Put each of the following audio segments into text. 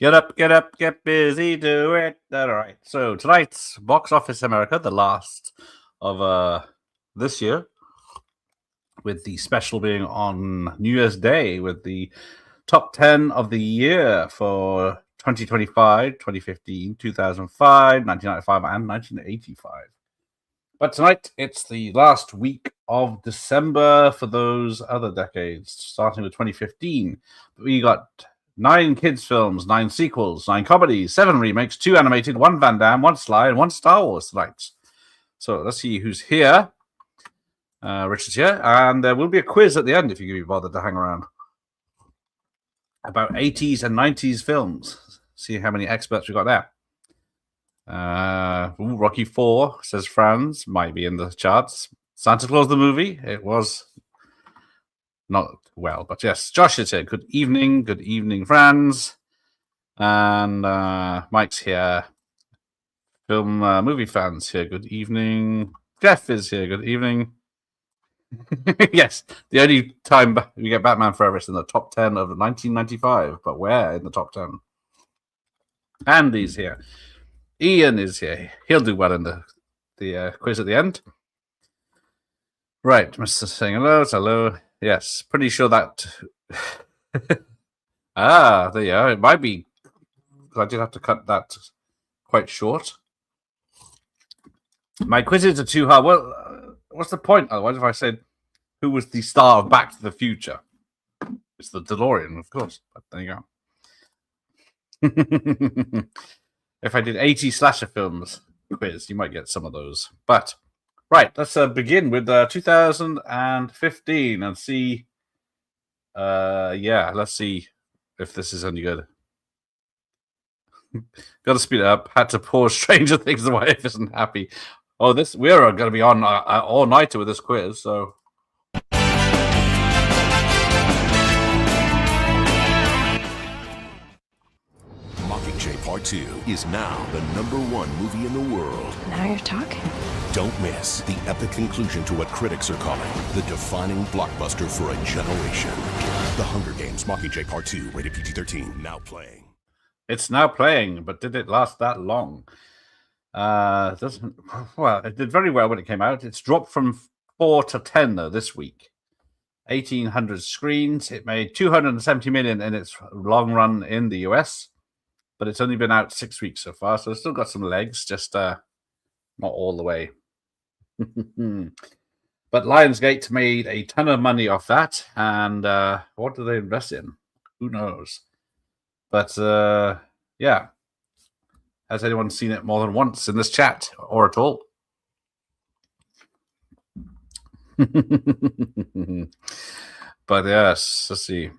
Get up, get busy, do it. All right. So tonight's Box Office America, the last of this year, with the special being on New Year's Day, with the top 10 of the year for 2025, 2015, 2005, 1995, and 1985. But tonight, it's the last week of December for those other decades, starting with 2015. We got 9 kids' films, 9 sequels, 9 comedies, 7 remakes, 2 animated, 1 Van Damme, 1 Sly, and 1 Star Wars tonight. So let's see who's here. Richard's here, and there will be a quiz at the end if you can be bothered to hang around about 80s and 90s films. See how many experts we got there. Rocky 4, says Franz, might be in the charts. Santa Claus the movie, it was not well, but yes. Josh is here. Good evening, Franz. And Mike's here. Movie fans here. Good evening. Jeff is here. Good evening. Yes, the only time we get Batman Forever is in the top 10 of 1995, but where in the top 10? Andy's here. Ian is here. He'll do well in the quiz at the end. Right, Mr. saying hello. It's hello. Yes, pretty sure that... there you are. It might be... I did have to cut that quite short. My quizzes are too hard. Well, what's the point? Otherwise, if I said, who was the star of Back to the Future? It's the DeLorean, of course. But there you go. If I did 80 slasher films quiz, you might get some of those. But, right, let's begin with 2015 and see... let's see if this is any good. Got to speed it up. Had to pause Stranger Things. The wife isn't happy. Oh, we're going to be on all-nighter with this quiz, so... Mockingjay Part 2 is now the #1 movie in the world. Now you're talking. Don't miss the epic conclusion to what critics are calling the defining blockbuster for a generation. The Hunger Games Mockingjay Part 2, rated PG-13, now playing. It's now playing, but did it last that long? It did very well when it came out. It's dropped from 4 to 10 though this week. 1,800 screens. It made $270 million in its long run in the US, but it's only been out 6 weeks so far, so it's still got some legs, just not all the way. But Lionsgate made a ton of money off that, and what do they invest in? Who knows? But yeah. Has anyone seen it more than once in this chat or at all? But yes, let's see.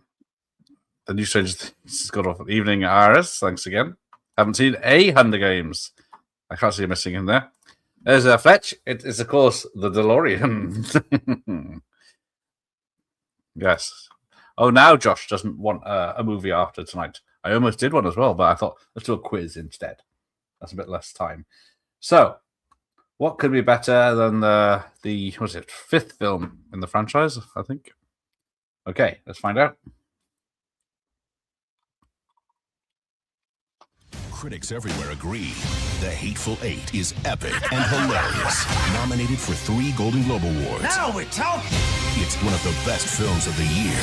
The new Stranger Things has got off. Evening, Iris. Thanks again. Haven't seen a Hunger Games. I can't see you missing in there. There's Fletch. It is, of course, the DeLorean. Yes. Oh, now Josh doesn't want a movie after tonight. I almost did one as well, but I thought, let's do a quiz instead. That's a bit less time. So, what could be better than the what was it, 5th film in the franchise, I think? Okay, let's find out. Critics everywhere agree The Hateful Eight is epic and hilarious. Nominated for 3 Golden Globe Awards. Now we're talking! It's one of the best films of the year.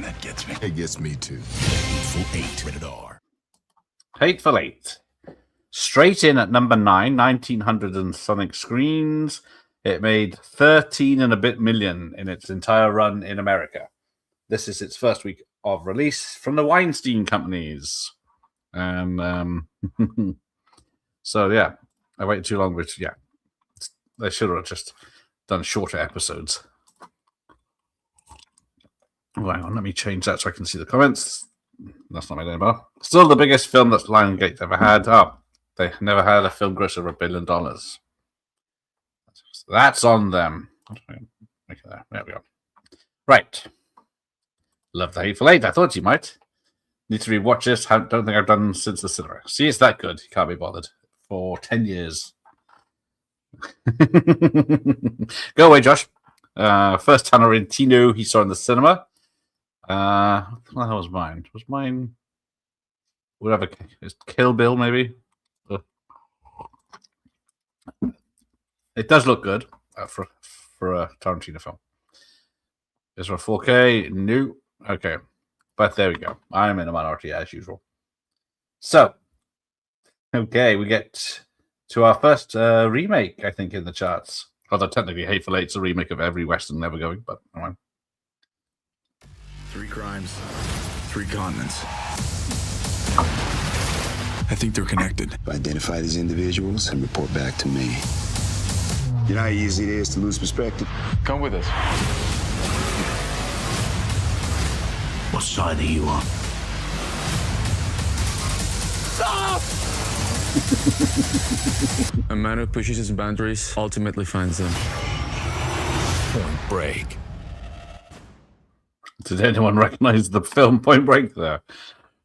That gets me. It gets me too. The Hateful Eight, rated R. Hateful Eight. Straight in at number 9, 1,900 and something screens. It made 13 and a bit million in its entire run in America. This is its first week of release from the Weinstein Companies. And so, yeah, I waited too long, but yeah, they should have just done shorter episodes. Oh, hang on, let me change that so I can see the comments. That's not made any better. Still the biggest film that Lionsgate ever had. Oh, they never had a film gross over $1 billion. That's on them. Make it there. There we go. Right. Love The Hateful Eight. I thought you might. Need to rewatch this. Don't think I've done since the cinema. See, it's that good. You can't be bothered. For 10 years. Go away, Josh. First Tarantino he saw in the cinema. What the hell was mine? Was mine whatever. It's Kill Bill, maybe. It does look good for a Tarantino film. Is there a 4K? No. Okay. But there we go. I'm in a minority as usual. So, okay, we get to our first remake, I think, in the charts. Although technically Hateful Eight's a remake of every Western ever going, but all right. 3 crimes, 3 continents. I think they're connected. Identify these individuals and report back to me. You know how easy it is to lose perspective? Come with us. What side are you on? A man who pushes his boundaries ultimately finds them. Point Break. Did anyone recognize the film Point Break there?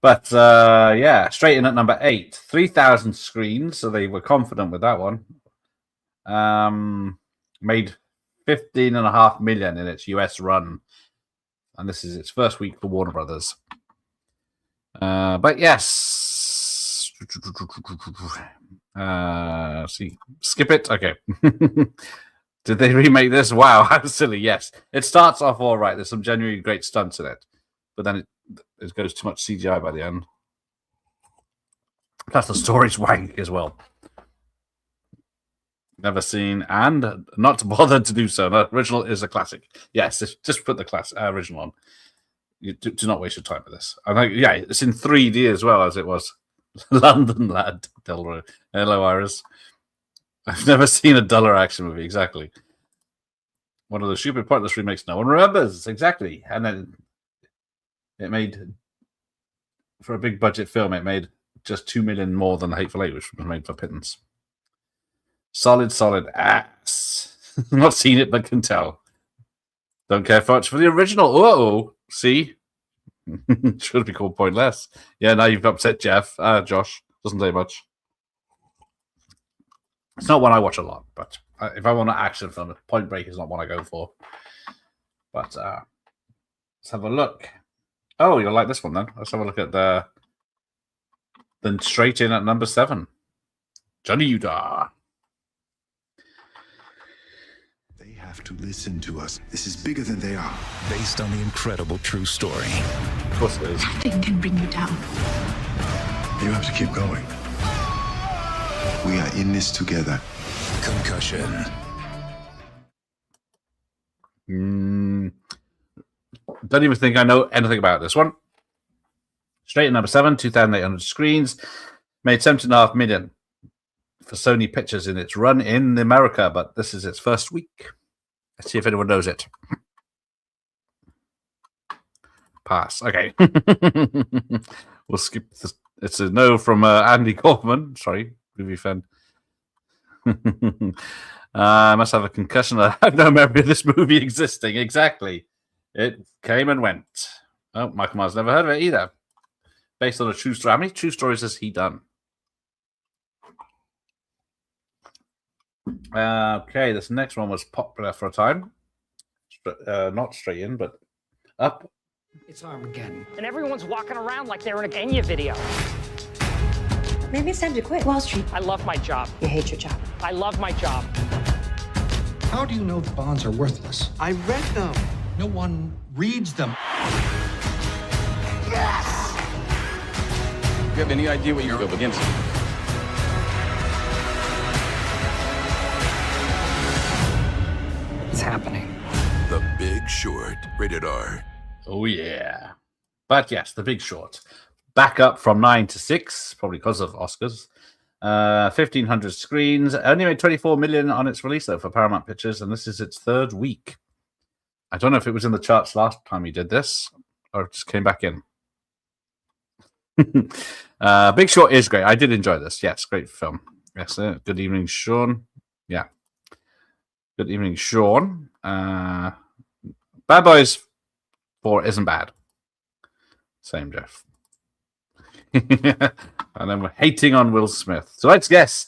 But yeah, straight in at number 8, 3,000 screens, so they were confident with that one. Made 15.5 million in its US run, and this is its first week for Warner Brothers. But yes, see, skip it. Okay. Did they remake this? Wow, how silly. Yes, it starts off all right. There's some genuinely great stunts in it, but then it goes too much CGI by the end. Plus the story's wank as well. Never seen and not bothered to do so. The original is a classic. Yes, just put the original on. You do not waste your time with this. I think, yeah, it's in 3D as well as it was. London Lad, Delroy. Hello, Iris. I've never seen a duller action movie. Exactly. One of the stupid, pointless remakes no one remembers. Exactly. And then it made, for a big budget film, it made just 2 million more than The Hateful Eight, which was made for pittance. Solid ass. Not seen it, but can tell. Don't care much for the original. Oh, see? Should be called Pointless. Yeah, now you've upset Jeff. Josh. Doesn't say much. It's not one I watch a lot, but if I want an action film, Point Break is not one I go for. But let's have a look. Oh, you'll like this one then. Let's have a look at then straight in at number 7. Johnny Utah. They have to listen to us. This is bigger than they are. Based on the incredible true story. Of course it is. Nothing can bring you down. You have to keep going. We are in this together. Concussion. Don't even think I know anything about this one. Straight in number 7, 2,800 screens. Made 17.5 million for Sony Pictures in its run in America, but this is its first week. Let's see if anyone knows it. Pass. Okay. We'll skip this. It's a no from Andy Kaufman. Sorry, movie fan. I must have a concussion. I have no memory of this movie existing. Exactly. It came and went. Oh, Michael Myers never heard of it either. Based on a true story. How many true stories has he done? Okay, this next one was popular for a time. Not straight in, but up. It's Armageddon. And everyone's walking around like they're in a Kenya video. Maybe it's time to quit Wall Street. I love my job. You hate your job. I love my job. How do you know the bonds are worthless? I read them. No one reads them. You have any idea what you're up against? It's happening. The Big Short. Rated R. Oh, yeah. But yes, The Big Short. Back up from 9 to 6, probably because of Oscars. 1,500 screens. Only made 24 million on its release, though, for Paramount Pictures, and this is its 3rd week. I don't know if it was in the charts last time he did this, or it just came back in. Big Short is great. I did enjoy this. Yes, great film. Yes, good evening, Sean. Yeah. Good evening, Sean. Bad Boys 4 isn't bad. Same, Jeff. And then we're hating on Will Smith. So let's guess.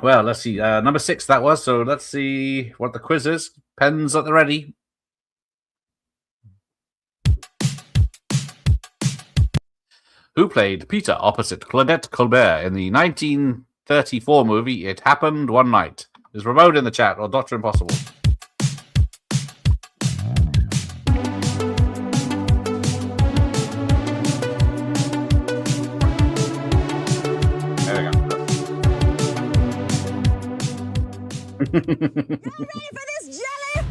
Well, let's see. Number 6 that was. So let's see what the quiz is. Pens at the ready. who played Peter opposite Claudette Colbert in the 1934 movie It Happened One Night. Is Ramon in the chat or Dr. Impossible? There we go. Ready for this jelly?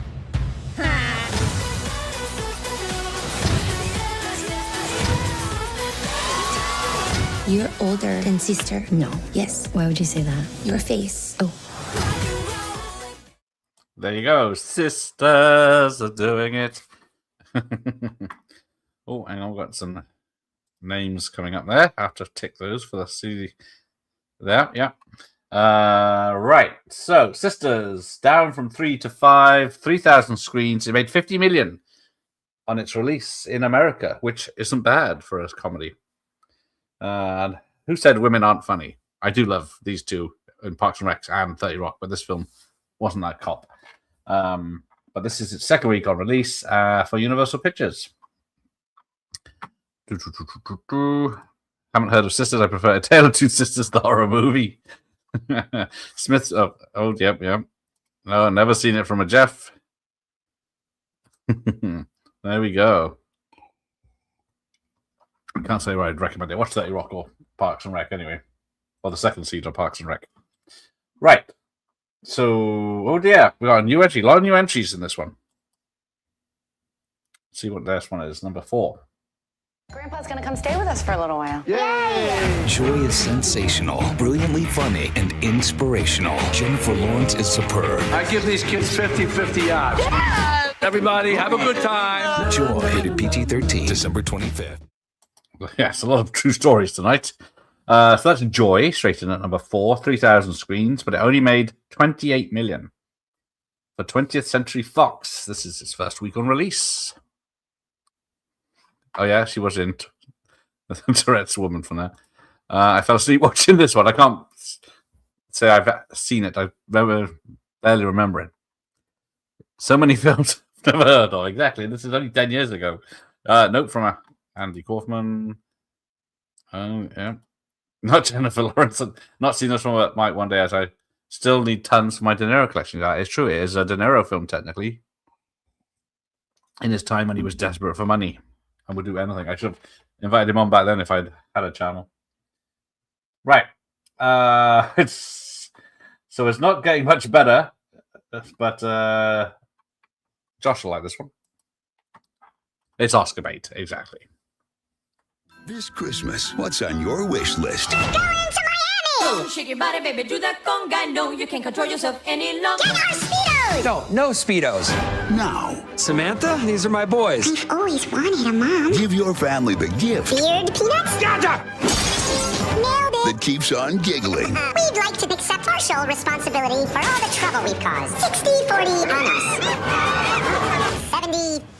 You're older than sister. No. Yes. Why would you say that? Your face. Oh. There you go. Sisters are doing it. Oh, hang on. We've got some names coming up there. I have to tick those for the CD. There, yeah. Right. So, Sisters, down from 3 to 5, 3,000 screens. It made 50 million on its release in America, which isn't bad for a comedy. And who said women aren't funny? I do love these two in Parks and Rec and 30 Rock, but this film wasn't that cop. But this is its second week on release for Universal Pictures. Haven't heard of Sisters. I prefer A Tale of Two Sisters, the horror movie. Smith. Oh, yep. No, never seen it from a Jeff. There we go. I can't say where I'd recommend it. Watch 30 Rock or Parks and Rec anyway. Or the second season of Parks and Rec. Right. So, oh dear. We got a new entry. A lot of new entries in this one. Let's see what this one is. Number 4. Grandpa's gonna come stay with us for a little while. Joy is sensational, brilliantly funny, and inspirational. Jennifer Lawrence is superb. I give these kids 50-50 odds. Everybody, have a good time. Joy, rated PG-13, December 25th. Yes, a lot of true stories tonight. So that's Joy, straight in at number 4, 3,000 screens, but it only made 28 million. For 20th Century Fox, this is its first week on release. Oh yeah, she was in Tourette's Woman from there. I fell asleep watching this one. I can't say I've seen it. I barely remember it. So many films I've never heard of. Exactly. This is only 10 years ago. Note from Andy Kaufman. Oh, yeah. Not Jennifer Lawrence. Not seen this one Mike one day, as I still need tons for my De Niro collection. That is true. It is a De Niro film, technically. In his time when he was desperate for money and would do anything. I should have invited him on back then if I'd had a channel. Right. It's not getting much better, but Josh will like this one. It's Oscar bait, exactly. This Christmas, what's on your wish list? Going to Miami! Shake your body, baby, do that conga. No, you can't control yourself any longer. Get our Speedos! No Speedos. Now, Samantha, these are my boys. I've always wanted a mom. give your family the gift Beard peanuts? Gotcha! Nailed it! that keeps on giggling. We'd like to accept partial responsibility for all the trouble we've caused. 60-40 on us.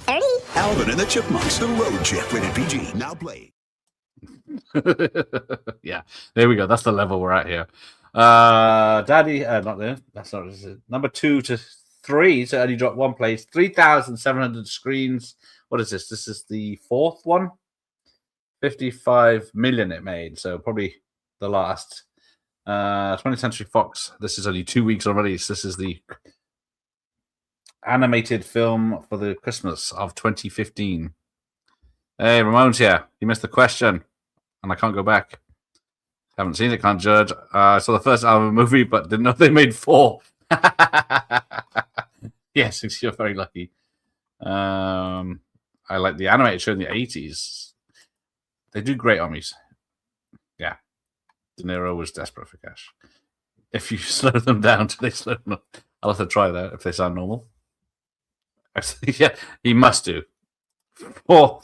70-30? Alvin and the Chipmunks, The Road Chip, rated PG. Now play. Yeah, there we go. That's the level we're at here. Daddy, not there. That's not number 2 to 3. So only dropped one place. 3,700 screens. What is this? This is the 4th one. 55 million it made. So probably the last. 20th Century Fox. This is only 2 weeks on release. This is the animated film for the Christmas of 2015. Hey, Ramon's here. You missed the question. And I can't go back. Haven't seen it, can't judge. I saw the first Alvin movie, but didn't know they made 4. Yes, you're very lucky. I like the animated show in the 80s. They do great on me. Yeah. De Niro was desperate for cash. If you slow them down, do they slow them up? I'll have to try that if they sound normal. Actually, yeah, he must do. 4.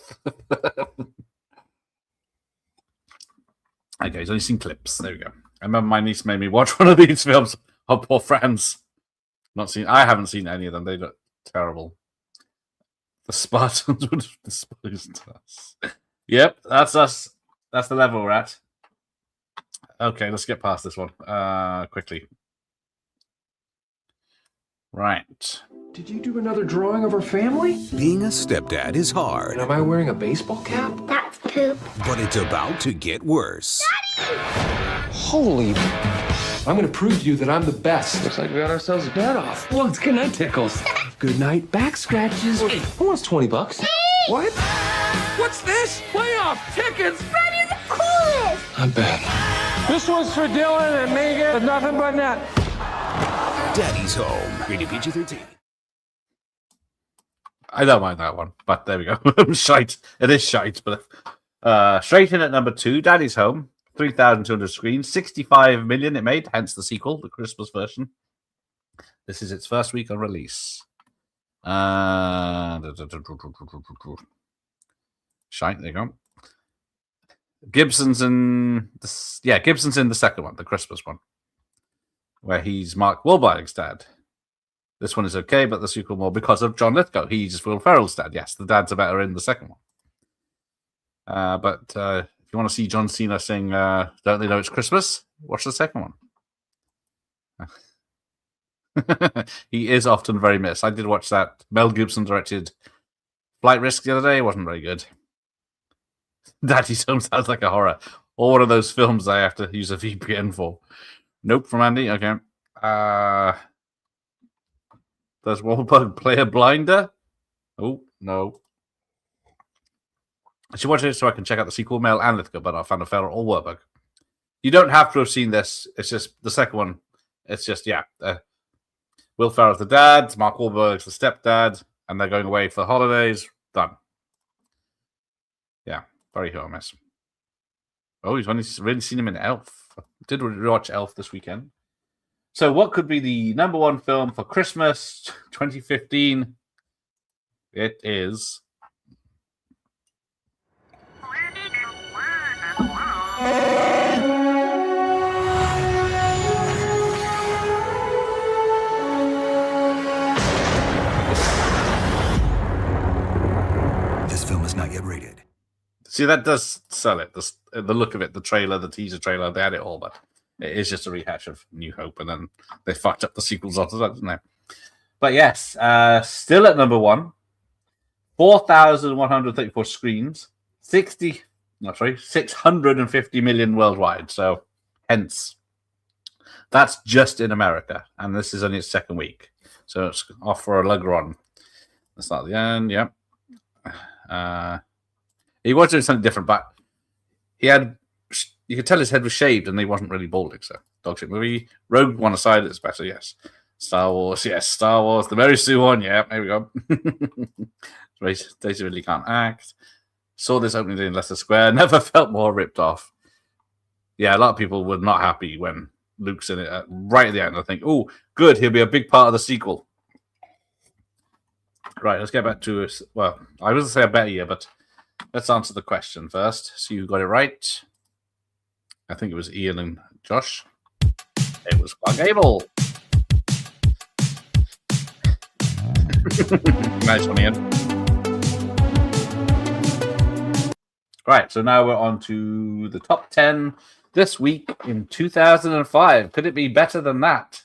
Okay, he's only seen clips. There we go. I remember my niece made me watch one of these films. Oh, poor friends. I haven't seen any of them. They look terrible. The Spartans would have despised us. Yep, that's us. That's the level we're at. Okay, let's get past this one quickly. Right. Did you do another drawing of our family? Being a stepdad is hard. Am I wearing a baseball cap? That's Poop. But it's about to get worse. Holy. I'm gonna prove to you that I'm the best. Looks like we got ourselves a dad off. Well, it's goodnight tickles. Good night back scratches. Hey, who wants $20? What? What's this? Playoff tickets. Freddy's the coolest. I'm bad. This one's for Dylan and Megan, but nothing but net. Daddy's Home. Rated PG-13. I don't mind that one, but there we go. Shite. It is shite, but straight in at number 2, Daddy's Home. 3,200 screens, 65 million it made, hence the sequel, the Christmas version. This is its first week on release. Shite, there you go. Gibson's in the second one, the Christmas one, where he's Mark Wahlberg's dad. This one is okay, but the sequel more because of John Lithgow. He's Will Ferrell's dad. Yes, the dads are better in the second one. But if you want to see John Cena sing Don't They Know It's Christmas, watch the second one. He is often very missed. I did watch that Mel Gibson directed Flight Risk the other day. It wasn't very good. Daddy's Home sounds like a horror. Or one of those films I have to use a VPN for. Nope, from Andy. Okay. Does Wahlberg play a blinder? Oh, no. I should watch it so I can check out the sequel, Mel and Lithgow, but I found a Ferrell or Wahlberg. You don't have to have seen this. It's just the second one. It's just, yeah. Will Ferrell's the dad, Mark Wahlberg's the stepdad, and they're going away for holidays. Done. Yeah, very hit or miss. Oh, he's really seen him in Elf. Did watch Elf this weekend. So what could be the number 1 film for Christmas 2015? It is... This film is not yet rated. See, that does sell it. The look of it, the trailer, the teaser trailer, they had it all, but it is just a rehash of New Hope, and then they fucked up the sequels after that, didn't they? But yes, still at number 1, 4,134 screens, 650 million worldwide. So, hence, that's just in America, and this is only its second week. So it's off for a lug run. That's not the end. Yep. He was doing something different, but he had. You could tell his head was shaved, and he wasn't really balding. So, dog shit movie. Rogue One aside, it's better. Yes. Star Wars. Yes. Star Wars. The Mary Sue one. Yeah. There we go. Daisy Ridley can't act. Saw this opening day in Leicester Square. Never felt more ripped off. Yeah, a lot of people were not happy when Luke's in it right at the end. I think, oh, good. He'll be a big part of the sequel. Right. Let's get back to it. Well, I was going to say a better year, but let's answer the question first. See who got it right. I think it was Ian and Josh. It was Clark Gable. Nice one, Ian. Right, so now we're on to the top 10 this week in 2005. Could it be better than that?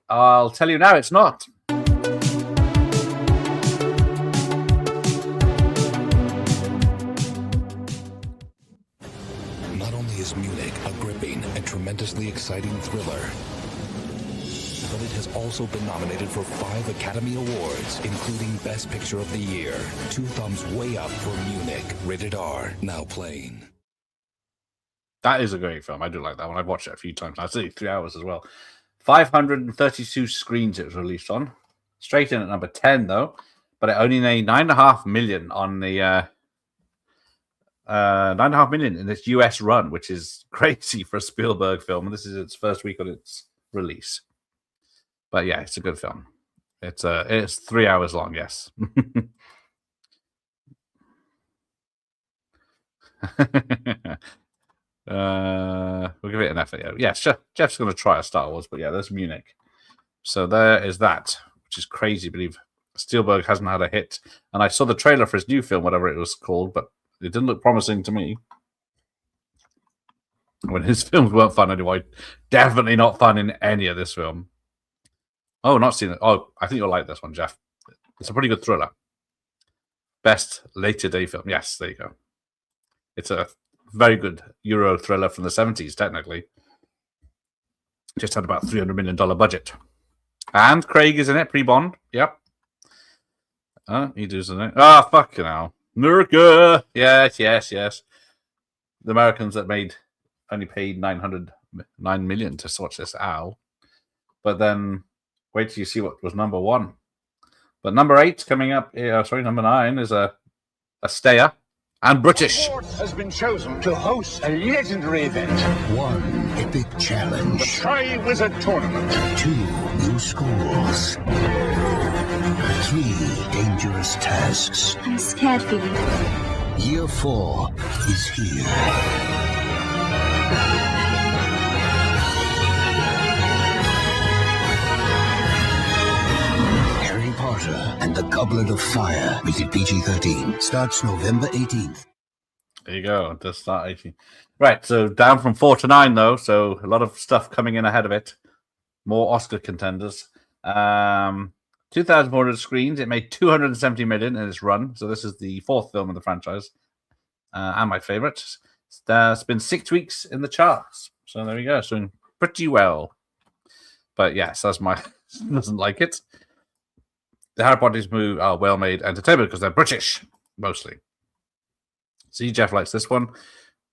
I'll tell you now, it's not. Not only is Munich a gripping and tremendously exciting thriller, but it has also been nominated for 5 Academy Awards, including Best Picture of the Year. 2 thumbs way up for Munich. Rated R. Now playing. That is a great film. I do like that one. I've watched it a few times. I've seen it 3 hours as well. 532 screens it was released on. Straight in at number 10, though. But it only made 9.5 million on the 9.5 million in its US run, which is crazy for a Spielberg film. And this is its first week on its release. But yeah, it's a good film. It's 3 hours long, yes. We'll give it an effort. Yeah, Jeff's going to try a Star Wars, but yeah, there's Munich. So there is that, which is crazy. I believe Spielberg hasn't had a hit. And I saw the trailer for his new film, whatever it was called, but it didn't look promising to me. When his films weren't fun anyway. Definitely not fun in any of this film. Oh, not seen it. Oh, I think you'll like this one, Jeff. It's a pretty good thriller. Best later day film. Yes, there you go. It's a very good Euro thriller from the 70s, technically. Just had about $300 million budget. And Craig is in it, pre-Bond. Yep. He does in it. Fucking hell. America! Yes. The Americans that only paid $9 million to watch this owl. But then, wait till you see what was number 1. But number 8 coming up, number 9 is a stayer and British. Has been chosen to host a legendary event. 1 epic challenge. The Tri-Wizard Tournament. 2 new schools. 3 dangerous tasks. I'm scared for you. Year 4 is here. Harry Potter and the Goblet of Fire, rated PG-13, starts November 18th. There you go. It does start 18. Right, so down from 4 to 9, though. So a lot of stuff coming in ahead of it. More Oscar contenders. 2,400 screens. It made $270 million in its run. So this is the 4th film in the franchise. And my favorite. It's been 6 weeks in the charts. So there we go. It's doing pretty well. But yes, that's my... doesn't like it. The Harry Potter's movie are well-made entertainment because they're British, mostly. See, Jeff likes this one.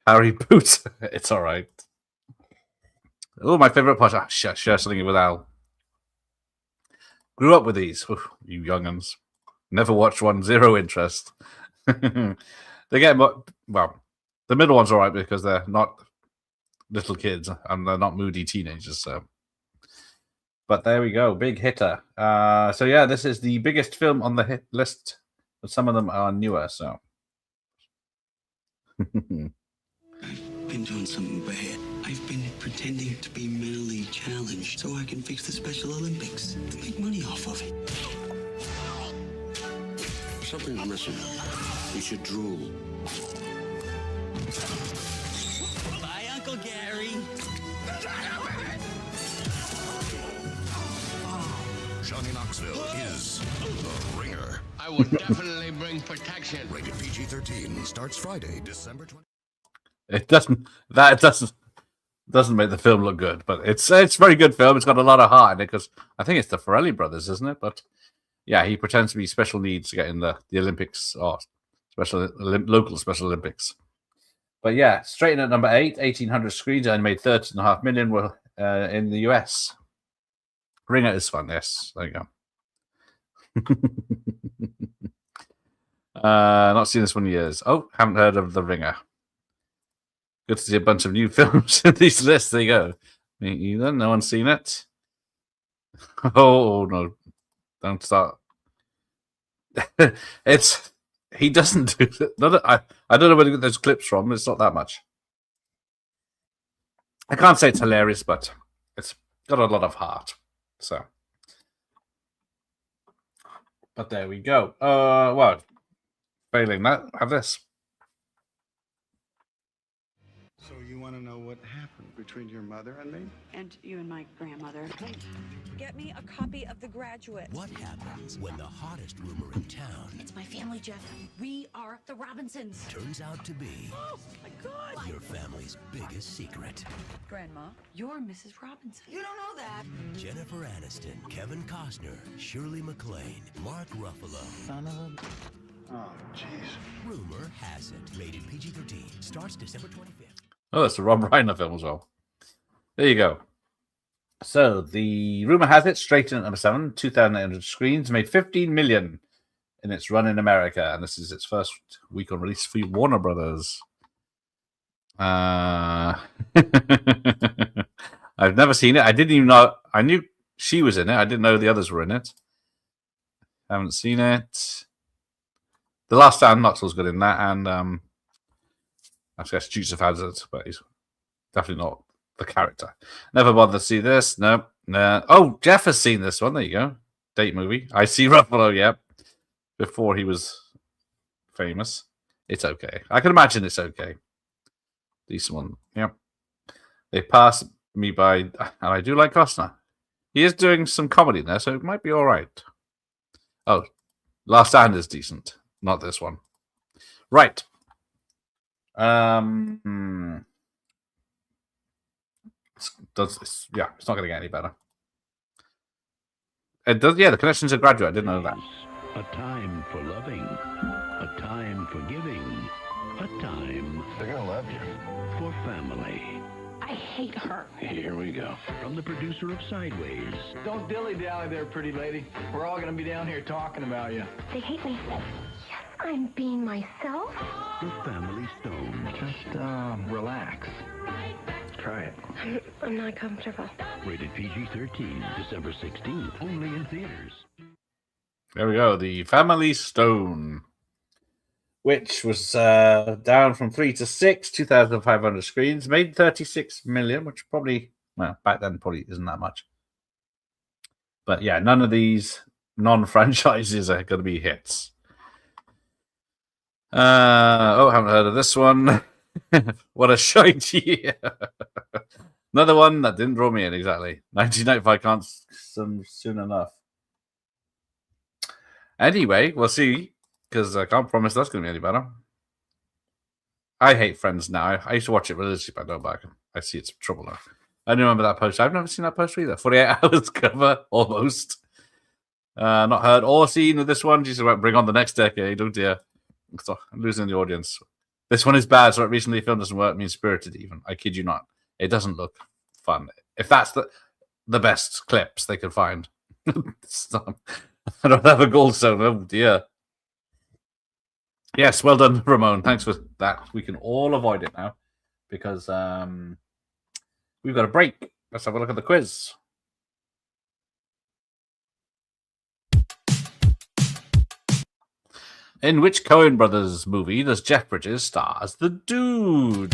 Harry Potter. It's all right. Oh, my favorite Potter. Share something with Al. Grew up with these. Oof, you young'uns. Never watched one. 0 interest. They get well. The middle one's all right because they're not little kids and they're not moody teenagers. So, but there we go. Big hitter. So yeah, this is the biggest film on the hit list. But some of them are newer. So. I've been doing something bad. I've been pretending to be mentally challenged so I can fix the Special Olympics to make money off of it. Something's missing. You should drool. Bye, Uncle Gary. Johnny Knoxville is The Ringer. I will definitely bring protection. Rated PG-13. Starts Friday, December 20th. It doesn't make the film look good, but it's a very good film. It's got a lot of heart in it because I think it's the Farrelly brothers, isn't it? But yeah, he pretends to be special needs to get in the Olympics or local Special Olympics. But yeah, straight in at number 8, 1,800 screens, and made $13.5 million in the US. Ringer is fun, yes. There you go. Not seen this one in years. Oh, haven't heard of The Ringer. Good to see a bunch of new films in these lists. There you go. Me either. No one's seen it. Oh no! Don't start. He doesn't do it. I don't know where to get those clips from. It's not that much. I can't say it's hilarious, but it's got a lot of heart. So, but there we go. Well, failing that, have this. So you want to know what happened between your mother and me? And you and my grandmother. Get me a copy of The Graduate. What happens when the hottest rumor in town... It's my family, Jeff. We are the Robinsons. ...turns out to be... Oh, my God! ...your family's biggest secret. Grandma, you're Mrs. Robinson. You don't know that. Jennifer Aniston, Kevin Costner, Shirley MacLaine, Mark Ruffalo. Son of a... Oh, jeez. Rumor has it. Rated PG-13. Starts December 25th. Oh, that's a Rob Reiner film as well. There you go. So, the rumor has it, straight in at number 7, 2,800 screens, made $15 million in its run in America, and this is its first week on release for Warner Brothers. I've never seen it. I didn't even know. I knew she was in it. I didn't know the others were in it. Haven't seen it. The Last Stand Knoxville's good in that, and I guess Dukes of Hazzard, but he's definitely not the character. Never bothered to see this. No. Oh, Jeff has seen this one. There you go. Date movie. I See Ruffalo, yep. Before he was famous. It's okay. I can imagine it's okay. Decent one. Yep. They pass me by, and I do like Costner. He is doing some comedy in there, so it might be all right. Oh, Last Stand is decent. Not this one. Right. It's not going to get any better. It does. Yeah, the connection's a graduate. I didn't know that. A time for loving, a time for giving, a time. They're gonna love you. For family. I hate her. Here we go. From the producer of Sideways. Don't dilly-dally there, pretty lady. We're all gonna be down here talking about you. They hate me. Yes, I'm being myself. The Family Stone. Just, relax. Try it. I'm not comfortable. Rated PG-13, December 16th, only in theaters. There we go. The Family Stone, which was down from 3 to 6, 2,500 screens, made 36 million, which probably, well, back then probably isn't that much. But yeah, none of these non-franchises are going to be hits. I haven't heard of this one. What a shite year. Another one that didn't draw me in exactly. 1995 can't soon enough. Anyway, we'll see, because I can't promise that's going to be any better. I hate Friends now. I used to watch it religiously, but I don't back. I see it's trouble now. I remember that poster. I've never seen that poster either. 48 hours cover, almost. Not heard or seen of this one. Jesus, won't bring on the next decade. Oh dear. So, I'm losing the audience. This one is bad, so it recently filmed doesn't work. Mean-spirited even. I kid you not. It doesn't look fun. If that's the best clips they could find. I don't have a gold zone. Oh dear. Yes, well done, Ramon. Thanks for that. We can all avoid it now because we've got a break. Let's have a look at the quiz. In which Coen Brothers movie does Jeff Bridges star as the Dude?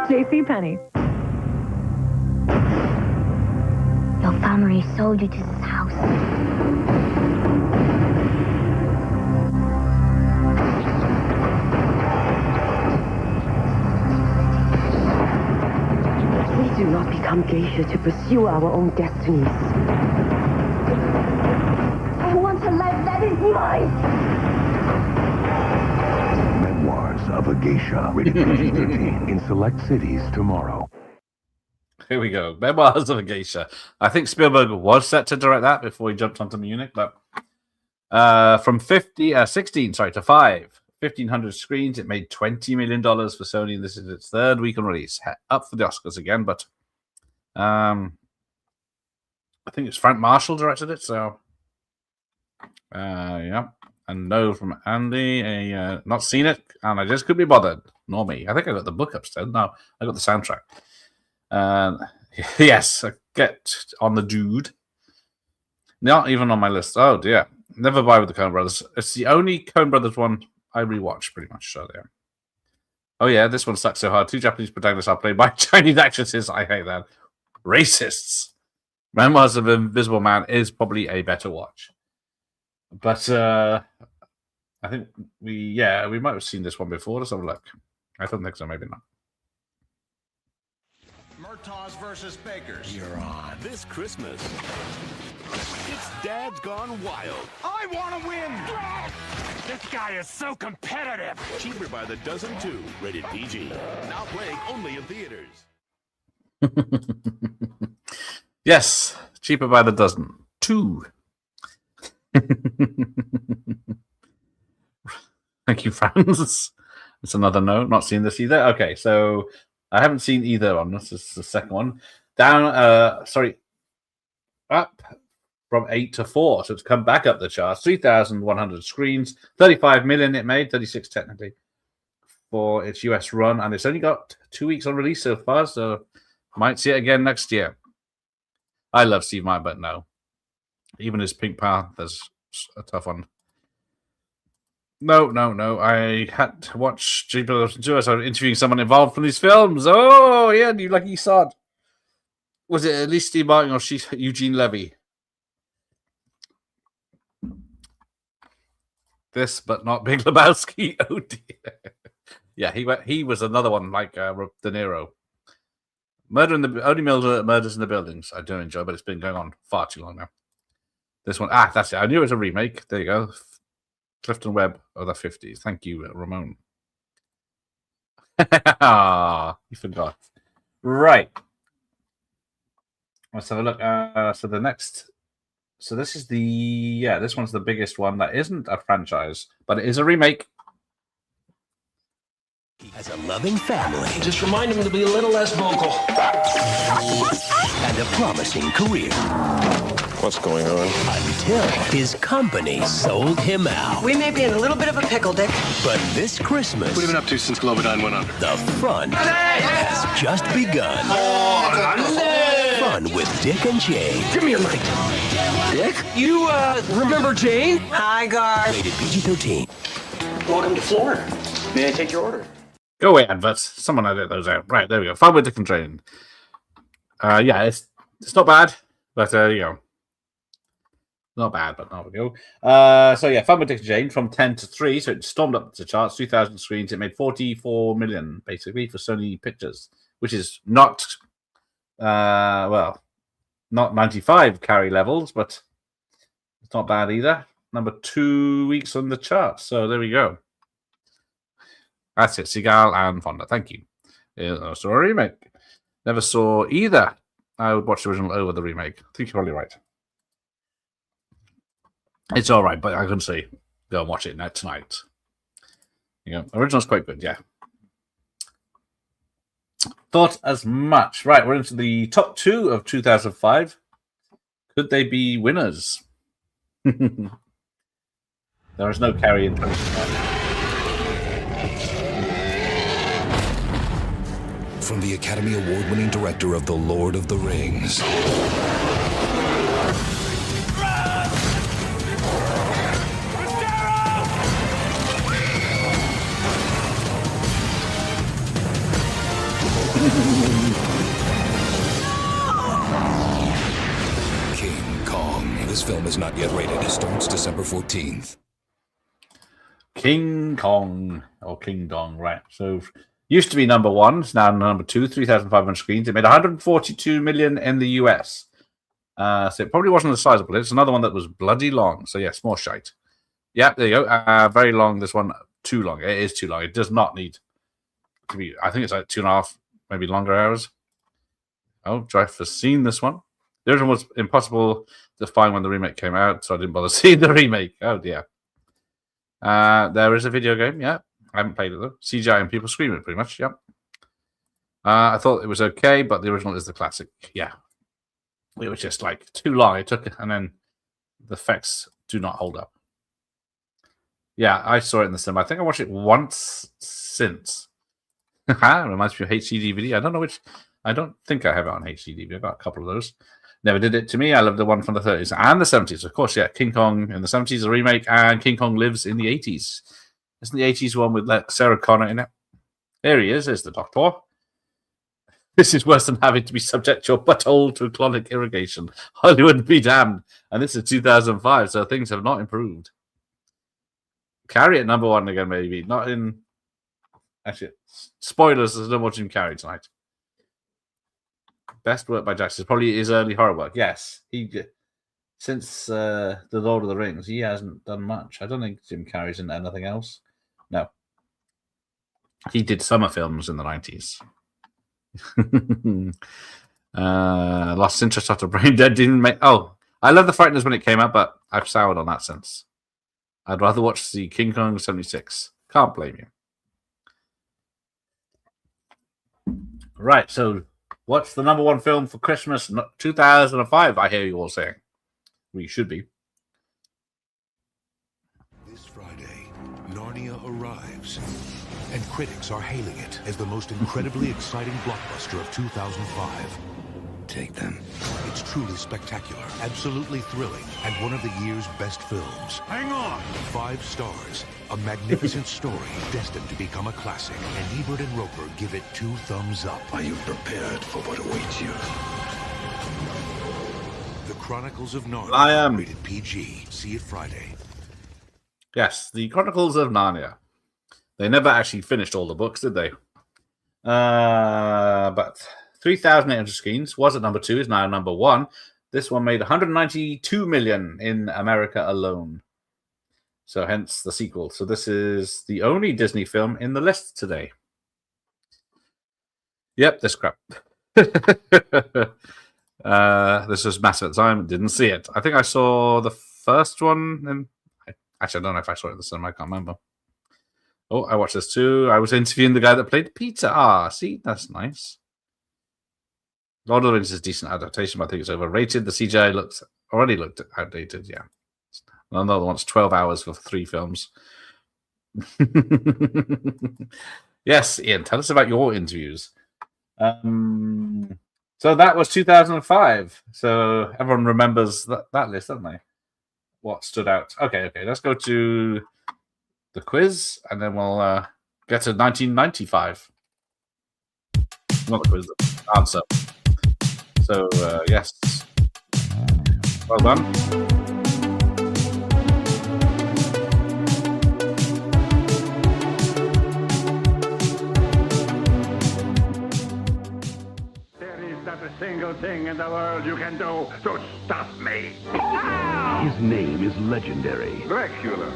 JCPenney. Your family sold you to this house. We do not become geisha to pursue our own destinies. I want a life that is mine. Memoirs of a Geisha. Rated PG-13 in select cities tomorrow. Here we go. Memoirs of a Geisha. I think Spielberg was set to direct that before he jumped onto Munich, but from 16 to 5. 1,500 screens. It made $20 million for Sony. This is its third week on release. Up for the Oscars again, but I think it's Frank Marshall directed it, so yeah. And no from Andy. Not seen it, and I just couldn't be bothered. Nor me. I think I got the book upstairs. No, I got the soundtrack. Yes, I get on the Dude. Not even on my list. Oh dear. Never buy with the Coen Brothers. It's the only Coen Brothers one I rewatch pretty much. So there. Oh yeah, this one sucks so hard. 2 Japanese protagonists are played by Chinese actresses. I hate that. Racists. Memoirs of Invisible Man is probably a better watch. But I think we might have seen this one before. Let's have a look. I don't think so. Maybe not. Murtaugh's versus Baker's. You're on. This Christmas, it's Dad's Gone Wild. I want to win! This guy is so competitive! Cheaper by the dozen, too. Rated PG. Now playing only in theaters. Yes, cheaper by the dozen. 2. Thank you, Franz. It's another no. Not seen this either. Okay, so I haven't seen either on this. This is the second one. Up from 8 to 4. So it's come back up the charts. 3,100 screens. 35 million it made. 36 technically for its US run. And it's only got 2 weeks on release so far. So might see it again next year. I love Steve Martin, but no. Even his Pink Panther's a tough one. No. I had to watch Jupiter to us. I was interviewing someone involved from these films. Oh, yeah, you lucky sod. Was it at least Steve Martin or Eugene Levy? This, but not Big Lebowski. Oh, dear. Yeah, he was another one like De Niro. Murders in the Buildings. I do enjoy, but it's been going on far too long now. This one, that's it. I knew it was a remake. There you go. Clifton Webb of the 50s. Thank you, Ramon. You forgot. Right. Let's have a look. So the next. So this is this one's the biggest one that isn't a franchise, but it is a remake. He has a loving family. Just remind him to be a little less vocal. And a promising career. What's going on? Until his company sold him out. We may be in a little bit of a pickle, Dick. But this Christmas... What have you been up to since Globodyne went under? The fun has just begun. Fun with Dick and Jane. Give me your mic. Dick? You, remember Jane? Hi, Garth. Rated PG-13. Welcome to Florida. May I take your order? Go away, adverts. Someone edit those out. Right, there we go. Fun with Dick and Jane. Yeah, it's not bad, but not bad, but there we go. So yeah, Fun with Dick and Jane from 10 to 3. So it stormed up the charts, 2,000 screens. It made 44 million basically for Sony Pictures, which is not not 95 carry levels, but it's not bad either. Number 2 weeks on the chart. So there we go. That's it, Seagal and Fonda. Thank you. I saw a remake. Never saw either. I would watch the original over the remake. I think you're probably right. It's all right, but I couldn't say go and watch it tonight. Original's quite good, yeah. Thought as much. Right, we're into the top 2 of 2005. Could they be winners? There is no carry in 2005. From the Academy Award-winning director of The Lord of the Rings. King Kong. This film is not yet rated. It starts December 14th. King Kong, or King Dong, right. So used to be number 1, it's now number 2, 3,500 screens. It made 142 million in the US. So it probably wasn't as sizable. It's another one that was bloody long. So yes, more shite. Yeah, there you go. Very long. This one, too long. It is too long. It does not need to be, I think it's like 2.5, maybe longer hours. Oh, Drive has seen this one. The original was impossible to find when the remake came out, so I didn't bother seeing the remake. Oh, dear. There is a video game, yeah. I haven't played it, though. CGI and people screaming, pretty much, yeah. I thought it was okay, but the original is the classic, yeah. It was just, like, too long. It took, and then the effects do not hold up. Yeah, I saw it in the cinema. I think I watched it once since. Reminds me of HD DVD. I don't know which. I don't think I have it on HD DVD. I've got a couple of those. Never did it to me. I love the one from the 30s and the 70s. Of course, yeah. King Kong in the 70s, a remake, and King Kong Lives in the 80s. Isn't the 80s one with Sarah Connor in it? There he is. There's the doctor. This is worse than having to be subject your butthole to clonic irrigation. Hollywood be damned. And this is 2005, so things have not improved. Carry at number 1 again, maybe. Not in... Actually, spoilers, there's no more Jim Carrey tonight. Best work by Jackson. Probably his early horror work. Yes. Since The Lord of the Rings, he hasn't done much. I don't think Jim Carrey's in anything else. No. He did summer films in the 90s. Lost interest after Brain Dead didn't make... Oh, I love The Frighteners when it came out, but I've soured on that since. I'd rather watch the King Kong 76. Can't blame you. Right, so what's the number 1 film for Christmas 2005? I hear you all saying. We should be. This Friday, Narnia arrives, and critics are hailing it as the most incredibly exciting blockbuster of 2005. Take them. It's truly spectacular, absolutely thrilling, and one of the year's best films. Hang on! 5 stars, a magnificent story destined to become a classic, and Ebert and Roper give it 2 thumbs up. Are you prepared for what awaits you? The Chronicles of Narnia. I am. Rated PG. See it Friday. Yes, The Chronicles of Narnia. They never actually finished all the books, did they? But 3,800 screens was at number 2, is now number 1. This one made 192 million in America alone. So hence the sequel. So this is the only Disney film in the list today. Yep, this crap. This was massive at the time. Didn't see it. I think I saw the first one. Actually, I don't know if I saw it in the cinema. I can't remember. Oh, I watched this too. I was interviewing the guy that played Peter. See, that's nice. Lord of the Rings is a decent adaptation, but I think it's overrated. The CGI already looked outdated. Yeah, another one's 12 hours for 3 films. Yes, Ian, tell us about your interviews. So that was 2005. So everyone remembers that list, doesn't they? What stood out? Okay. Let's go to the quiz, and then we'll get to 1995. Not the quiz, the answer. So, yes. Well done. Single thing in the world you can do to stop me. His name is legendary. Dracula.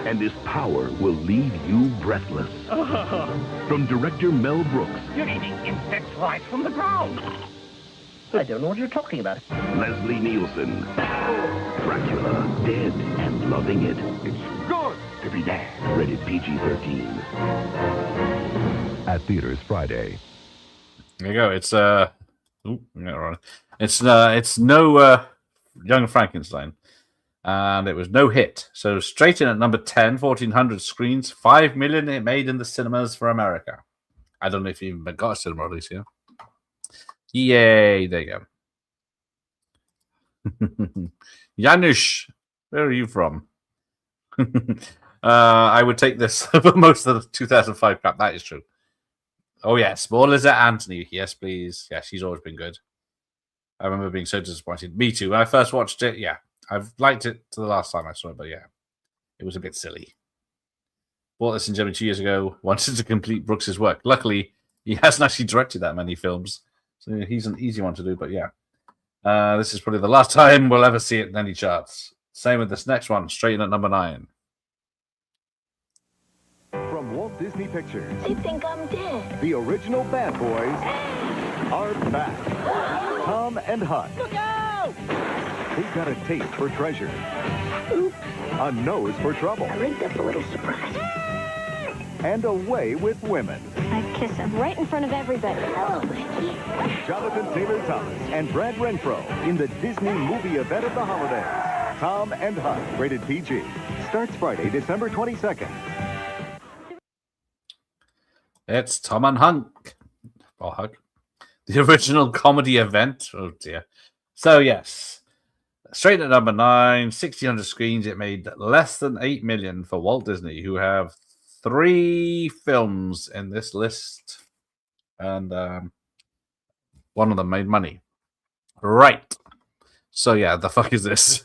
And his power will leave you breathless. From director Mel Brooks. You're eating insects right from the ground. I don't know what you're talking about. Leslie Nielsen. Dracula, dead and loving it. It's good to be there. Rated PG-13. At theaters Friday. There you go. It's no Young Frankenstein, and it was no hit. So straight in at number 10, 1,400 screens, 5 million it made in the cinemas for America. I don't know if you even got a cinema release here. Yay! There you go. Janusz, where are you from? I would take this for most of the 2005 crap. That is true. Oh, yeah. Small Lizette Anthony. Yes, please. Yeah, she's always been good. I remember being so disappointed. Me too. When I first watched it, yeah. I've liked it to the last time I saw it, but yeah. It was a bit silly. Bought this in Germany 2 years ago. Wanted to complete Brooks' work. Luckily, he hasn't actually directed that many films. So he's an easy one to do, but yeah. This is probably the last time we'll ever see it in any charts. Same with this next one. Straight in at number 9. From Walt Disney Pictures. They think I'm dead. The original Bad Boys are back. Tom and Huck. Look out! They've got a taste for treasure. Oops. A nose for trouble. I rigged up a little surprise. And a way with women. I'd kiss him right in front of everybody. Hello, Ricky. Jonathan Taylor-Thomas and Brad Renfro in the Disney movie event of the holidays. Tom and Huck, rated PG. Starts Friday, December 22nd. It's Tom and Huck. Or Huck. The original comedy event. Oh, dear. So, yes. Straight at number 9, 1,600 screens. It made less than 8 million for Walt Disney, who have 3 films in this list. And one of them made money. Right. So, yeah, the fuck is this?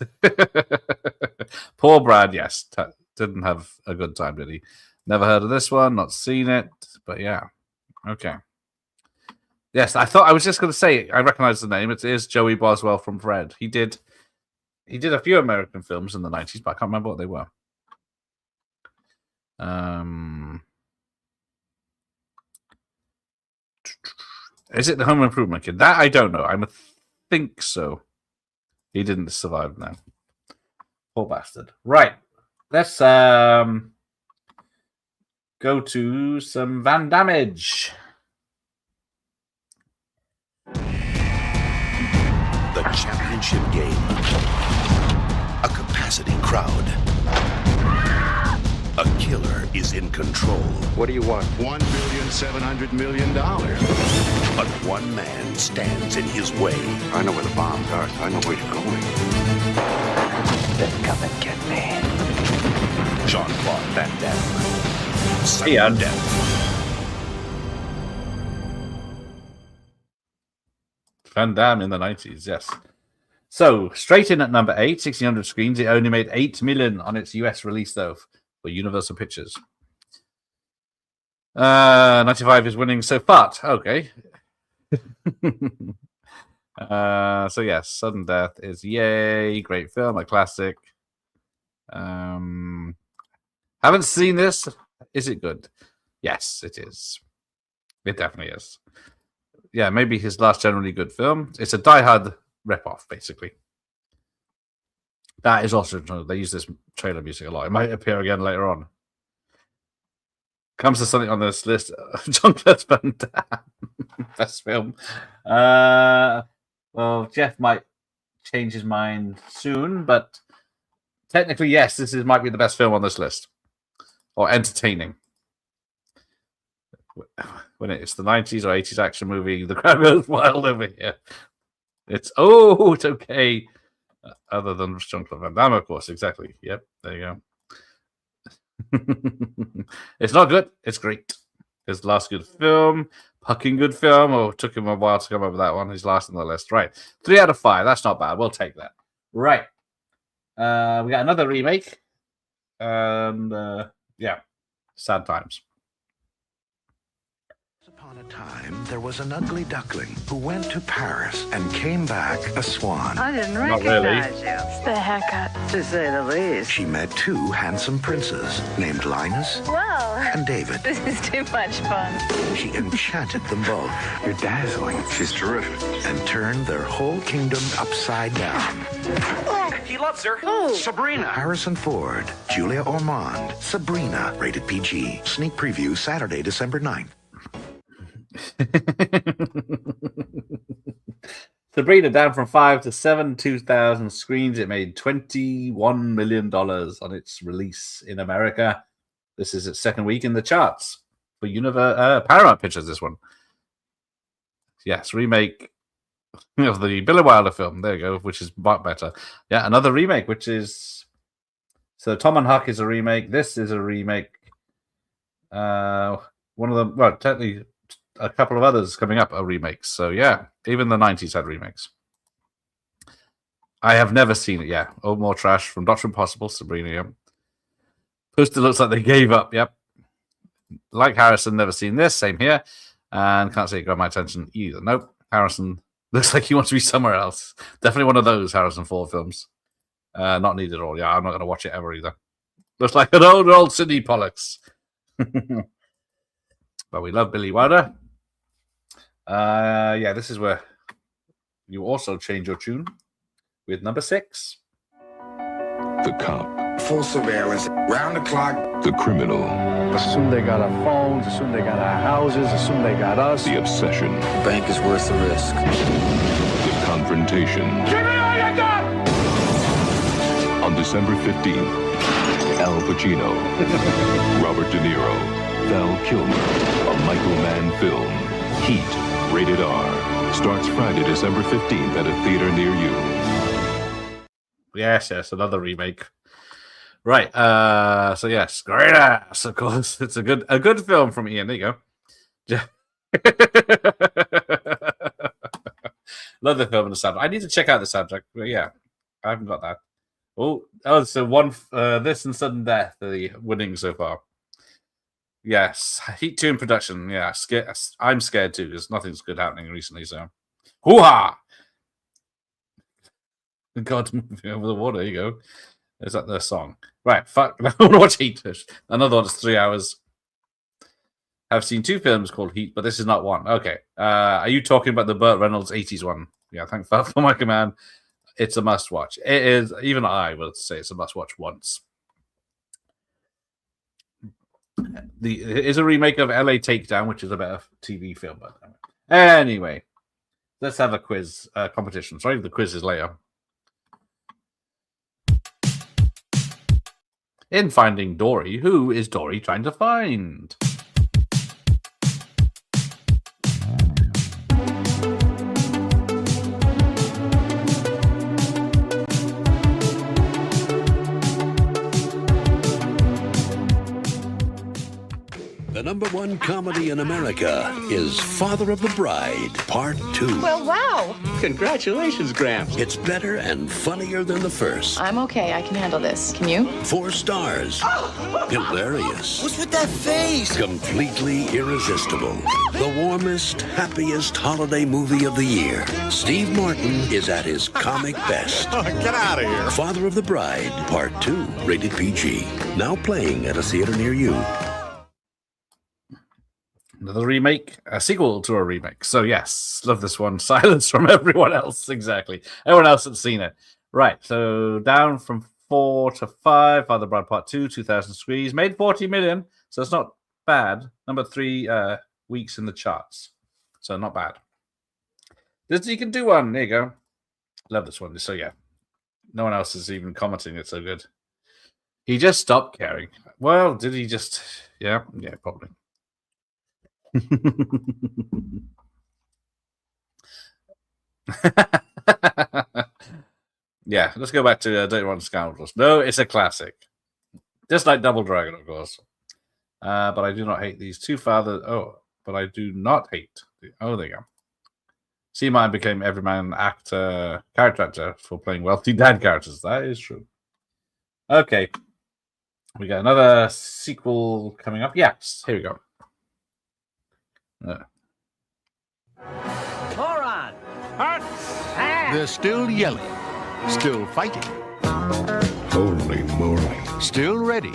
Poor Brad, yes. Didn't have a good time, did he? Never heard of this one, not seen it, but yeah. Okay. Yes, I was just going to say, I recognize the name. It is Joey Boswell from Fred. He did a few American films in the 90s, but I can't remember what they were. Is it the Home Improvement Kid? That I don't know. I think so. He didn't survive now. Poor bastard. Right. Let's go to some Van Damage. The championship game. A capacity crowd. A killer is in control. What do you want? $1,700,000,000. But one man stands in his way. I know where the bombs are, so I know where you're going. Then come and get me. Jean-Claude Van Damme. Yeah. Van Damme in the 90s, yes. So, straight in at number 8, 1,600 screens. It only made 8 million on its US release, though, for Universal Pictures. 95 is winning so far. Okay. So yes, Sudden Death is yay, great film, a classic. Haven't seen this. Is it good? Yes, it is. It definitely is. Yeah, maybe his last generally good film. It's a Die Hard ripoff, basically. That is also true. They use this trailer music a lot. It might appear again later on. Comes to something on this list. Jean-Claude Van Damme. Best film. Well, Jeff might change his mind soon, but technically, yes, might be the best film on this list. Or entertaining. When it's the 90s or 80s action movie, the crowd goes wild over here. It's okay. Other than Jean-Claude Van Damme, of course. Exactly. Yep, there you go. It's not good. It's great. His last good film. Fucking good film. Oh, it took him a while to come up with that one. He's last on the list. Right. 3 out of 5. That's not bad. We'll take that. Right. We got another remake. And, yeah. Sad times. Upon a time, there was an ugly duckling who went to Paris and came back a swan. I didn't recognize you. It's the haircut, to say the least. She met 2 handsome princes named Linus and David. This is too much fun. She enchanted them both. You're dazzling. She's terrific. And turned their whole kingdom upside down. He loves her. Who? Sabrina. Harrison Ford, Julia Ormond, Sabrina, rated PG. Sneak preview Saturday, December 9th. Sabrina down from 5 to 7, 2,000 screens. It made $21 million on its release in America. This is its second week in the charts for Paramount Pictures. This one, yes, remake of the Billy Wilder film. There you go, which is better. Yeah, another remake, which is so Tom and Huck is a remake. This is a remake. One of them, well, technically. A couple of others coming up are remakes. So, yeah, even the 90s had remakes. I have never seen it, yeah. Oh, more trash from Dr. Impossible, Sabrina, yep. Poster looks like they gave up, yep. Like Harrison, never seen this, same here. And can't say it grabbed my attention either. Nope, Harrison looks like he wants to be somewhere else. Definitely one of those Harrison Ford films. Not needed at all, yeah, I'm not going to watch it ever either. Looks like an old Sidney Pollacks. But we love Billy Wilder. Yeah, this is where you also change your tune with number 6. The cop. Full surveillance, round the clock. The criminal. Assume they got our phones, assume they got our houses, assume they got us. The obsession. The bank is worth the risk. The confrontation. Give me all you got! On December 15th, Al Pacino, Robert De Niro, Val Kilmer, a Michael Mann film. Heat, rated R, starts Friday, December 15th at a theater near you. Yes, another remake. Right, so yes, great ass, of course. It's a good film from Ian. There you go. Love the film and the soundtrack. I need to check out the soundtrack, but yeah, I haven't got that. Oh, so one, this and Sudden Death are the winning so far. Yes, Heat 2 in production. Yeah, I'm scared too because nothing's good happening recently. So, hoo-ha! God, moving over the water. There you go. Is that the song? Right, fuck. I want to watch Heat. Another one is 3 hours. I've seen 2 films called Heat, but this is not one. Okay. Are you talking about the Burt Reynolds 80s one? Yeah, thanks for my command. It's a must watch. It is, even I will say it's a must watch once. It is a remake of LA Takedown, which is a better TV film. But anyway, let's have a quiz competition. Sorry, the quiz is later. In Finding Dory, who is Dory trying to find? The #1 comedy in America is Father of the Bride, Part 2. Well, wow. Congratulations, Gramps. It's better and funnier than the first. I'm okay. I can handle this. Can you? 4 stars. Hilarious. What's with that face? Completely irresistible. The warmest, happiest holiday movie of the year. Steve Martin is at his comic best. Get out of here. Father of the Bride, Part 2, rated PG. Now playing at a theater near you. Another remake, a sequel to a remake. So yes, love this one. Silence from everyone else. Exactly. Everyone else has seen it. Right. So down from 4 to 5. Father Bride Part 2, 2,000 screens. Made 40 million. So it's not bad. Number 3 weeks in the charts. So not bad. Disney can do one. There you go. Love this one. So yeah. No one else is even commenting. It's so good. He just stopped caring. Well, did he just... Yeah, probably. Yeah, let's go back to Dirty Rotten Scoundrels. No, it's a classic. Just like Double Dragon, of course. But I do not hate these two fathers. Oh, but I do not hate... Oh, there you go. C. Martin became everyman character actor for playing wealthy dad characters. That is true. Okay. We got another sequel coming up. Yes, here we go. Moron! They're still yelling, still fighting. Holy moly. Still ready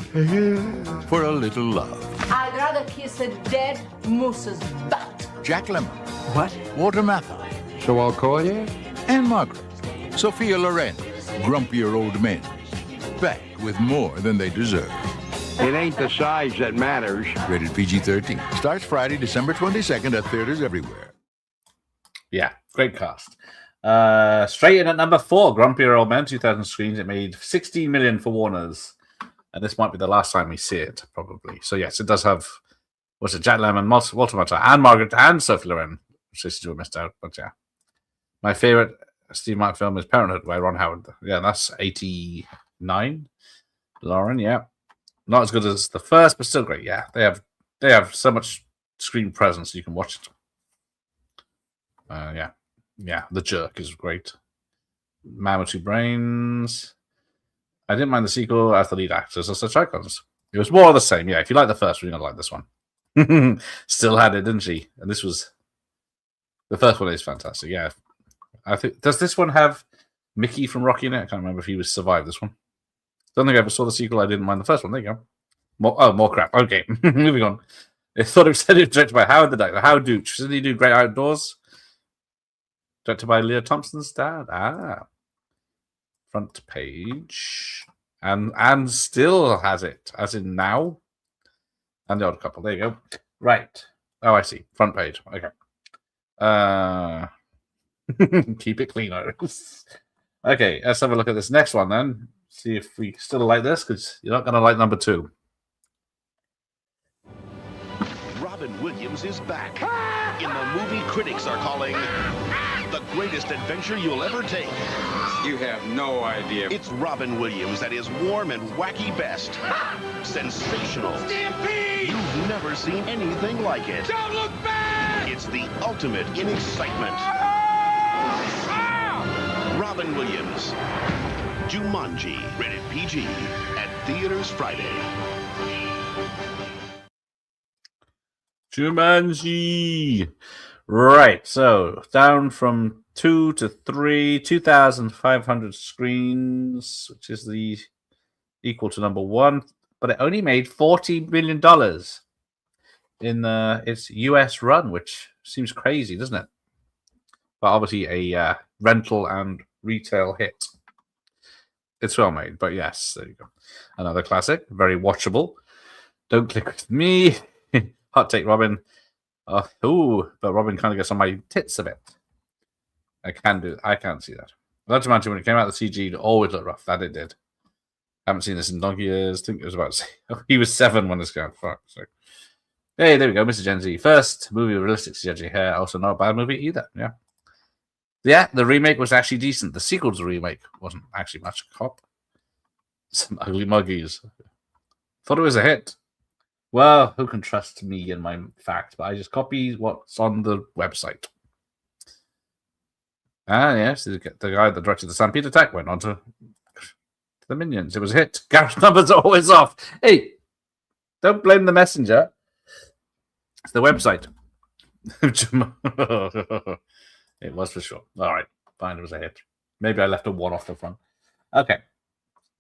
for a little love. I'd rather kiss a dead moose's butt. Jack Lemmon. What? Walter Matthau. So I'll call you? And Margaret. Sophia Loren. Grumpier old men. Back with more than they deserve. It ain't the size that matters. Rated PG-13. Starts Friday, December 22nd at theaters everywhere. Yeah, great cast. Straight in at number 4, Grumpier Old Men, 2,000 screens. It made 16 million for Warner's. And this might be the last time we see it, probably. So yes, it does have, what's it, Jack Lemmon, Walter Matthau, and Margaret, and Sophie Loren, which I still missed out, but yeah. My favorite Steve Martin film is Parenthood by Ron Howard. Yeah, that's 89. Lauren, yeah. Not as good as the first, but still great. Yeah, they have so much screen presence you can watch it. Yeah. The Jerk is great. Man with Two Brains. I didn't mind the sequel as the lead actors are such icons. It was more of the same. Yeah, if you like the first one, you're gonna like this one. Still had it, didn't she? And this was the first one is fantastic. Yeah, I think does this one have Mickey from Rocky in it? I can't remember if he was survived this one. Don't think I ever saw the sequel. I didn't mind the first one. There you go. More crap. Okay, moving on. I thought it was directed by Howard the Duck. Howard Dooch. Didn't he do Great Outdoors? Directed by Leo Thompson's dad. Front page. And still has it, as in now. And The Odd Couple. There you go. Right. Oh, I see. Front page. Okay. Keep it clean, Iris. Okay, let's have a look at this next one then. See if we still like this, because you're not going to like number 2. Robin Williams is back in the movie critics are calling the greatest adventure you'll ever take. You have no idea. It's Robin Williams at his warm and wacky best. Sensational. Stampede! You've never seen anything like it. Don't look back! It's the ultimate in excitement. Robin Williams. Jumanji, rated PG, at theaters Friday. Jumanji. Right, so down from 2 to 3, 2,500 screens, which is the equal to number 1, but it only made $40 million in its US run, which seems crazy, doesn't it? But obviously a rental and retail hit. It's well made, but yes, there you go. Another classic, very watchable. Don't Click With Me. Hot Take Robin. But Robin kind of gets on my tits a bit. I can't see that. Not imagine when it came out, the CG always looked rough. That it did. I haven't seen this in donkey years. I think it was about... he was 7 when this came out. Fuck. So. Hey, there we go. Mr. Gen Z. First movie with realistic CG hair. Also not a bad movie either. Yeah. Yeah, the remake was actually decent. The sequel to the remake wasn't actually much cop. Some ugly muggies. Thought it was a hit. Well, who can trust me and my facts? But I just copy what's on the website. Ah, yes, the guy that directed the Stampede Attack went on to the Minions. It was a hit. Garage numbers are always off. Hey, don't blame the messenger. It's the website. It was for sure. All right, fine, it was a hit. Maybe I left a 1 off the front. Okay.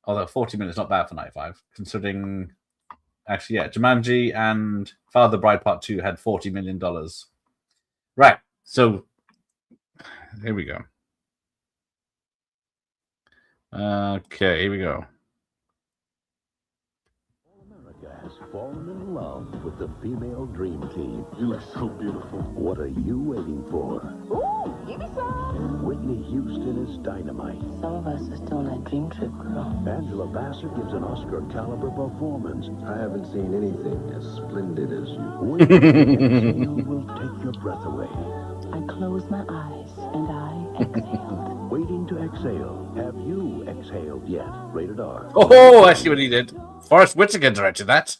Although 40 minutes not bad for 95, considering... Actually, yeah, Jumanji and Father Bride Part 2 had $40 million. Right, so... Here we go. Okay, here we go. America has fallen in love with the female dream team. You look so beautiful. What are you waiting for? Ooh, give me some. Whitney Houston is dynamite. Some of us are still on that dream trip, girl. Angela Bassett gives an Oscar-caliber performance. I haven't seen anything as splendid as you. Waiting will take your breath away. I closed my eyes and I exhaled. Waiting to exhale. Have you exhaled yet? Rated R. Oh, I see what he did. Forrest Whitaker directed that.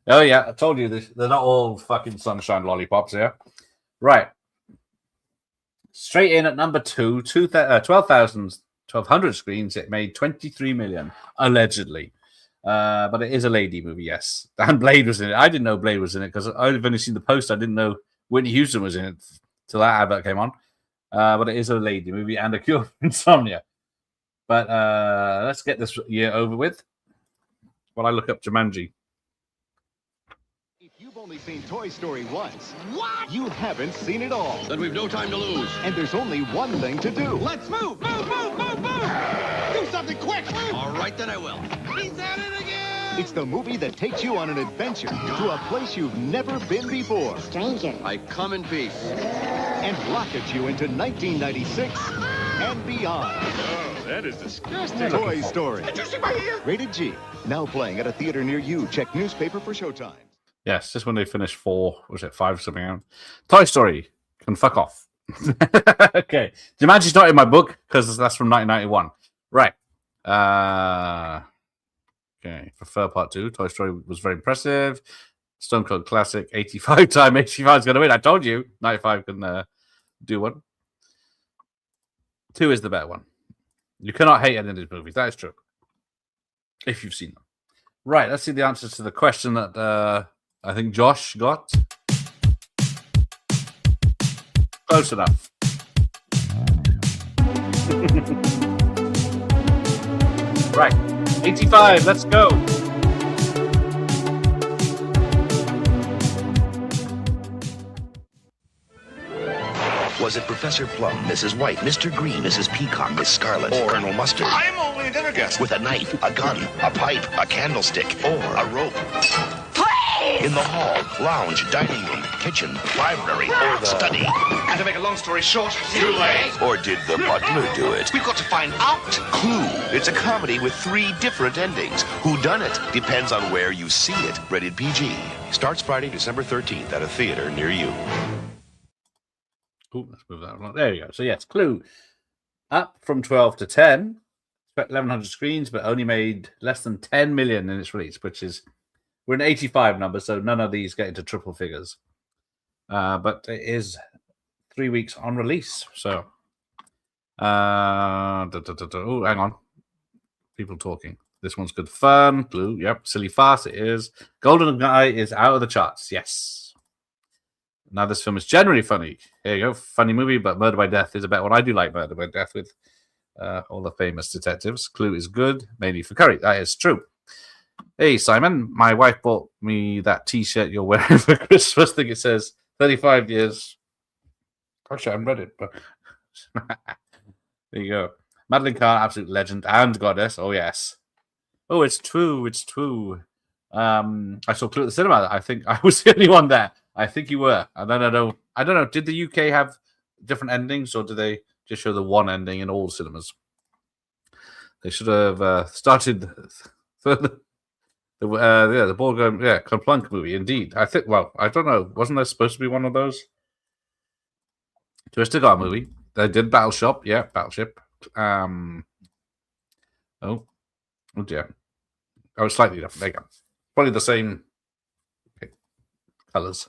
Oh, yeah, I told you this. They're not all fucking sunshine lollipops here. Right. Straight in at number 2, 1,200 screens. It made 23 million, allegedly. But it is a lady movie, yes. And Blade was in it. I didn't know Blade was in it because I've only seen the post. I didn't know Whitney Houston was in it till that advert came on. But it is a lady movie and a cure for insomnia. But let's get this year over with while I look up Jumanji. If you've only seen Toy Story once, what? You haven't seen it all. Then we've no time to lose. And there's only one thing to do. Let's move! Move, move, move, move! Do something quick! All right, then I will. He's at it again! It's the movie that takes you on an adventure to a place you've never been before. Stranger. I come in peace. And rockets you into 1996 and beyond. Oh, that is disgusting. Toy Story. Did you see my ear? Rated G. Now playing at a theater near you. Check newspaper for showtime. Yes, just when they finished 4, was it 5 or something out? Toy Story can fuck off. Okay. Jumanji's not in my book because that's from 1991. Right. Okay. For part 2, Toy Story was very impressive. Stone Cold Classic, 85 time. 85 is going to win. I told you. 95 can do one. 2 is the better one. You cannot hate any of these movies. That is true. If you've seen them. Right. Let's see the answers to the question that I think Josh got. Close enough. Right. 85. Let's go. Was it Professor Plum, Mrs. White, Mr. Green, Mrs. Peacock, Miss Scarlet, or Colonel Mustard? I'm only a dinner guest. With a knife, a gun, a pipe, a candlestick, or a rope. Please! In the hall, lounge, dining room, kitchen, library, or the study. And to make a long story short, too late. Or did the butler do it? We've got to find out. Clue. It's a comedy with 3 different endings. Who done it? Depends on where you see it. Rated PG. Starts Friday, December 13th at a theater near you. Ooh, let's move that along. There you go. So yes, Clue up from 12 to 10, 1,100 screens, but only made less than 10 million in its release, which is we're an 85 number, so none of these get into triple figures. But it is 3 weeks on release. So, oh, hang on, people talking. This one's good fun. Clue, yep. Silly farce, it is. Golden Eye is out of the charts. Yes. Now, this film is generally funny. Here you go. Funny movie, but Murder by Death is a better one. I do like Murder by Death with all the famous detectives. Clue is good, mainly for curry. That is true. Hey, Simon. My wife bought me that T-shirt you're wearing for Christmas. I think it says 35 years. Actually, I haven't read it, but there you go. Madeline Kahn, absolute legend and goddess. Oh, yes. Oh, it's true. It's true. I saw Clue at the cinema. I think I was the only one there. I think you were. And then I don't know. Did the UK have different endings, or did they just show the one ending in all cinemas? They should have started the ball game. Yeah, Kerplunk movie. Indeed, I think. Well, I don't know. Wasn't there supposed to be one of those? Twister got a movie. They did Battleship. Yeah, Battleship. Oh dear. Oh, slightly different. There you go. Probably the same colors.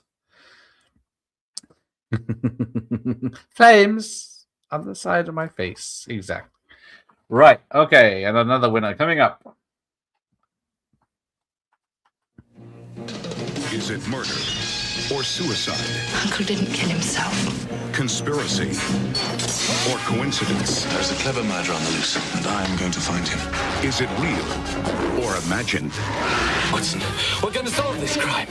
Flames on the side of my face. Exactly. Right. Okay. And another winner coming up. Is it murder or suicide? Uncle didn't kill himself. Conspiracy or coincidence? There's a clever murderer on the loose, and I am going to find him. Is it real or imagined? Watson, we're going to solve this crime.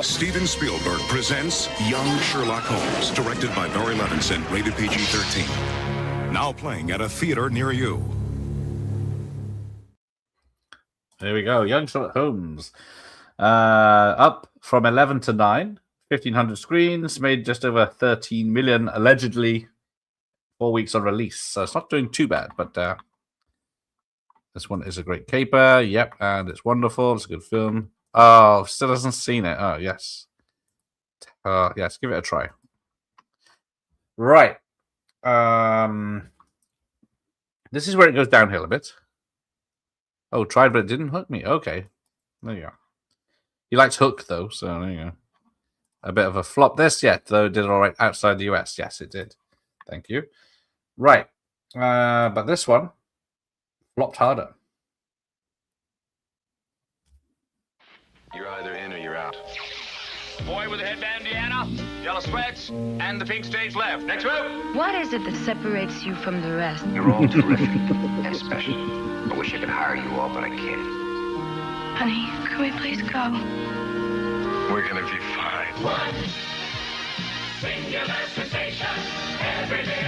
Steven Spielberg presents Young Sherlock Holmes, directed by Barry Levinson, rated PG-13. Now playing at a theater near you. There we go. Young Sherlock Holmes. Up from 11 to 9. 1,500 screens. Made just over 13 million, allegedly. 4 weeks on release. So it's not doing too bad. But this one is a great caper. Yep. And it's wonderful. It's a good film. Oh, still hasn't seen it. Oh, yes. Yes, give it a try. Right. This is where it goes downhill a bit. Oh, tried, but it didn't hook me. Okay. There you go. He likes Hook, though, so there you go. A bit of a flop this yet, though it did all right outside the US. Yes, it did. Thank you. Right. But this one flopped harder. You're either in or you're out. Boy with the headband, Deanna, yellow sweats, and the pink stage left. Next move. What is it that separates you from the rest? You're all terrific and special. I wish I could hire you all, but I can't. Honey, can we please go? We're gonna be fine. One singular sensation.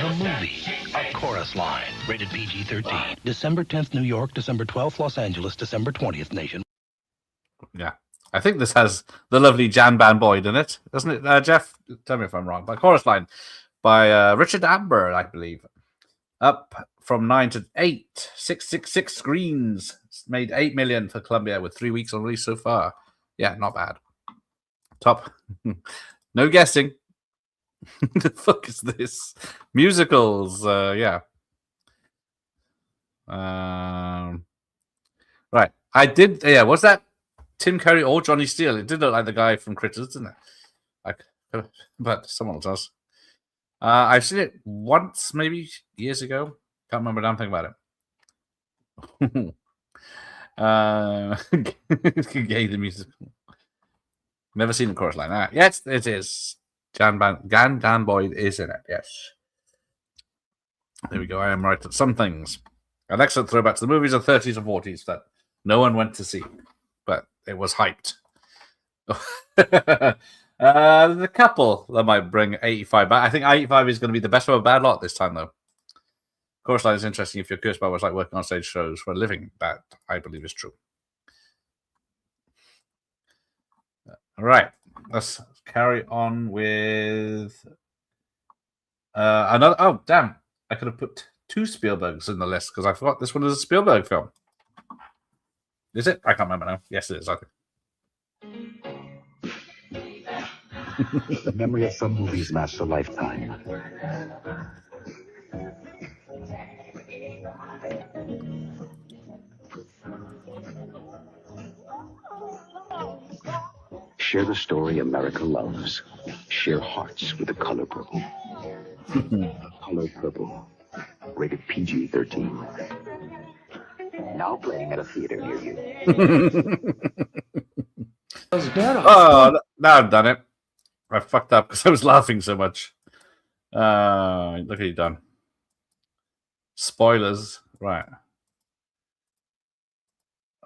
The movie, A Chorus Line, rated PG-13. December 10th, New York. December 12th, Los Angeles. December 20th, Nation. Yeah. I think this has the lovely Jan Van Boyd in it, doesn't it, Jeff? Tell me if I'm wrong. By Chorus Line by Richard Amber, I believe. Up from 9 to 8. 666 screens. It's made 8 million for Columbia with 3 weeks on release so far. Yeah, not bad. Top. No guessing. The fuck is this? Musicals. Yeah. Right. I did. Yeah. What's that? Tim Curry or Johnny Steele. It did look like the guy from Critters, didn't it? But someone else does. I've seen it once, maybe years ago. Can't remember a damn thing about it. Gay the music. Never seen the Chorus Line. Yes, it is. Jan Dan Boyd is in it. Yes. There we go. I am right at some things. An excellent throwback to the movies of the 30s and 40s that no one went to see, but it was hyped. The couple that might bring 85 back. I think 85 is going to be the best of a bad lot this time, though. Chorus Line is interesting if you're curious about what's like working on stage shows for a living. That I believe is true. All right, let's carry on with another. Oh, damn! I could have put 2 Spielbergs in the list because I forgot this one is a Spielberg film. Is it? I can't remember now. Yes, it is. I think. The memory of some movies lasts a lifetime. Share the story America loves. Share hearts with the color purple. Color Purple. Rated PG-13. Now playing at a theater near you. Oh, now I've done it. I fucked up because I was laughing so much. Look at you done. Spoilers. Right.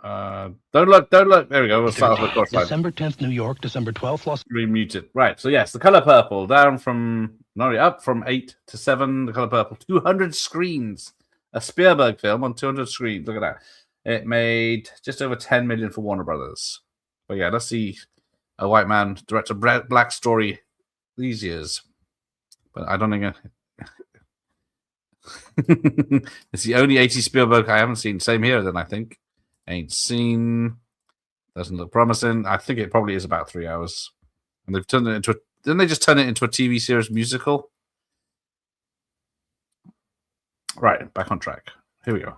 Don't look. There we go. We'll start off with Chorus Line. December 10th, New York. December 12th, Los Remute it. Right. So, yes, The Color Purple. Up from 8 to 7. The Color Purple. 200 screens. A Spielberg film on 200 screens. Look at that. It made just over 10 million for Warner Brothers. But yeah, let's see a white man direct a black story these years. But I don't think it's the only 80 Spielberg I haven't seen. Same here, then, I think. Ain't seen. Doesn't look promising. I think it probably is about 3 hours. And they've turned it into didn't they just turn it into a TV series musical? Right, back on track. Here we go.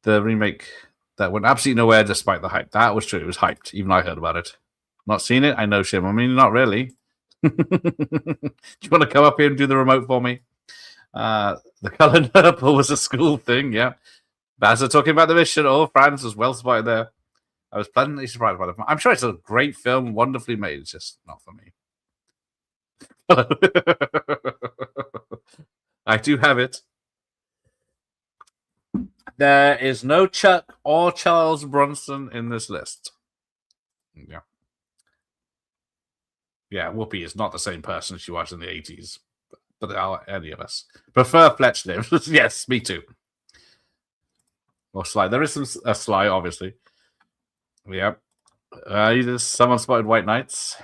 the remake that went absolutely nowhere despite the hype. That was true. It was hyped. Even I heard about it. Not seen it? I know, Shim. I mean, not really. Do you want to come up here and do the remote for me? The color purple was a school thing, yeah. Bazza talking about the mission. Oh, France was well spotted there. I was pleasantly surprised by the film. I'm sure it's a great film, wonderfully made. It's just not for me. I do have it. There is no Chuck or Charles Bronson in this list. Yeah. Yeah, Whoopi is not the same person she was in the 80s. But there are any of us. Prefer Fletch Lives. Yes, me too. Or Sly. There is some Sly, obviously. Yeah. Someone spotted White Knights.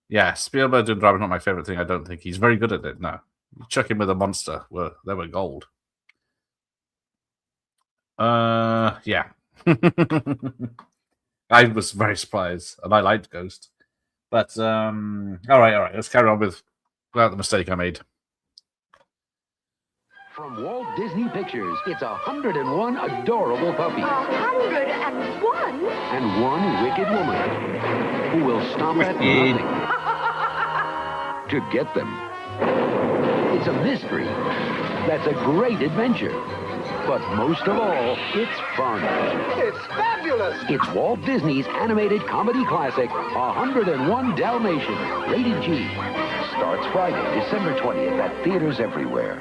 Yeah, Spielberg doing drama is not my favorite thing. I don't think he's very good at it. No. You chuck him with a monster. They were gold. Yeah. I was very surprised, and I liked Ghost. But all right. Let's carry on without the mistake I made. From Walt Disney Pictures, it's 101 adorable puppies. 101? And one wicked woman who will stop at nothing to get them. It's a mystery that's a great adventure. But most of all, it's fun. It's fabulous! It's Walt Disney's animated comedy classic, 101 Dalmatians, rated G. Starts Friday, December 20th at theaters everywhere.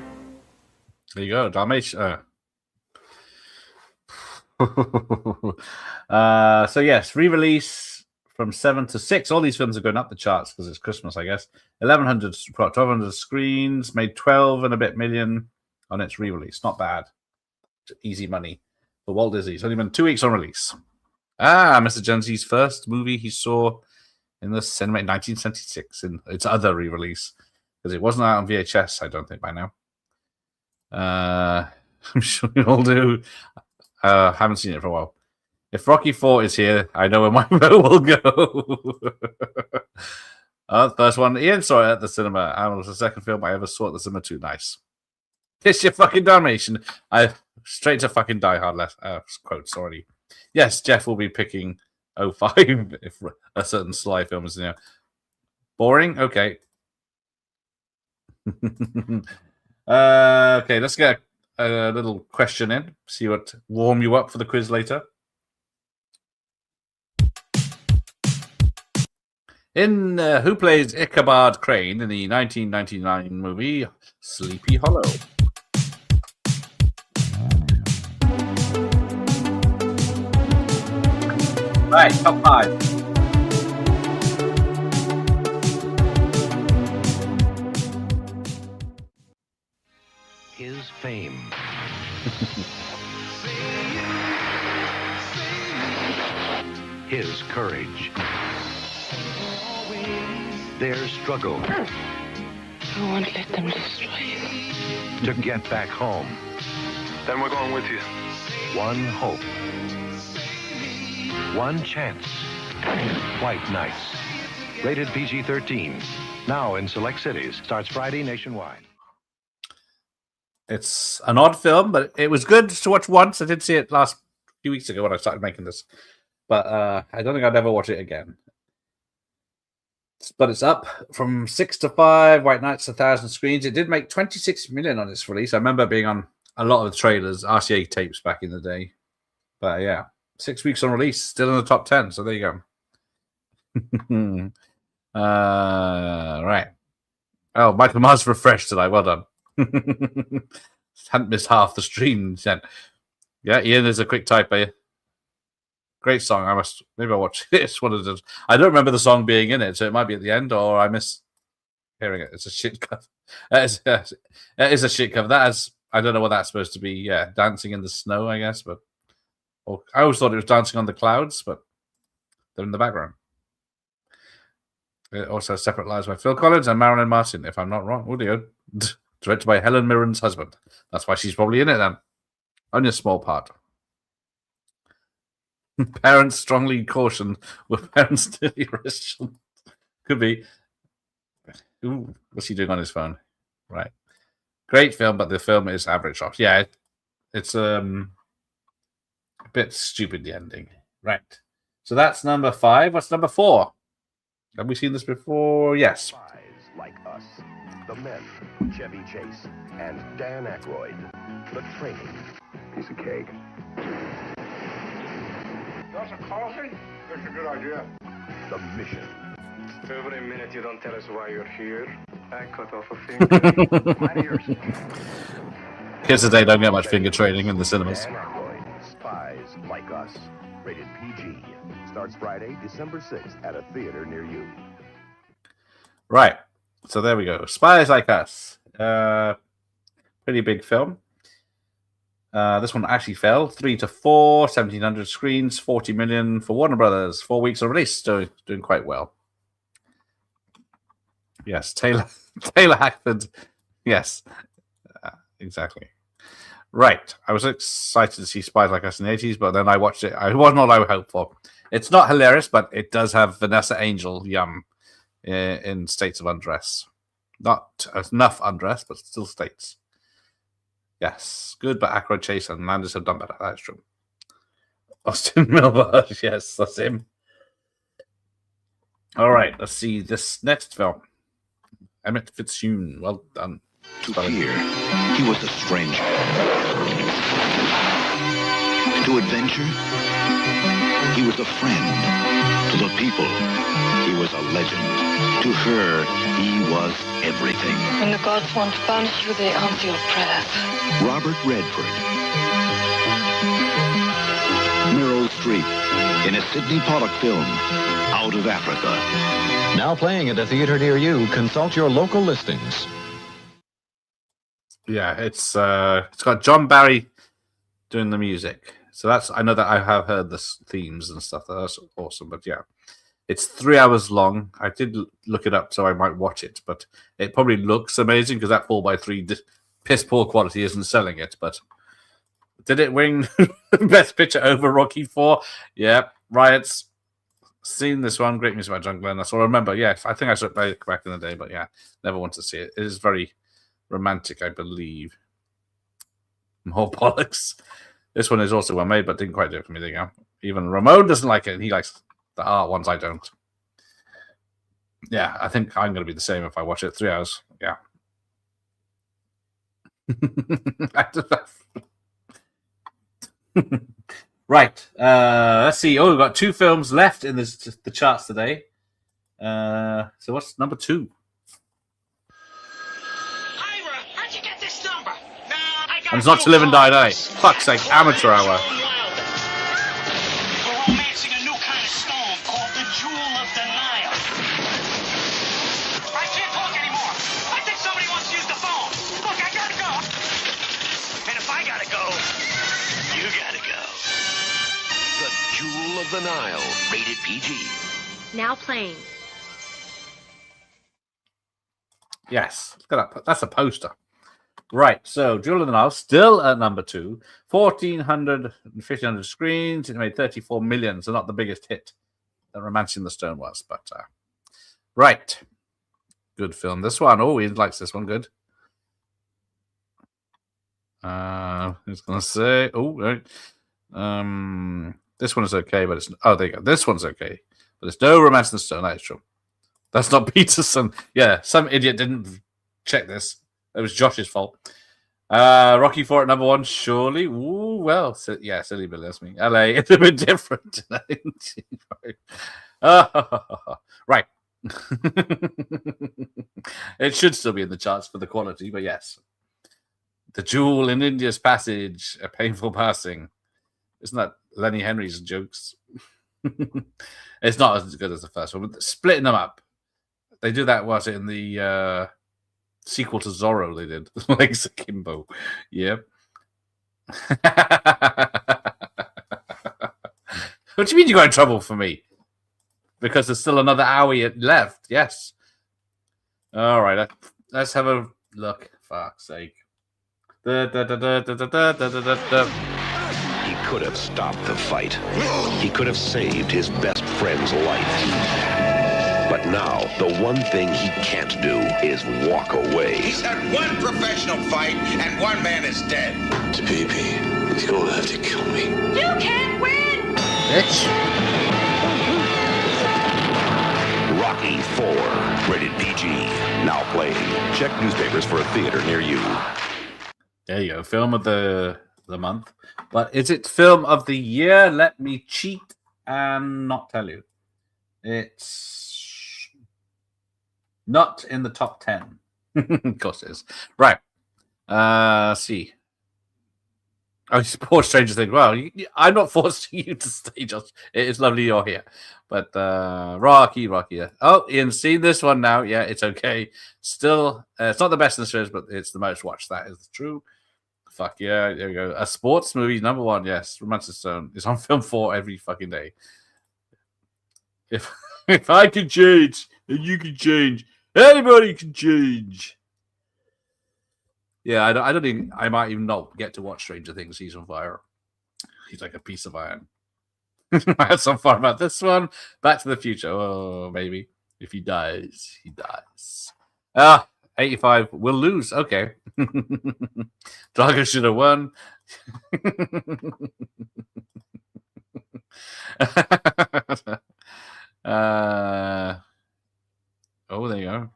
There you go, Dalmatian. So yes, re-release from 7 to 6. All these films are going up the charts because it's Christmas, I guess. 1,200 screens, made 12 and a bit million on its re-release. Not bad. Easy money for Walt Disney. It's only been 2 weeks on release. Mr. Jonesy's first movie he saw in the cinema in 1976 in its other re-release because it wasn't out on VHS, I don't think, by now. I'm sure you all do. Haven't seen it for a while. If Rocky IV is here, I know where my vote will go. First one, Ian saw it at the cinema, and it was the second film I ever saw at the cinema too. Nice. Kiss your fucking Dalmatian. Straight to fucking Die Hard quotes already. Yes, Jeff will be picking 05 if a certain Sly film is there. Boring? Okay. Okay, let's get a little question in. See what warm you up for the quiz later. Who plays Ichabod Crane in the 1999 movie Sleepy Hollow? Right, top 5. His fame. His courage. Their struggle. I won't let them destroy you. To get back home. Then we're going with you. One hope. One chance. White Knights. Rated PG-13. Now in select cities. Starts Friday nationwide. It's an odd film, but it was good to watch once. I did see it last few weeks ago when I started making this. But I don't think I'd ever watch it again. But it's up from 6 to 5. White Knights, 1,000 screens. It did make 26 million on its release. I remember being on a lot of the trailers, RCA tapes back in the day. But yeah, 6 weeks on release, still in the top 10. So there you go. Right. Oh, Michael Mars refreshed tonight. Well done. Hadn't missed half the stream. Yeah, Ian is a quick typer. Great song. Maybe I'll watch it. It's one of the. I don't remember the song being in it, so it might be at the end, or I miss hearing it. It's a shit cover. It is a shit cover. I don't know what that's supposed to be. Yeah, dancing in the snow, I guess. But I always thought it was dancing on the clouds, but they're in the background. It also has Separate Lives by Phil Collins and Marilyn Martin, if I'm not wrong. Oh dear. Directed by Helen Mirren's husband. That's why she's probably in it then. Only a small part. Parents strongly cautioned with parents nearly arrested. Could be. Ooh, what's he doing on his phone? Right. Great film, but the film is average off. Yeah, It's a bit stupid, the ending. Right. So that's number 5. What's number 4? Have we seen this before? Yes. Spies Like Us. The Men, Chevy Chase, and Dan Aykroyd. The Training. Piece of cake. That's a coffee? That's a good idea. The Mission. Every minute you don't tell us why you're here, I cut off a finger. My ears. Kids today don't get much finger training in the cinemas. Dan Aykroyd. Spies Like Us. Rated PG. Starts Friday, December 6th at a theater near you. Right. So there we go. Spies Like Us. Pretty big film. This one actually fell 3 to 4, 1,700 screens, 40 million for Warner Brothers. 4 weeks of release, doing quite well. Yes, Taylor Hackford. Yes, exactly. Right. I was excited to see Spies Like Us in the 80s, but then I watched it. It wasn't all I hoped for. It's not hilarious, but it does have Vanessa Angel in states of undress. Not enough undress, but still states. Yes, good, but Aykroyd, Chase, and Landis have done better. That's true. Austin Milbert, yes, that's him. All right, let's see this next film. Emmett Fitzhugh, well done. To fear, he was a stranger. To adventure, he was a friend. To the people, he was a legend. To her, he was everything. When the gods want to punish you, they answer your prayers. Robert Redford. Meryl Streep in a Sidney Pollack film, Out of Africa. Now playing at a theater near you. Consult your local listings. Yeah, it's got John Barry doing the music. So I know that I have heard the themes and stuff. That's awesome. But yeah, it's 3 hours long. I did look it up so I might watch it, but it probably looks amazing because that 4:3 piss poor quality isn't selling it. But did it win Best Picture over Rocky IV? Yeah, Riots. Seen this one. Great music by John Glenn. That's all I remember. Yeah, I think I saw it back in the day, but yeah, never want to see it. It is very romantic, I believe. More bollocks. This one is also well made, but didn't quite do it for me. There you go. Even Ramon doesn't like it, and he likes the art ones. I don't. Yeah, I think I'm going to be the same if I watch it 3 hours. Yeah. Right. Let's see. Oh, we've got 2 films left in the charts today. So what's number 2? And it's not To Live and Die Die. Fuck's sake, amateur hour. We're romancing a new kind of stone called the Jewel of the Nile. I can't talk anymore. I think somebody wants to use the phone. Look, I gotta go. And if I gotta go, you gotta go. The Jewel of the Nile. Rated PG. Now playing. Yes. Look at that. That's a poster. Right, so Jewel of the Nile still at number 2, 1,500 screens. It made 34 million, so not the biggest hit that Romancing the Stone was. But right, good film. This one, oh, he likes this one. Good. Who's gonna say? Oh, right. This one is okay, but it's there you go. This one's okay, but it's no Romancing the Stone. That is true. That's not Peterson. Yeah, some idiot didn't check this. It was Josh's fault. Rocky IV at number 1, surely. Ooh, well, yeah, silly Billy, that's me. LA, it's a bit different tonight. Right. It should still be in the charts for the quality, but yes. The Jewel in India's Passage, A Painful Passing. Isn't that Lenny Henry's jokes? It's not as good as the first one, but splitting them up. They do that, was it, in the sequel to Zorro they did. Legs Akimbo. Yeah. What do you mean you got in trouble for me? Because there's still another hour left. Yes. All right. Let's have a look. Fuck's sake. He could have stopped the fight. He could have saved his best friend's life. But now, the one thing he can't do is walk away. He's had one professional fight, and one man is dead. It's Pepe. He's going to have to kill me. You can't win! Bitch. Rocky 4, rated PG. Now playing. Check newspapers for a theater near you. There you go. Film of the month. But is it film of the year? Let me cheat and not tell you. It's not in the top 10. Of course it is. Right. See. Oh, you support Stranger Things. Well, I'm not forcing you to stay, just it's lovely you're here. But Rocky. Oh, Ian's seen this one now. Yeah, it's okay. Still, it's not the best in the series, but it's the most watched. That is true. Fuck yeah, there we go. A sports movie, number 1, yes. Romantic Stone. It's on Film 4 every fucking day. If I can change, then you can change. Anybody can change. Yeah, I don't think I might even not get to watch Stranger Things season 5. He's like a piece of iron. I had some fun about this one. Back to the Future. Oh, maybe. If he dies, he dies. 85 will lose. Okay. Drago should have won. Oh, there you go.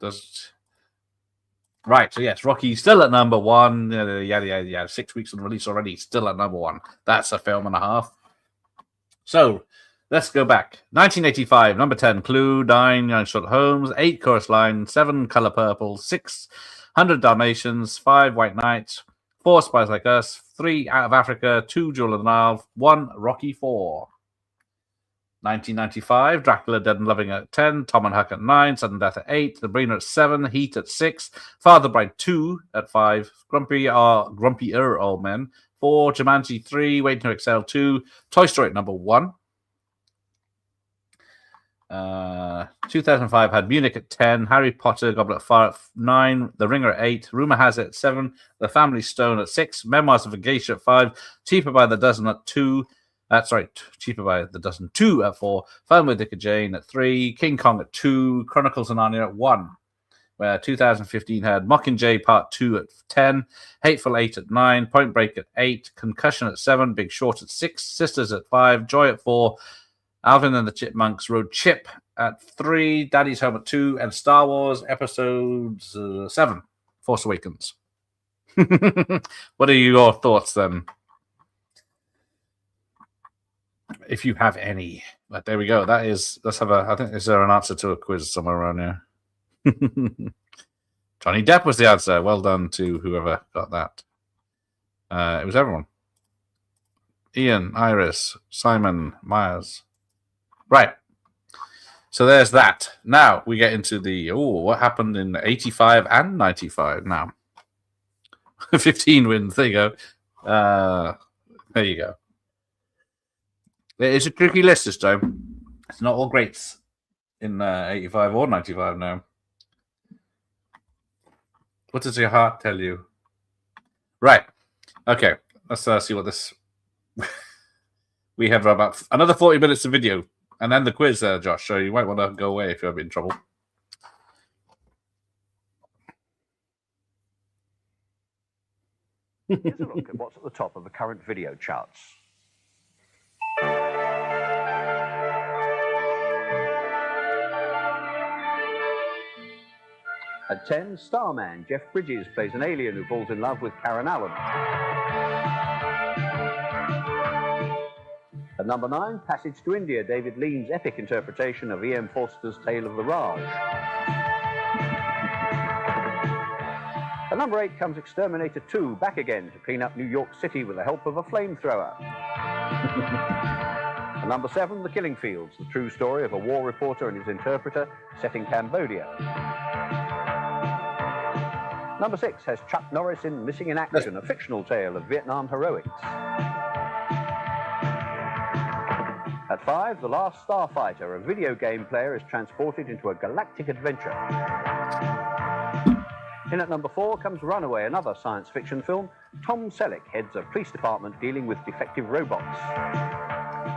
Right, so yes, Rocky's still at number 1. Yada. 6 weeks on release already, still at number 1. That's a film and a half. So, let's go back. 1985, number 10, Clue, 9, Young Sherlock Holmes, 8, Chorus Line, 7, Color Purple, 6, 100 Dalmatians, 5, White Knight, 4, Spies Like Us, 3, Out of Africa, 2, Jewel of the Nile, 1, Rocky 4. 1995, Dracula Dead and Loving at 10, Tom and Huck at 9, Sudden Death at 8, The Brainer at 7, Heat at 6, Father Bride 2 at 5, Grumpier Old Men 4, Jumanji 3, Waiting to Excel 2, Toy Story at number 1. 2005 had Munich at 10, Harry Potter, Goblet of Fire at 9, The Ringer at 8, Rumor Has It at 7, The Family Stone at 6, Memoirs of a Geisha at 5, Cheaper by the Dozen at 2, Cheaper by the Dozen 2 at 4, Fun with Dick and Jane at 3, King Kong at 2, Chronicles of Narnia at 1. Where 2015 had Mockingjay Part 2 at 10, Hateful 8 at 9, Point Break at 8, Concussion at 7, Big Short at 6, Sisters at 5, Joy at 4, Alvin and the Chipmunks Road Chip at 3, Daddy's Home at 2, and Star Wars Episode 7, Force Awakens. What are your thoughts then? If you have any. But there we go. Let's have I think, is there an answer to a quiz somewhere around here? Johnny Depp was the answer. Well done to whoever got that. It was everyone. Ian, Iris, Simon, Myers. Right. So there's that. Now we get into what happened in 85 and 95 now. 15 wins. There you go. There you go. It's a tricky list this time. It's not all greats in 85 or 95 now. What does your heart tell you? Right. Okay. Let's see what this... We have about another 40 minutes of video. And then the quiz, Josh. So you might want to go away if you're in trouble. Here's a look at what's at the top of the current video charts. At 10, Starman. Jeff Bridges plays an alien who falls in love with Karen Allen. At number 9, Passage to India, David Lean's epic interpretation of E.M. Forster's Tale of the Raj. At number 8 comes Exterminator 2, back again to clean up New York City with the help of a flamethrower. At number 7, The Killing Fields, the true story of a war reporter and his interpreter set in Cambodia. Number 6 has Chuck Norris in Missing in Action, a fictional tale of Vietnam heroics. At 5, The Last Starfighter, a video game player is transported into a galactic adventure. In at number 4 comes Runaway, another science fiction film. Tom Selleck heads a police department dealing with defective robots.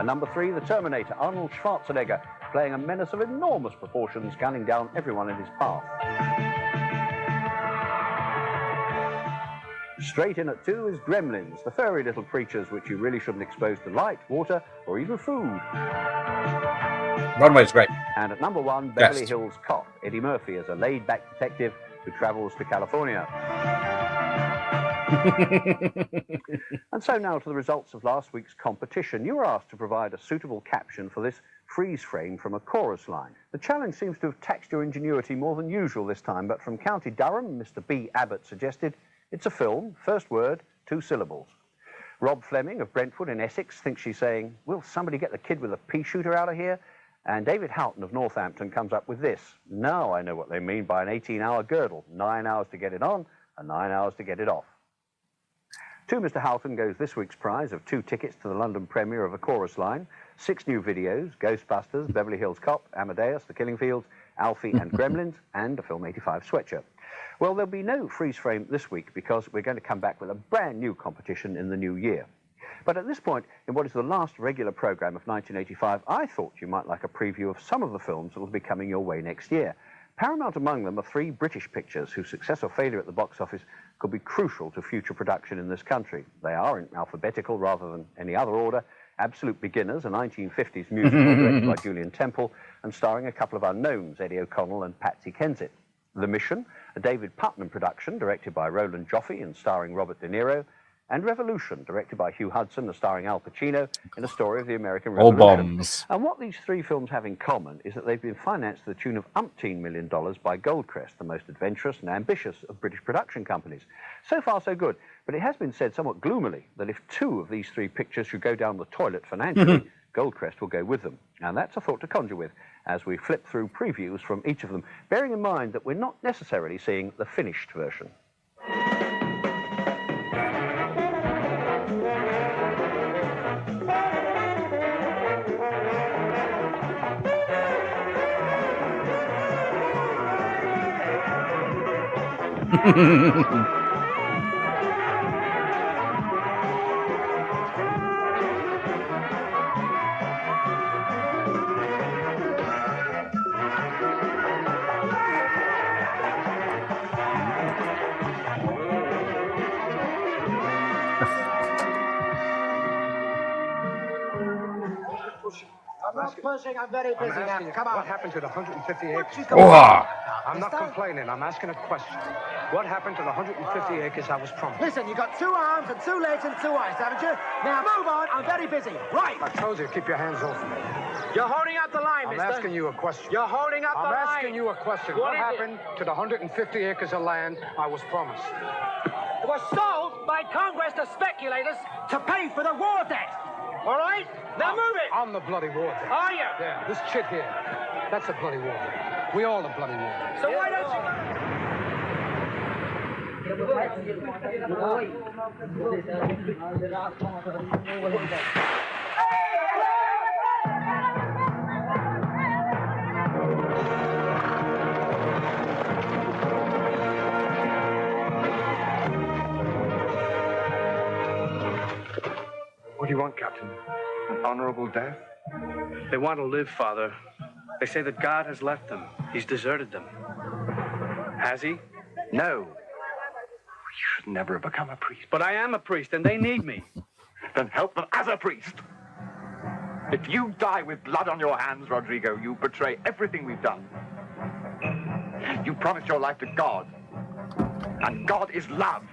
And number 3, The Terminator, Arnold Schwarzenegger, playing a menace of enormous proportions, gunning down everyone in his path. Straight in at 2 is Gremlins, the furry little creatures which you really shouldn't expose to light, water, or even food. Runway's great. And at number 1, Beverly Hills Cop, Eddie Murphy as a laid-back detective who travels to California. And so now to the results of last week's competition. You were asked to provide a suitable caption for this freeze frame from a chorus line. The challenge seems to have taxed your ingenuity more than usual this time, but from County Durham, Mr. B. Abbott suggested it's a film, first word, 2 syllables. Rob Fleming of Brentwood in Essex thinks she's saying, will somebody get the kid with a pea shooter out of here? And David Houghton of Northampton comes up with this. Now I know what they mean by an 18-hour girdle. 9 hours to get it on and 9 hours to get it off. To Mr. Houghton goes this week's prize of 2 tickets to the London premiere of A Chorus Line, 6 new videos, Ghostbusters, Beverly Hills Cop, Amadeus, The Killing Fields, Alfie and Gremlins, and a Film 85 sweatshirt. Well, there'll be no freeze frame this week because we're going to come back with a brand new competition in the new year. But at this point, in what is the last regular programme of 1985, I thought you might like a preview of some of the films that will be coming your way next year. Paramount among them are 3 British pictures whose success or failure at the box office could be crucial to future production in this country. They are, in alphabetical rather than any other order, Absolute Beginners, a 1950s musical directed by Julian Temple and starring a couple of unknowns, Eddie O'Connell and Patsy Kensit. The Mission, a David Putnam production directed by Roland Joffe and starring Robert De Niro, and Revolution, directed by Hugh Hudson and starring Al Pacino in a story of the American Revolution. All bombs. And what these 3 films have in common is that they've been financed to the tune of umpteen $1 million by Goldcrest, the most adventurous and ambitious of British production companies. So far, so good. But it has been said somewhat gloomily that if 2 of these 3 pictures should go down the toilet financially, Goldcrest will go with them. And that's a thought to conjure with as we flip through previews from each of them, bearing in mind that we're not necessarily seeing the finished version. I'm not pushing, I'm very busy now. Come on. What happened to the 150 acres? I'm not complaining, I'm asking a question. What happened to the 150 acres I was promised? Listen, you got 2 arms and 2 legs and 2 eyes, haven't you? Now move on, I'm very busy. Right. I told you, keep your hands off me. You're holding up the line, I'm mister. asking you a question. You're holding up the line. I'm asking you a question. What happened to the 150 acres of land I was promised? It was sold by Congress to speculators to pay for the war debt. All right? Now move it. I'm the bloody war debt. Are you? Yeah, this chit here. That's a bloody war debt. We all are bloody war debt. So why don't you... What do you want, Captain? An honorable death? They want to live, Father. They say that God has left them. He's deserted them. Has he? No. You should never have become a priest. But I am a priest, and they need me. Then help them as a priest. If you die with blood on your hands, Rodrigo, you betray everything we've done. You promised your life to God. And God is love.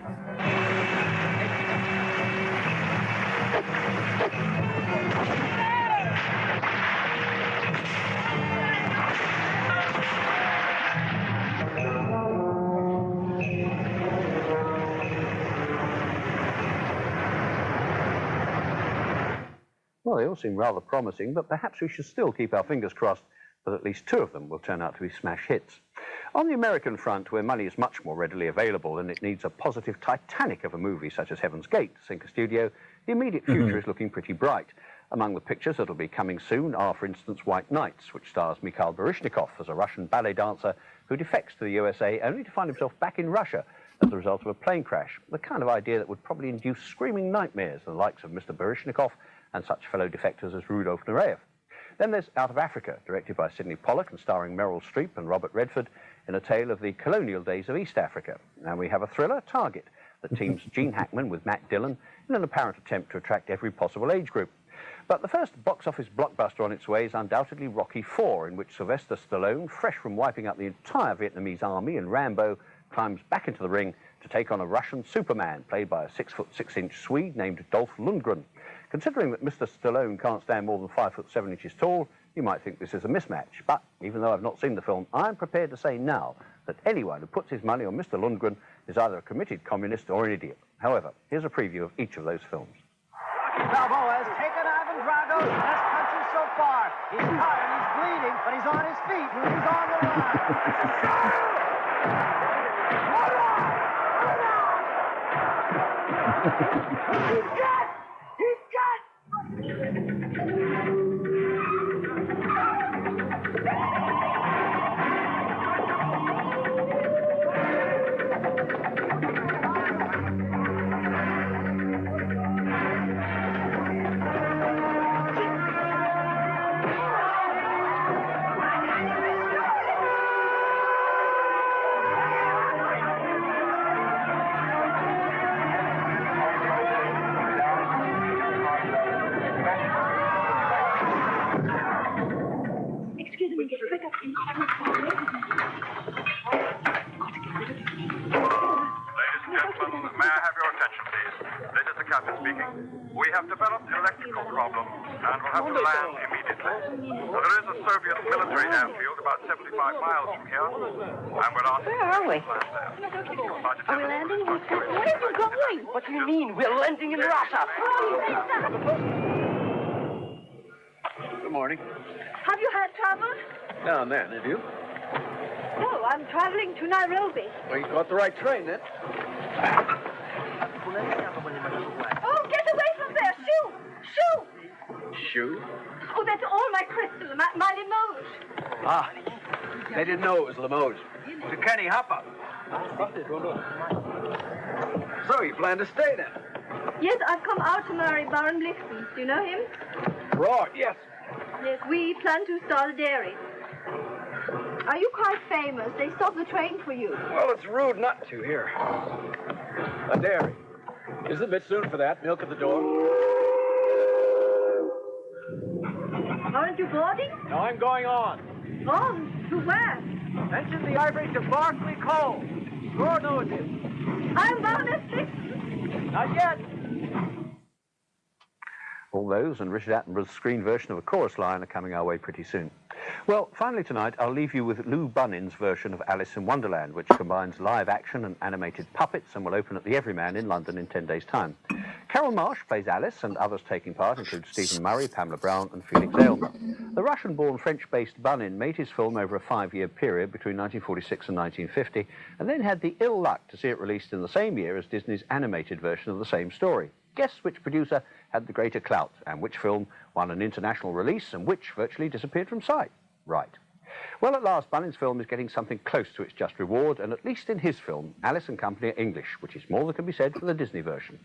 Well, they all seem rather promising, but perhaps we should still keep our fingers crossed that at least 2 of them will turn out to be smash hits. On the American front, where money is much more readily available and it needs a positive Titanic of a movie such as Heaven's Gate to sink a studio, the immediate future is looking pretty bright. Among the pictures that will be coming soon are, for instance, White Nights, which stars Mikhail Baryshnikov as a Russian ballet dancer who defects to the USA only to find himself back in Russia as a result of a plane crash. The kind of idea that would probably induce screaming nightmares in the likes of Mr. Baryshnikov and such fellow defectors as Rudolf Nureyev. Then there's Out of Africa, directed by Sidney Pollack and starring Meryl Streep and Robert Redford in a tale of the colonial days of East Africa. And we have a thriller, Target, that teams Gene Hackman with Matt Dillon in an apparent attempt to attract every possible age group. But the first box office blockbuster on its way is undoubtedly Rocky IV, in which Sylvester Stallone, fresh from wiping out the entire Vietnamese army in Rambo, climbs back into the ring to take on a Russian Superman, played by a 6'6" Swede named Dolph Lundgren. Considering that Mr. Stallone can't stand more than 5'7" tall, you might think this is a mismatch. But even though I've not seen the film, I'm prepared to say now that anyone who puts his money on Mr. Lundgren is either a committed communist or an idiot. However, here's a preview of each of those films. Balboa has taken Ivan Drago's best punches so far. He's tired, he's bleeding, but he's on his feet. He's on the line. He's got! He's got! May I have your attention, please? This is the captain speaking. We have developed electrical problems and will have to land immediately. Now, there is a Soviet military airfield about 75 miles from here, and we're asking Where are we? you to land there. Are we landing? Where are you going? What do you mean? We're landing in Russia. Good morning. Have you had trouble? Now and then, have you? No, I'm traveling to Nairobi. Well, you caught the right train, then. Oh, get away from there! Shoo! Shoo! Shoe? Oh, that's all my crystal, my Limoges. Ah, they didn't know it was Limoges. To Kenny Hopper. So, you plan to stay then? Yes, I've come out to marry Baron Blixen. Do you know him? Right, yes. Yes, we plan to start a dairy. Are you quite famous? They stopped the train for you. Well, it's rude not to here. A dairy. Isn't it a bit soon for that? Milk at the door? Aren't you boarding? No, I'm going on. On? To where? Mention the ivory to Barclay Cole. Lord knows him. I'm Baroness Blixen. Not yet. All those and Richard Attenborough's screen version of A Chorus Line are coming our way pretty soon. Well, finally tonight, I'll leave you with Lou Bunin's version of Alice in Wonderland, which combines live action and animated puppets and will open at the Everyman in London in 10 days' time. Carol Marsh plays Alice, and others taking part include Stephen Murray, Pamela Brown and Felix Aylmer. The Russian-born, French-based Bunin made his film over a 5-year period between 1946 and 1950, and then had the ill luck to see it released in the same year as Disney's animated version of the same story. Guess which producer had the greater clout, and which film won an international release, and which virtually disappeared from sight? Right. Well, at last, Bunin's film is getting something close to its just reward, and at least in his film, Alice and Company are English, which is more than can be said for the Disney version.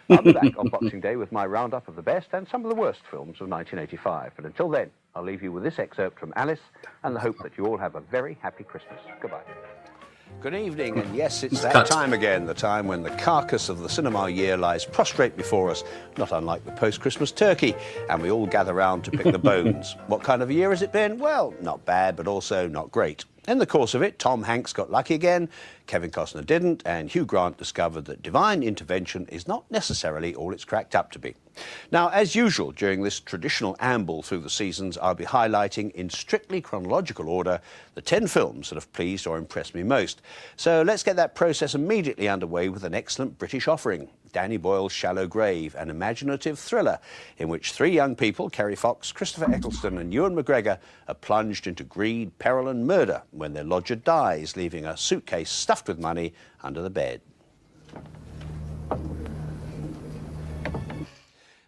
I'll be back on Boxing Day with my roundup of the best and some of the worst films of 1985. But until then, I'll leave you with this excerpt from Alice, and the hope that you all have a very happy Christmas. Goodbye. Good evening, and yes, it's that time again, the time when the carcass of the cinema year lies prostrate before us, not unlike the post-Christmas turkey, and we all gather round to pick the bones. What kind of a year has it been? Well, not bad, but also not great. In the course of it, Tom Hanks got lucky again, Kevin Costner didn't, and Hugh Grant discovered that divine intervention is not necessarily all it's cracked up to be. Now, as usual, during this traditional amble through the seasons, I'll be highlighting in strictly chronological order the 10 films that have pleased or impressed me most. So let's get that process immediately underway with an excellent British offering. Danny Boyle's Shallow Grave, an imaginative thriller in which 3 young people, Kerry Fox, Christopher Eccleston and Ewan McGregor, are plunged into greed, peril and murder when their lodger dies, leaving a suitcase stuffed with money under the bed.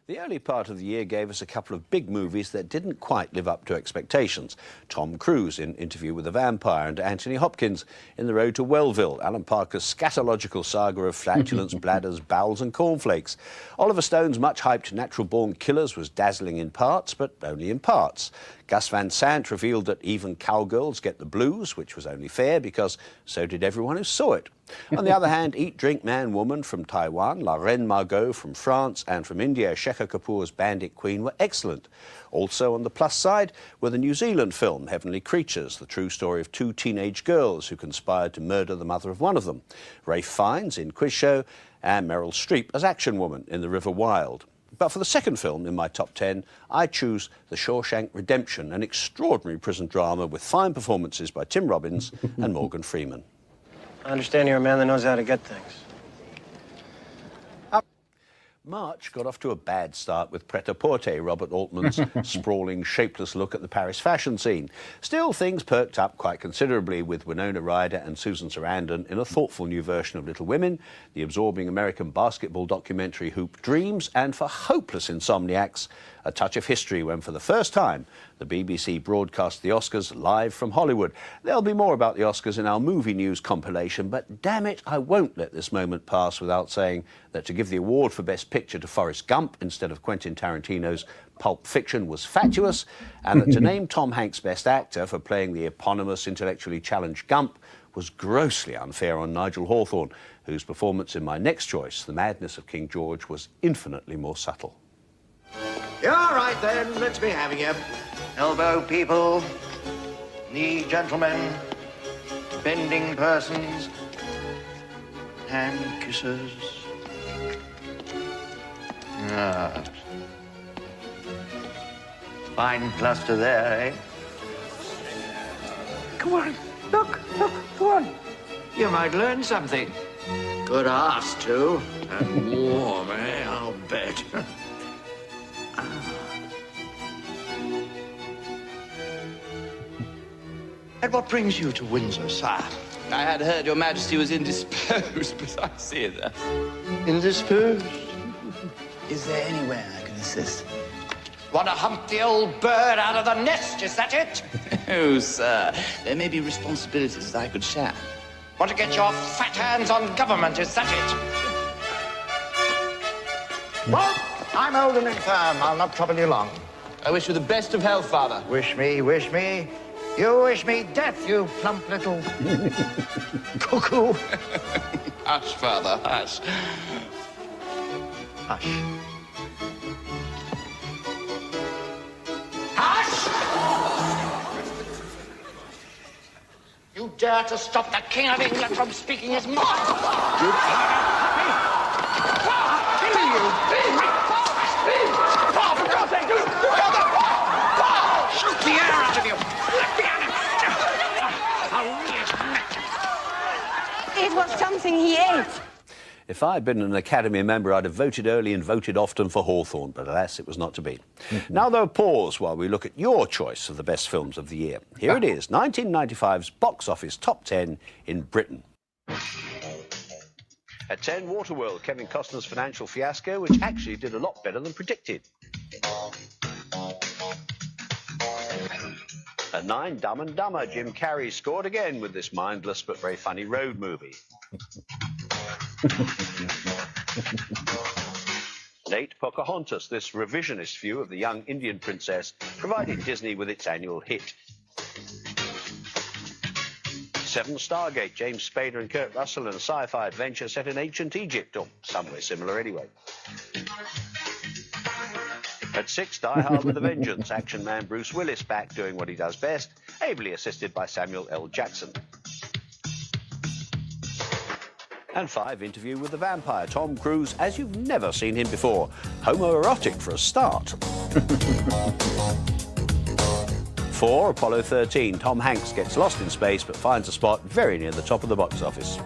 The early part of the year gave us a couple of big movies that didn't quite live up to expectations. Tom Cruise in Interview with the Vampire and Anthony Hopkins in The Road to Wellville, Alan Parker's scatological saga of flatulence, bladders, bowels and cornflakes. Oliver Stone's much-hyped Natural Born Killers was dazzling in parts, but only in parts. Gus Van Sant revealed that even cowgirls get the blues, which was only fair because so did everyone who saw it. On the other hand, Eat, Drink, Man, Woman from Taiwan, La Reine Margot from France, and from India, Shekhar Kapoor's Bandit Queen were excellent. Also on the plus side were the New Zealand film Heavenly Creatures, the true story of two teenage girls who conspired to murder the mother of one of them. Ralph Fiennes in Quiz Show, and Meryl Streep as Action Woman in The River Wild. But for the second film in my top 10, I choose The Shawshank Redemption, an extraordinary prison drama with fine performances by Tim Robbins and Morgan Freeman. I understand you're a man that knows how to get things. March got off to a bad start with Pret-a-Porter, Robert Altman's sprawling, shapeless look at the Paris fashion scene. Still, things perked up quite considerably with Winona Ryder and Susan Sarandon in a thoughtful new version of Little Women, the absorbing American basketball documentary Hoop Dreams, and for hopeless insomniacs, a touch of history when, for the first time, the BBC broadcast the Oscars live from Hollywood. There'll be more about the Oscars in our movie news compilation, but damn it, I won't let this moment pass without saying that to give the award for Best Picture to Forrest Gump instead of Quentin Tarantino's Pulp Fiction was fatuous, and that to name Tom Hanks Best Actor for playing the eponymous, intellectually challenged Gump was grossly unfair on Nigel Hawthorne, whose performance in my next choice, The Madness of King George, was infinitely more subtle. You're all right then, let's be having you. Elbow people, knee gentlemen, bending persons, hand kissers. Ah. Fine cluster there, eh? Come on, look, come on. You might learn something. Good ass, too. And warm, eh? I'll bet. And what brings you to Windsor, sire? I had heard Your Majesty was indisposed, but I see it thus. Indisposed? Is there anywhere I can assist? Want to hump the old bird out of the nest, is that it? Oh, sir, there may be responsibilities that I could share. Want to get your fat hands on government, is that it? Well, I'm old and infirm. I'll not trouble you long. I wish you the best of health, Father. Wish me, wish me. You wish me death, you plump little cuckoo. Hush, Father, hush. Hush. Hush! You dare to stop the King of England from speaking his mind? You puppy! Kill you! Paul, for God's sake, Paul! Shoot the air out of you! It was something he ate. If I'd been an Academy member, I'd have voted early and voted often for Hawthorne, but alas, it was not to be. Now, though, pause while we look at your choice of the best films of the year. Here it is, 1995's box office top 10 in Britain. At 10, Waterworld, Kevin Costner's financial fiasco, which actually did a lot better than predicted. At 9, Dumb and Dumber, Jim Carrey scored again with this mindless but very funny road movie. At 8, Pocahontas, this revisionist view of the young Indian princess provided Disney with its annual hit. 7, Stargate, James Spader and Kurt Russell in a sci-fi adventure set in ancient Egypt, or somewhere similar anyway. At 6, Die Hard with a Vengeance, action man Bruce Willis back doing what he does best, ably assisted by Samuel L. Jackson. And 5, Interview with the Vampire, Tom Cruise as you've never seen him before. Homoerotic for a start. 4, Apollo 13, Tom Hanks gets lost in space but finds a spot very near the top of the box office.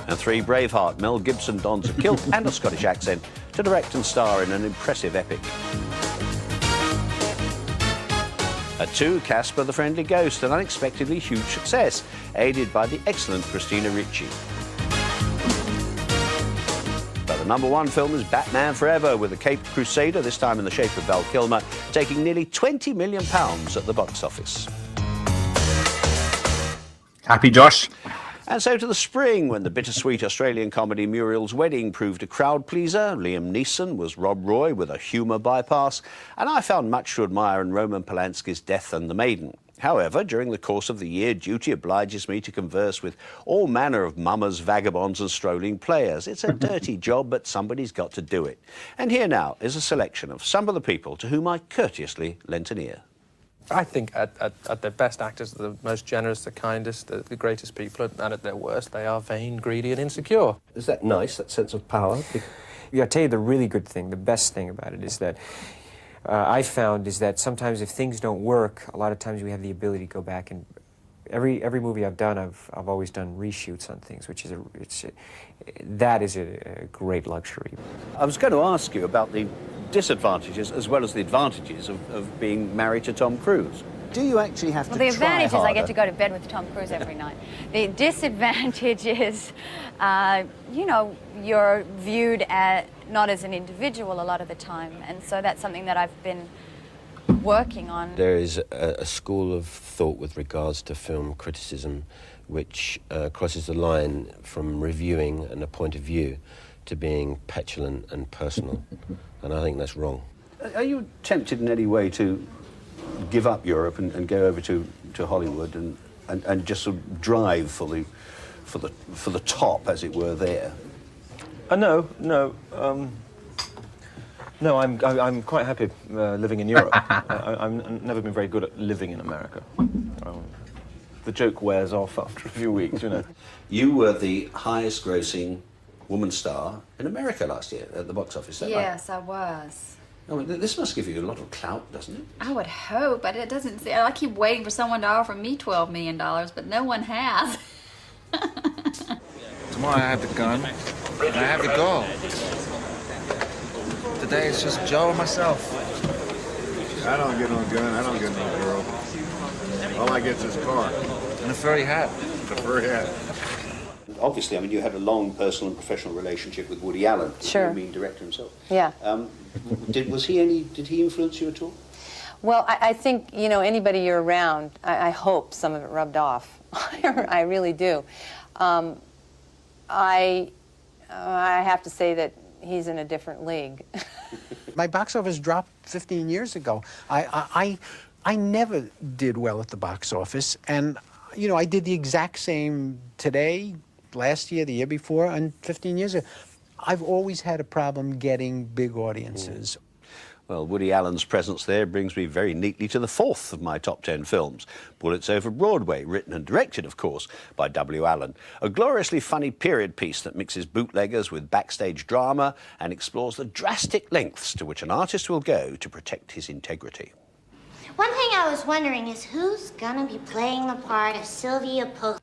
And 3, Braveheart, Mel Gibson dons a kilt and a Scottish accent to direct and star in an impressive epic. At 2, Casper the Friendly Ghost, an unexpectedly huge success, aided by the excellent Christina Ricci. But the #1 film is Batman Forever, with the Caped Crusader, this time in the shape of Val Kilmer, taking nearly £20 million at the box office. Happy, Josh? And so to the spring, when the bittersweet Australian comedy Muriel's Wedding proved a crowd pleaser. Liam Neeson was Rob Roy with a humour bypass, and I found much to admire in Roman Polanski's Death and the Maiden. However, during the course of the year, duty obliges me to converse with all manner of mummers, vagabonds and strolling players. It's a dirty job, but somebody's got to do it. And here now is a selection of some of the people to whom I courteously lent an ear. I think at their best, actors are the most generous, the kindest, the greatest people, and at their worst, they are vain, greedy and insecure. Is that nice, that sense of power? Yeah, I'll tell you the really good thing, the best thing about it is that I found is that sometimes if things don't work, a lot of times we have the ability to go back and every movie I've done, I've always done reshoots on things, which is that is a great luxury. I was going to ask you about the disadvantages as well as the advantages of being married to Tom Cruise. Do you actually have to Well, the advantage is I get harder? to go to bed with Tom Cruise every night. The disadvantage is, you know, you're viewed not as an individual a lot of the time, and so that's something that I've been working on. There is a school of thought with regards to film criticism which crosses the line from reviewing and a point of view to being petulant and personal, and I think that's wrong. Are you tempted in any way to give up Europe and go over to Hollywood and just sort of drive for the top, as it were, there? No. No, I'm quite happy living in Europe. I've never been very good at living in America. The joke wears off after a few weeks, you know. You were the highest grossing woman star in America last year at the box office, is that right? Yes, I was. I mean, this must give you a lot of clout, doesn't it? I would hope, but it doesn't. I keep waiting for someone to offer me $12 million, but no one has. Tomorrow I have the gun, and I have the goal. Today it's just Joe and myself. I don't get no gun, I don't get no girl. All I get is this car. And a furry hat. The furry hat. Obviously, I mean, you had a long personal and professional relationship with Woody Allen, Sure. the main director himself. Yeah. Did he influence you at all? Well, I think, you know, anybody you're around, I hope some of it rubbed off. I really do. I have to say that he's in a different league. My box office dropped 15 years ago. I never did well at the box office, and, you know, I did the exact same today, last year, the year before, and 15 years ago. I've always had a problem getting big audiences. Well, Woody Allen's presence there brings me very neatly to the fourth of my top 10 films, Bullets Over Broadway, written and directed, of course, by W. Allen. A gloriously funny period piece that mixes bootleggers with backstage drama and explores the drastic lengths to which an artist will go to protect his integrity. One thing I was wondering is who's gonna be playing the part of Sylvia Post?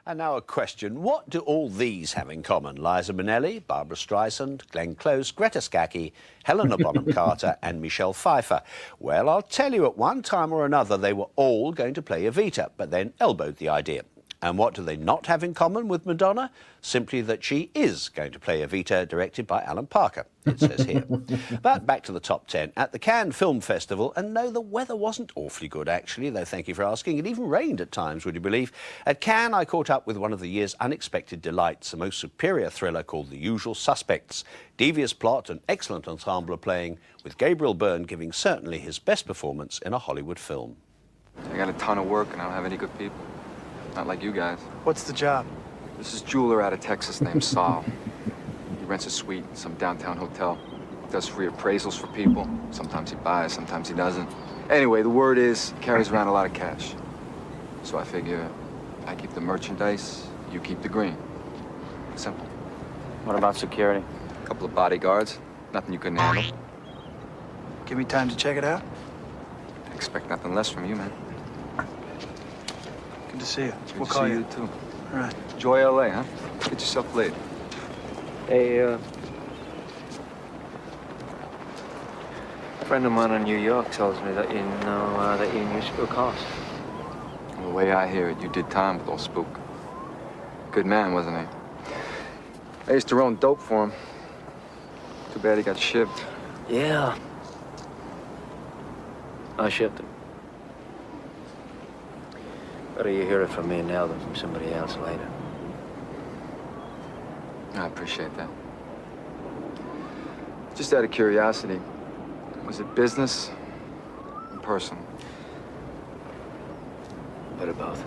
And now a question. What do all these have in common? Liza Minnelli, Barbara Streisand, Glenn Close, Greta Scacchi, Helena Bonham Carter and Michelle Pfeiffer. Well, I'll tell you, at one time or another they were all going to play Evita, but then elbowed the idea. And what do they not have in common with Madonna? Simply that she is going to play Evita, directed by Alan Parker, it says here. But back to the top 10. At the Cannes Film Festival, and no, the weather wasn't awfully good, actually, though thank you for asking. It even rained at times, would you believe? At Cannes, I caught up with one of the year's unexpected delights, a most superior thriller called The Usual Suspects. Devious plot and excellent ensemble are playing, with Gabriel Byrne giving certainly his best performance in a Hollywood film. I got a ton of work and I don't have any good people. Not like you guys. What's the job? This is a jeweler out of Texas named Saul. He rents a suite in some downtown hotel. Does free appraisals for people. Sometimes he buys, sometimes he doesn't. Anyway, the word is he carries around a lot of cash. So I figure I keep the merchandise, you keep the green. Simple. What about security? A couple of bodyguards. Nothing you couldn't handle. Give me time to check it out. I expect nothing less from you, man. Good to see you. Good We'll to call see you. you too. All right. Enjoy LA, huh? Get yourself laid. Hey, a friend of mine in New York tells me that you know that you knew Spook House. Well, the way I hear it, you did time with old Spook. Good man, wasn't he? I used to run dope for him. Too bad he got shipped. Yeah. I shipped him. Better you hear it from me now than from somebody else later. I appreciate that. Just out of curiosity, was it business and personal? Bit of both.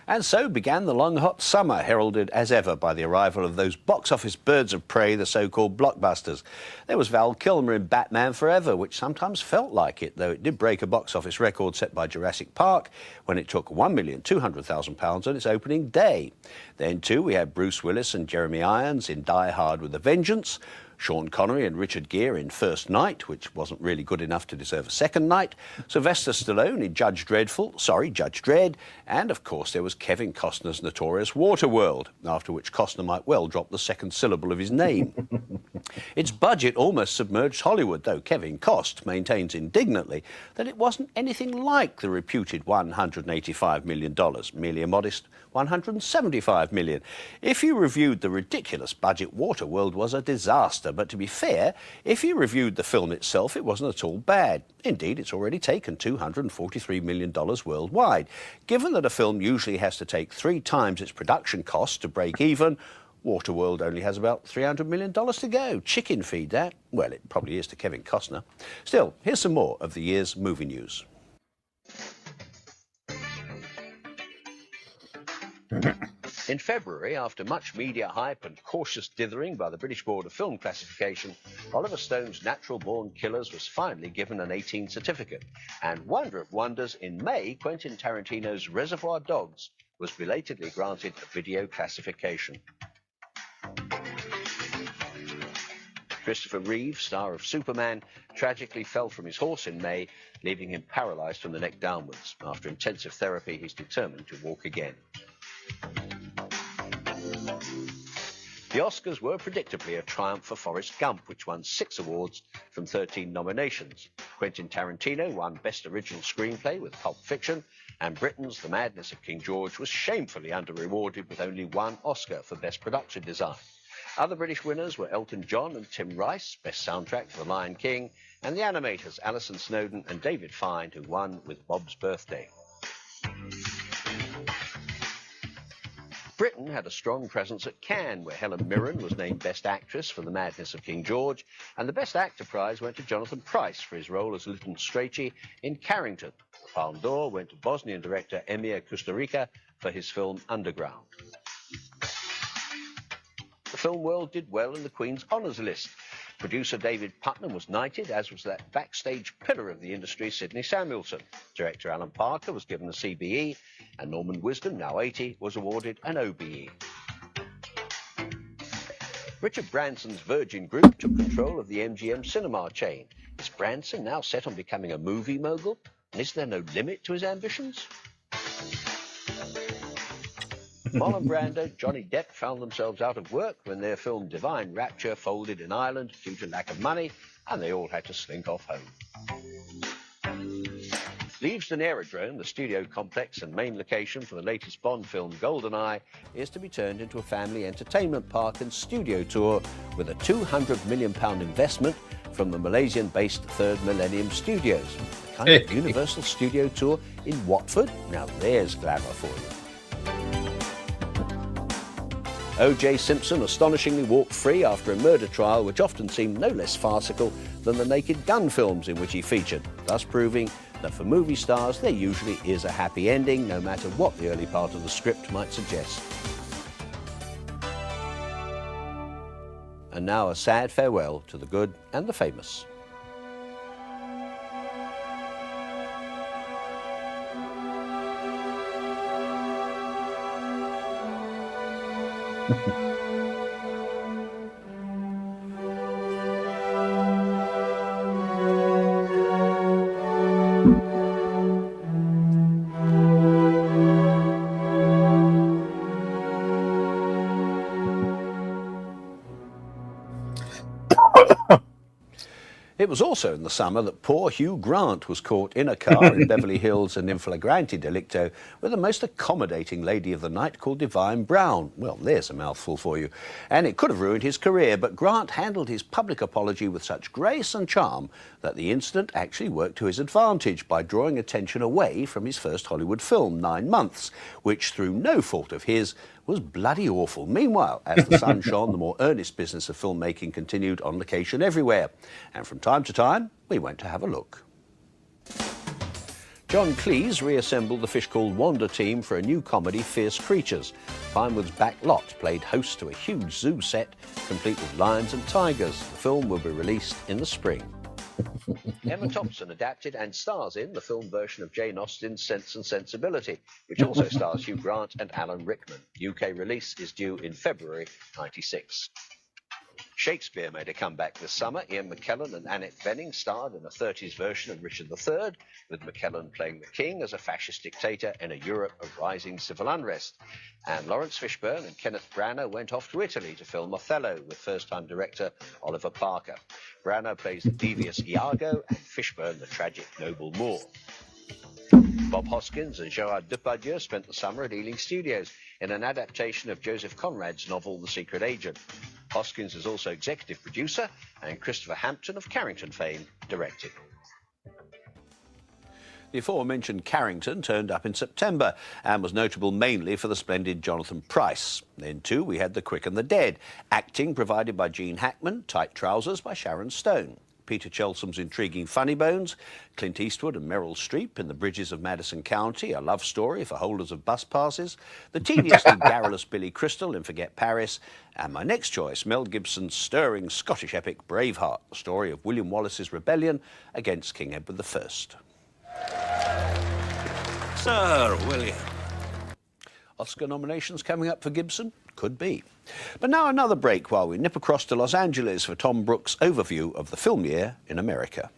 And so began the long, hot summer, heralded as ever by the arrival of those box office birds of prey, the so-called blockbusters. There was Val Kilmer in Batman Forever, which sometimes felt like it, though it did break a box office record set by Jurassic Park when it took £1,200,000 on its opening day. Then, too, we had Bruce Willis and Jeremy Irons in Die Hard with a Vengeance, Sean Connery and Richard Gere in First Night, which wasn't really good enough to deserve a second night, Sylvester Stallone in Judge Dredd, and of course there was Kevin Costner's notorious Waterworld, after which Costner might well drop the second syllable of his name. Its budget almost submerged Hollywood, though Kevin Costner maintains indignantly that it wasn't anything like the reputed $185 million, merely a modest $175 million. If you reviewed the ridiculous budget, Waterworld was a disaster, but to be fair, if you reviewed the film itself, it wasn't at all bad. Indeed, it's already taken $243 million worldwide. Given that a film usually has to take 3 times its production cost to break even, Waterworld only has about $300 million to go. Chicken feed that. Well, it probably is to Kevin Costner. Still, here's some more of the year's movie news. In February, after much media hype and cautious dithering by the British Board of Film Classification, Oliver Stone's Natural Born Killers was finally given an 18 certificate. And wonder of wonders, in May, Quentin Tarantino's Reservoir Dogs was belatedly granted a video classification. Christopher Reeve, star of Superman, tragically fell from his horse in May, leaving him paralysed from the neck downwards. After intensive therapy, he's determined to walk again. The Oscars were predictably a triumph for Forrest Gump, which won 6 awards from 13 nominations. Quentin Tarantino won Best Original Screenplay with Pulp Fiction, and Britain's The Madness of King George was shamefully under-rewarded with only 1 Oscar for Best Production Design. Other British winners were Elton John and Tim Rice, Best Soundtrack for The Lion King, and the animators Alison Snowden and David Fine, who won with Bob's Birthday. Britain had a strong presence at Cannes, where Helen Mirren was named Best Actress for The Madness of King George, and the Best Actor prize went to Jonathan Pryce for his role as Lytton Strachey in Carrington. The Palme d'Or went to Bosnian director Emir Kusturica for his film Underground. The film world did well in the Queen's Honours List. Producer David Putnam was knighted, as was that backstage pillar of the industry, Sidney Samuelson. Director Alan Parker was given a CBE, and Norman Wisdom, now 80, was awarded an OBE. Richard Branson's Virgin Group took control of the MGM cinema chain. Is Branson now set on becoming a movie mogul? And is there no limit to his ambitions? Marlon Brando, Johnny Depp found themselves out of work when their film Divine Rapture folded in Ireland due to lack of money, and they all had to slink off home. Leavesden Aerodrome, the studio complex and main location for the latest Bond film GoldenEye, is to be turned into a family entertainment park and studio tour with a £200 million investment from the Malaysian-based Third Millennium Studios. A kind of Universal Studio Tour in Watford? Now there's glamour for you. O.J. Simpson astonishingly walked free after a murder trial which often seemed no less farcical than the Naked Gun films in which he featured, thus proving that for movie stars there usually is a happy ending, no matter what the early part of the script might suggest. And now a sad farewell to the good and the famous. It was also in the summer that poor Hugh Grant was caught in a car in Beverly Hills and in flagrante delicto with the most accommodating lady of the night called Divine Brown. Well, there's a mouthful for you. And it could have ruined his career, but Grant handled his public apology with such grace and charm that the incident actually worked to his advantage by drawing attention away from his first Hollywood film, 9 Months, which, through no fault of his, was bloody awful. Meanwhile, as the sun shone, the more earnest business of filmmaking continued on location everywhere. And from time to time, we went to have a look. John Cleese reassembled the Fish Called Wanda team for a new comedy, Fierce Creatures. Pinewood's Back Lot played host to a huge zoo set, complete with lions and tigers. The film will be released in the spring. Emma Thompson adapted and stars in the film version of Jane Austen's Sense and Sensibility, which also stars Hugh Grant and Alan Rickman. UK release is due in February '96. Shakespeare made a comeback this summer. Ian McKellen and Annette Bening starred in a 30s version of Richard III, with McKellen playing the king as a fascist dictator in a Europe of rising civil unrest. And Lawrence Fishburne and Kenneth Branagh went off to Italy to film Othello with first-time director Oliver Parker. Branagh plays the devious Iago and Fishburne the tragic noble Moor. Bob Hoskins and Gerard Depardieu spent the summer at Ealing Studios in an adaptation of Joseph Conrad's novel The Secret Agent. Hoskins is also executive producer, and Christopher Hampton of Carrington fame directed. The aforementioned Carrington turned up in September and was notable mainly for the splendid Jonathan Pryce. Then too we had The Quick and the Dead, acting provided by Gene Hackman, Tight Trousers by Sharon Stone. Peter Chelsome's intriguing Funny Bones, Clint Eastwood and Meryl Streep in The Bridges of Madison County, a love story for holders of bus passes, the tediously garrulous Billy Crystal in Forget Paris, and my next choice, Mel Gibson's stirring Scottish epic Braveheart, the story of William Wallace's rebellion against King Edward I. Sir William. Oscar nominations coming up for Gibson? Could be. But now another break while we nip across to Los Angeles for Tom Brooks' overview of the film year in America.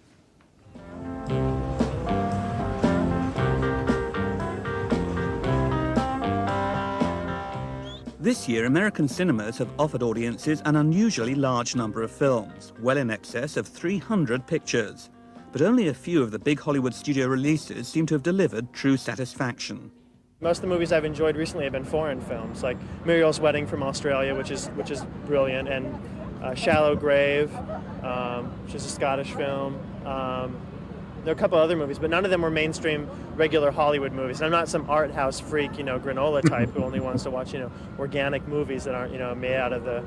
This year, American cinemas have offered audiences an unusually large number of films, well in excess of 300 pictures. But only a few of the big Hollywood studio releases seem to have delivered true satisfaction. Most of the movies I've enjoyed recently have been foreign films, like Muriel's Wedding from Australia, which is brilliant, and Shallow Grave, which is a Scottish film. There are a couple other movies, but none of them were mainstream, regular Hollywood movies. And I'm not some art house freak, granola type who only wants to watch, organic movies that aren't, made out of the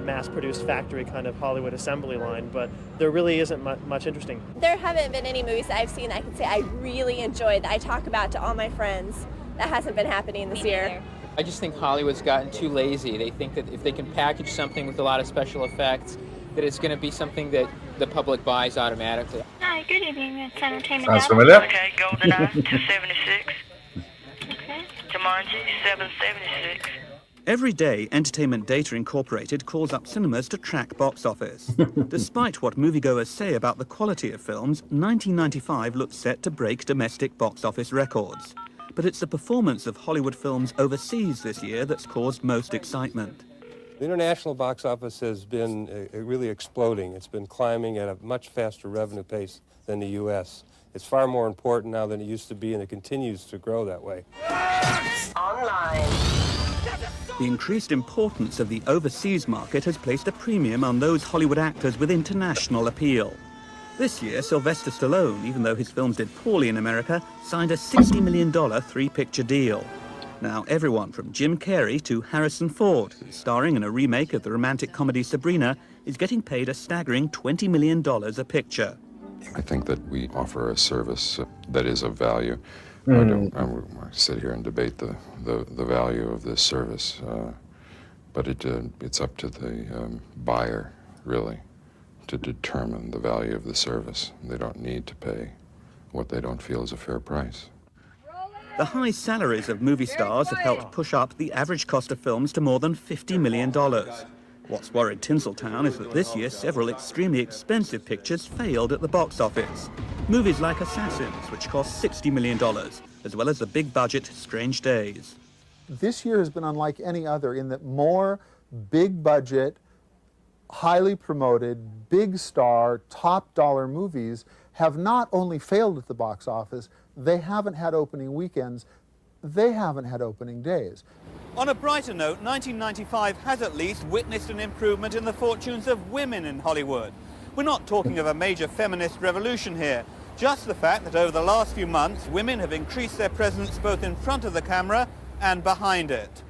mass-produced factory kind of Hollywood assembly line. But there really isn't much interesting. There haven't been any movies that I've seen that I can say I really enjoyed, that I talk about to all my friends. That hasn't been happening this year. I just think Hollywood's gotten too lazy. They think that if they can package something with a lot of special effects, that it's going to be something that the public buys automatically. Hi, good evening. It's Entertainment. Sounds familiar. Okay, GoldenEye 276. Okay, Jumanji 776. Every day, Entertainment Data Incorporated calls up cinemas to track box office. Despite what moviegoers say about the quality of films, 1995 looks set to break domestic box office records. But it's the performance of Hollywood films overseas this year that's caused most excitement. The international box office has been really exploding. It's been climbing at a much faster revenue pace than the U.S. It's far more important now than it used to be, and it continues to grow that way. Online. The increased importance of the overseas market has placed a premium on those Hollywood actors with international appeal. This year, Sylvester Stallone, even though his films did poorly in America, signed a $60 million three-picture deal. Now, everyone from Jim Carrey to Harrison Ford, who's starring in a remake of the romantic comedy Sabrina, is getting paid a staggering $20 million a picture. I think that we offer a service that is of value. I don't sit here and debate the value of this service, but it's up to the buyer, really, to determine the value of the service. They don't need to pay what they don't feel is a fair price. The high salaries of movie stars have helped push up the average cost of films to more than $50 million. What's worried Tinseltown is that this year several extremely expensive pictures failed at the box office. Movies like Assassins, which cost $60 million, as well as the big-budget Strange Days. This year has been unlike any other in that more big-budget highly promoted, big star, top dollar movies have not only failed at the box office, they haven't had opening weekends, they haven't had opening days. On a brighter note, 1995 has at least witnessed an improvement in the fortunes of women in Hollywood. We're not talking of a major feminist revolution here, just the fact that over the last few months, women have increased their presence both in front of the camera and behind it.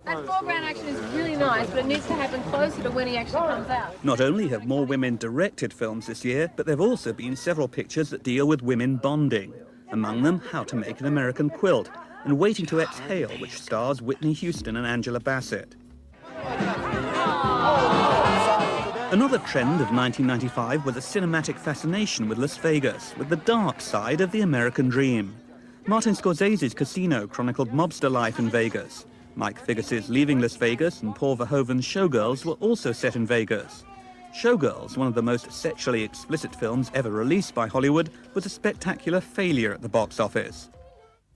That foreground action is really nice, but it needs to happen closer to when he actually comes out. Not only have more women directed films this year, but there have also been several pictures that deal with women bonding. Among them, How to Make an American Quilt, and Waiting to Exhale, which stars Whitney Houston and Angela Bassett. Another trend of 1995 was a cinematic fascination with Las Vegas, with the dark side of the American dream. Martin Scorsese's Casino chronicled mobster life in Vegas. Mike Figgis's Leaving Las Vegas and Paul Verhoeven's Showgirls were also set in Vegas. Showgirls, one of the most sexually explicit films ever released by Hollywood, was a spectacular failure at the box office.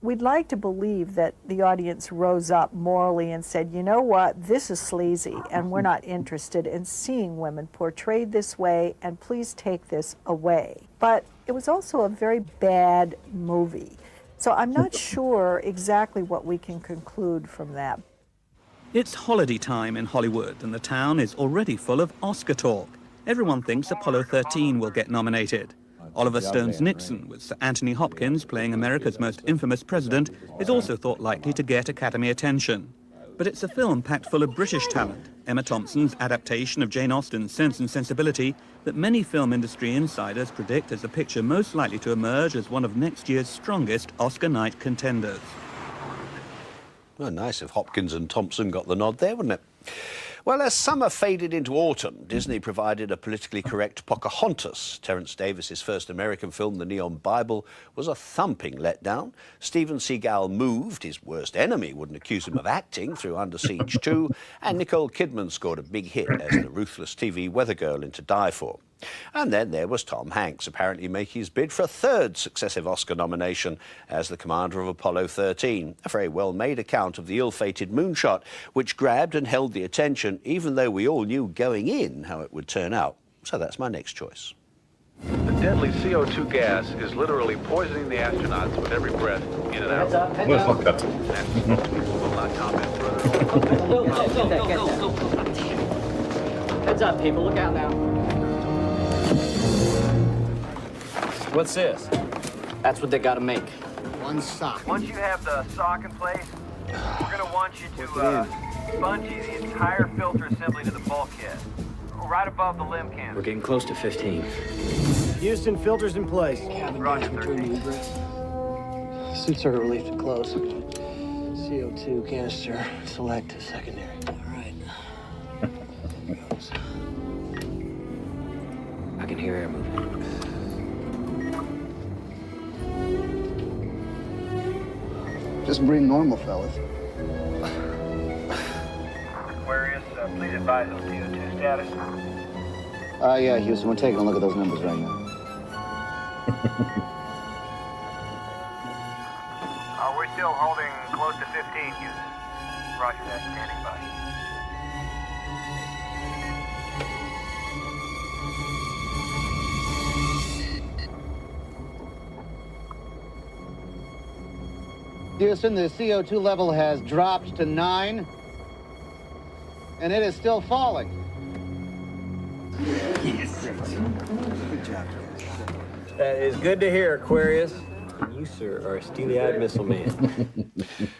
We'd like to believe that the audience rose up morally and said, you know what, this is sleazy and we're not interested in seeing women portrayed this way, and please take this away. But it was also a very bad movie. So I'm not sure exactly what we can conclude from that. It's holiday time in Hollywood, and the town is already full of Oscar talk. Everyone thinks Apollo 13 will get nominated. Oliver Stone's Nixon, with Sir Anthony Hopkins playing America's most infamous president, is also thought likely to get Academy attention. But it's a film packed full of British talent, Emma Thompson's adaptation of Jane Austen's Sense and Sensibility, that many film industry insiders predict as the picture most likely to emerge as one of next year's strongest Oscar night contenders. Well, nice if Hopkins and Thompson got the nod there, wouldn't it? Well, as summer faded into autumn, Disney provided a politically correct Pocahontas. Terence Davis's first American film, The Neon Bible, was a thumping letdown. Steven Seagal moved, his worst enemy wouldn't accuse him of acting, through Under Siege 2, and Nicole Kidman scored a big hit as the ruthless TV weather girl in To Die For. And then there was Tom Hanks, apparently making his bid for a third successive Oscar nomination as the commander of Apollo 13, a very well-made account of the ill-fated moonshot, which grabbed and held the attention, even though we all knew going in how it would turn out. So that's my next choice. The deadly CO2 gas is literally poisoning the astronauts with every breath in and out. Well, fuck that. Will not comment further. Heads up, people. Look out now. What's this? That's what they gotta make. One sock. Once you have the sock in place, we're going to want you to bungee the entire filter assembly to the bulkhead, right above the limb cannon. We're getting close to 15. Houston, filters in place. Roger, 13. Suit circuit relief to close. CO2 canister select to secondary. All right. I can hear air moving. Just breathe normal, fellas. Aquarius, please advise on CO2 status. Yeah, Houston, we're taking a look at those numbers right now. We're still holding close to 15, Houston. Roger that, standing by. Houston, the CO2 level has dropped to 9, and it is still falling. Yes. Good job. That is good to hear, Aquarius. You, sir, are a steely-eyed missile man.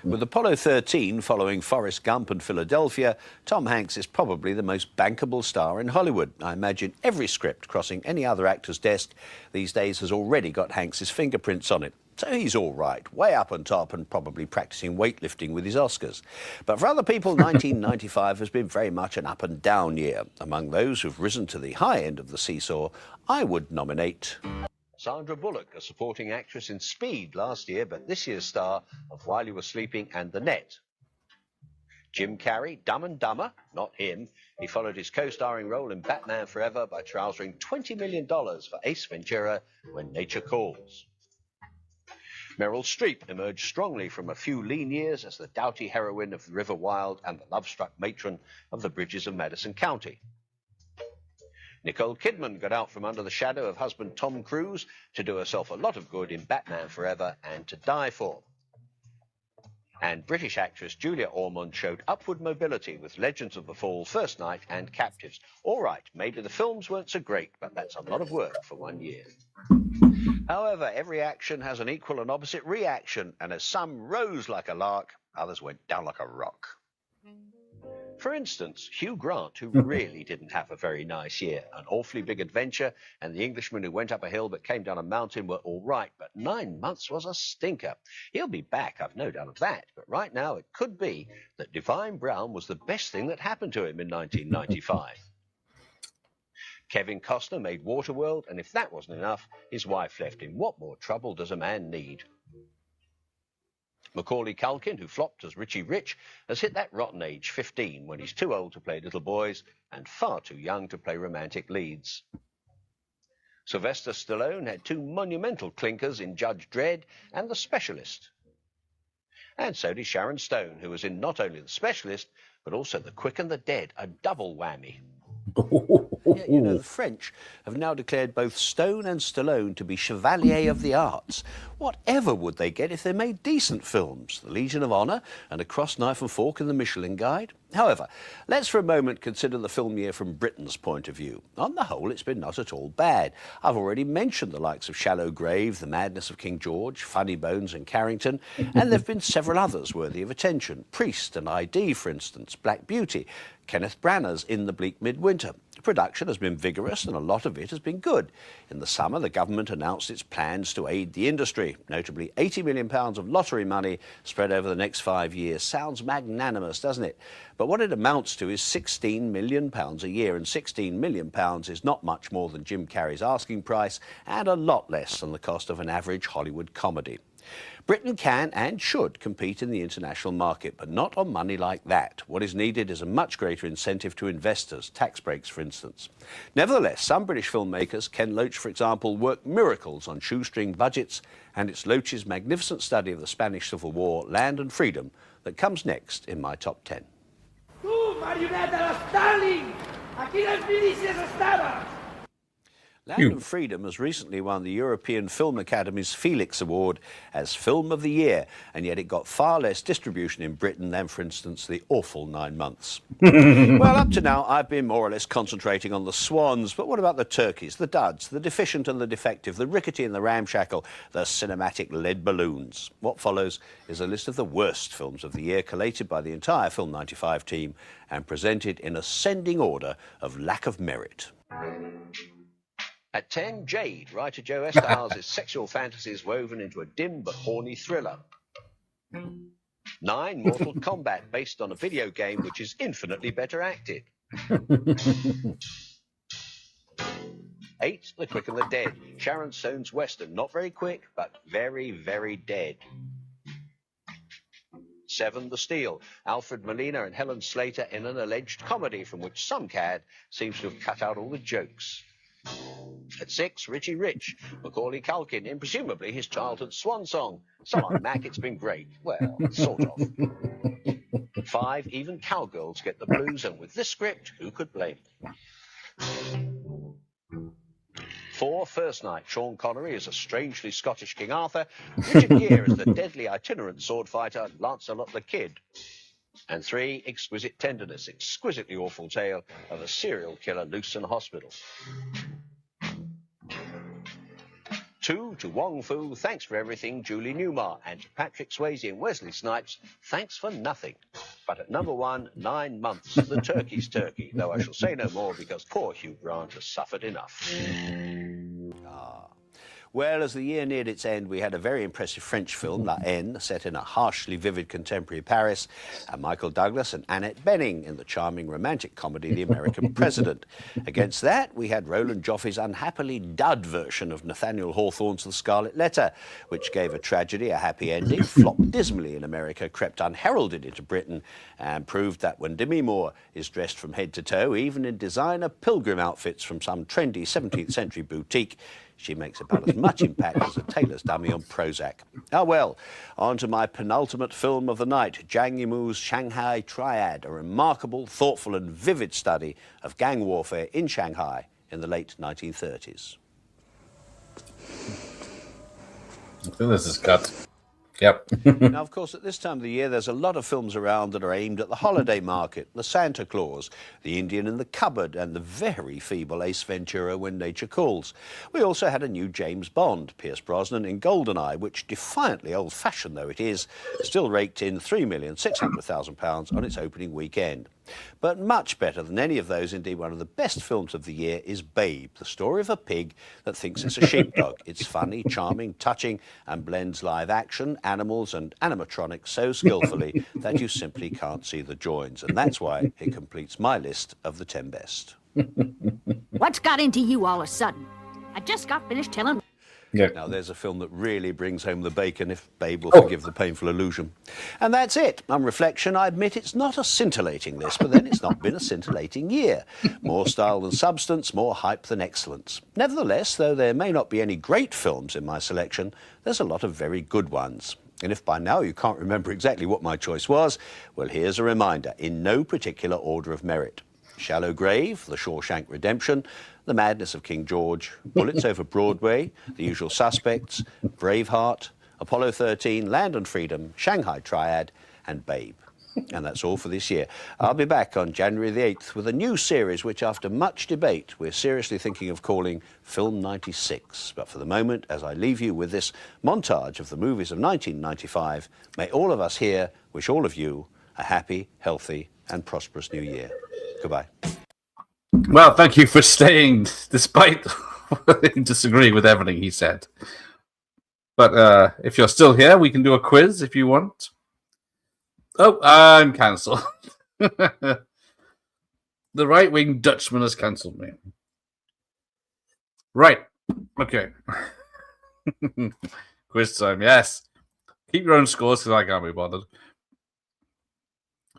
With Apollo 13 following Forrest Gump and Philadelphia, Tom Hanks is probably the most bankable star in Hollywood. I imagine every script crossing any other actor's desk these days has already got Hanks's fingerprints on it. So he's all right, way up on top and probably practicing weightlifting with his Oscars. But for other people, 1995 has been very much an up and down year. Among those who've risen to the high end of the seesaw, I would nominate Sandra Bullock, a supporting actress in Speed last year, but this year's star of While You Were Sleeping and The Net. Jim Carrey, Dumb and Dumber, not him. He followed his co-starring role in Batman Forever by trousering $20 million for Ace Ventura, When Nature Calls. Meryl Streep emerged strongly from a few lean years as the doughty heroine of The River Wild and the love-struck matron of The Bridges of Madison County. Nicole Kidman got out from under the shadow of husband Tom Cruise to do herself a lot of good in Batman Forever and To Die For. And British actress Julia Ormond showed upward mobility with Legends of the Fall, First Night and Captives. All right, maybe the films weren't so great, but that's a lot of work for 1 year. However, every action has an equal and opposite reaction, and as some rose like a lark, others went down like a rock. For instance, Hugh Grant, who really didn't have a very nice year. An Awfully Big Adventure and The Englishman Who Went Up a Hill But Came Down a Mountain were all right, but 9 months was a stinker. He'll be back, I've no doubt of that, but right now it could be that Divine Brown was the best thing that happened to him in 1995. Kevin Costner made Waterworld, and if that wasn't enough, his wife left him. What more trouble does a man need? Macaulay Culkin, who flopped as Richie Rich, has hit that rotten age 15 when he's too old to play little boys and far too young to play romantic leads. Sylvester Stallone had 2 monumental clinkers in Judge Dredd and The Specialist. And so did Sharon Stone, who was in not only The Specialist, but also The Quick and the Dead, a double whammy. Yeah, you know, the French have now declared both Stone and Stallone to be Chevalier of the Arts. Whatever would they get if they made decent films? The Legion of Honor and Across Knife and Fork in the Michelin Guide? However, let's for a moment consider the film year from Britain's point of view. On the whole, it's been not at all bad. I've already mentioned the likes of Shallow Grave, The Madness of King George, Funny Bones and Carrington, and there have been several others worthy of attention. Priest and ID, for instance, Black Beauty, Kenneth Branagh's In the Bleak Midwinter. Production has been vigorous and a lot of it has been good. In the summer, the government announced its plans to aid the industry, notably £80 million of lottery money spread over the next 5 years. Sounds magnanimous, doesn't it? But what it amounts to is £16 million a year, and £16 million is not much more than Jim Carrey's asking price and a lot less than the cost of an average Hollywood comedy. Britain can and should compete in the international market, but not on money like that. What is needed is a much greater incentive to investors, tax breaks, for instance. Nevertheless, some British filmmakers, Ken Loach, for example, work miracles on shoestring budgets, and it's Loach's magnificent study of the Spanish Civil War, Land and Freedom, that comes next in my top 10. ¡Tú, marioneta de Stalin! ¡Aquí las milicias estaban! Land and Freedom has recently won the European Film Academy's Felix Award as Film of the Year, and yet it got far less distribution in Britain than, for instance, The Awful 9 Months. Well, up to now, I've been more or less concentrating on the swans, but what about the turkeys, the duds, the deficient and the defective, the rickety and the ramshackle, the cinematic lead balloons? What follows is a list of the worst films of the year, collated by the entire Film 95 team and presented in ascending order of lack of merit. At 10, Jade, writer Joe Esterhazy's sexual fantasies woven into a dim but horny thriller. 9, Mortal Kombat, based on a video game which is infinitely better acted. 8, The Quick and the Dead, Sharon Stone's western, not very quick, but very, very dead. 7, The Steal, Alfred Molina and Helen Slater in an alleged comedy from which some cad seems to have cut out all the jokes. At 6, Richie Rich, Macaulay Culkin in presumably his childhood swan song. So on Mac, it's been great. Well, sort of. 5, Even Cowgirls Get the Blues, and with this script, who could blame them? 4, First Night, Sean Connery as a strangely Scottish King Arthur, Richard Gere as the deadly itinerant sword fighter Lancelot the Kid. And 3, Exquisite Tenderness, exquisitely awful tale of a serial killer loose in a hospital. 2, to Wong Fu, Thanks for Everything, Julie Newmar, and to Patrick Swayze and Wesley Snipes, Thanks for Nothing. But at number 1, 9 Months, The Turkey's Turkey, though I shall say no more because poor Hugh Grant has suffered enough. Well, as the year neared its end, we had a very impressive French film, La Haine, set in a harshly vivid contemporary Paris, and Michael Douglas and Annette Bening in the charming romantic comedy The American President. Against that, we had Roland Joffe's unhappily dud version of Nathaniel Hawthorne's The Scarlet Letter, which gave a tragedy a happy ending, flopped dismally in America, crept unheralded into Britain, and proved that when Demi Moore is dressed from head to toe, even in designer pilgrim outfits from some trendy 17th century boutique, she makes about as much impact as a tailor's dummy on Prozac. Ah well, on to my penultimate film of the night, Zhang Yimou's Shanghai Triad, a remarkable, thoughtful and vivid study of gang warfare in Shanghai in the late 1930s. I think this is cut. Yep. Now, of course, at this time of the year, there's a lot of films around that are aimed at the holiday market, the Santa Claus, the Indian in the Cupboard, and the very feeble Ace Ventura, When Nature Calls. We also had a new James Bond, Pierce Brosnan in GoldenEye, which, defiantly old-fashioned though it is, still raked in £3,600,000 on its opening weekend. But much better than any of those, indeed one of the best films of the year, is Babe, the story of a pig that thinks it's a sheepdog. It's funny, charming, touching, and blends live action, animals and animatronics so skillfully that you simply can't see the joins. And that's why it completes my list of the 10 best. What's got into you all of a sudden? I just got finished telling... Yeah. Now, there's a film that really brings home the bacon, if Babe will forgive the painful allusion. And that's it. On reflection, I admit it's not a scintillating list, but then it's not been a scintillating year. More style than substance, more hype than excellence. Nevertheless, though there may not be any great films in my selection, there's a lot of very good ones. And if by now you can't remember exactly what my choice was, well, here's a reminder, in no particular order of merit. Shallow Grave, The Shawshank Redemption, The Madness of King George, Bullets Over Broadway, The Usual Suspects, Braveheart, Apollo 13, Land and Freedom, Shanghai Triad, and Babe. And that's all for this year. I'll be back on January the 8th with a new series which, after much debate, we're seriously thinking of calling Film 96. But for the moment, as I leave you with this montage of the movies of 1995, may all of us here wish all of you a happy, healthy, and prosperous new year. Goodbye. Well, thank you for staying, despite disagreeing with everything he said. But if you're still here, we can do a quiz if you want. Oh, I'm cancelled. The right-wing Dutchman has cancelled me. Right. Okay. Quiz time, yes. Keep your own scores because I can't be bothered.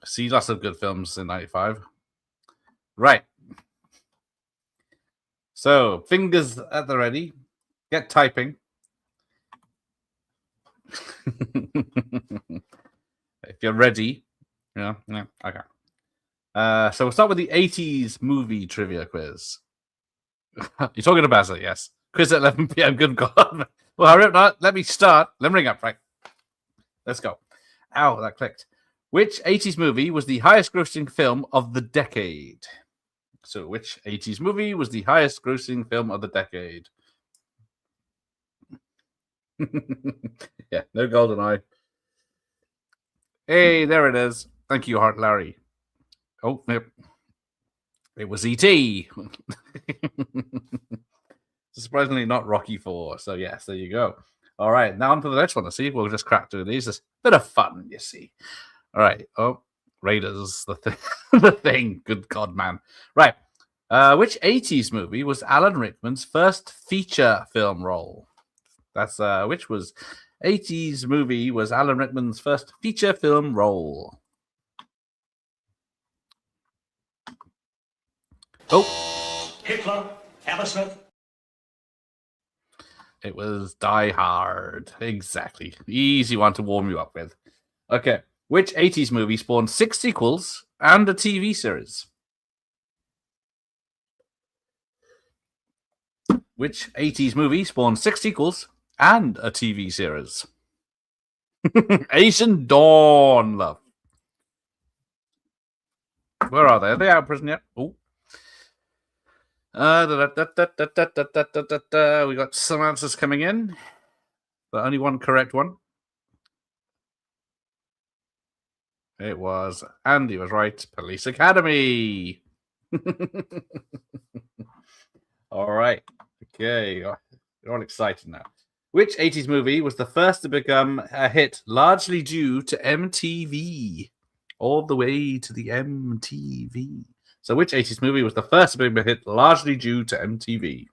See lots of good films in 95. Right. So, fingers at the ready. Get typing. If you're ready. Yeah, okay. So we'll start with the 80s movie trivia quiz. You're talking to Basil, yes. Quiz at 11 p.m. Good God. Well, hurry up now. Let me start. Let me ring up, right? Let's go. Ow, that clicked. Which 80s movie was the highest grossing film of the decade? So, which 80s movie was the highest grossing film of the decade? Yeah, no GoldenEye. Hey, there it is. Thank you, Hart Larry. Oh, yep. It was E.T. Surprisingly not Rocky 4. So, yes, there you go. All right, now on to the next one. See, we'll just crack through these. It's a bit of fun, you see. All right. Oh, Raiders, the thing. The thing. Good God, man. Right. Which 80s movie was Alan Rickman's first feature film role? That's which was 80s movie was Alan Rickman's first feature film role? Oh. Hitler, Hammersmith. It was Die Hard. Exactly. Easy one to warm you up with. Okay. Which 80s movie spawned 6 sequels and a TV series? Which 80s movie spawned 6 sequels and a TV series? Asian Dawn, love. Where are they? Are they out of prison yet? Oh. We got some answers coming in, but only one correct one. It was, Andy was right, Police Academy. All right. Okay. You're all excited now. Which 80s movie was the first to become a hit largely due to MTV? All the way to the MTV. So which 80s movie was the first to become a hit largely due to MTV?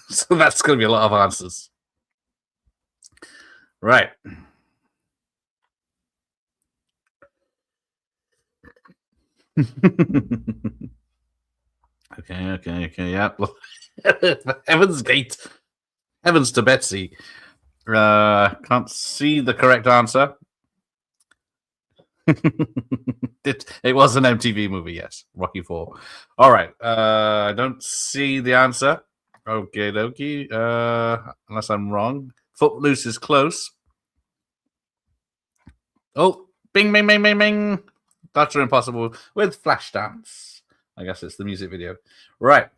So that's going to be a lot of answers. Right. Okay, yeah. Heaven's Gate. Heavens to Betsy. Can't see the correct answer. It was an MTV movie, yes. Rocky 4. All right. I don't see the answer. Okay, dokie. Unless I'm wrong. Footloose is close. Oh, bing, bing, bing, bing, bing. Dr. Impossible with Flashdance. I guess it's the music video. Right.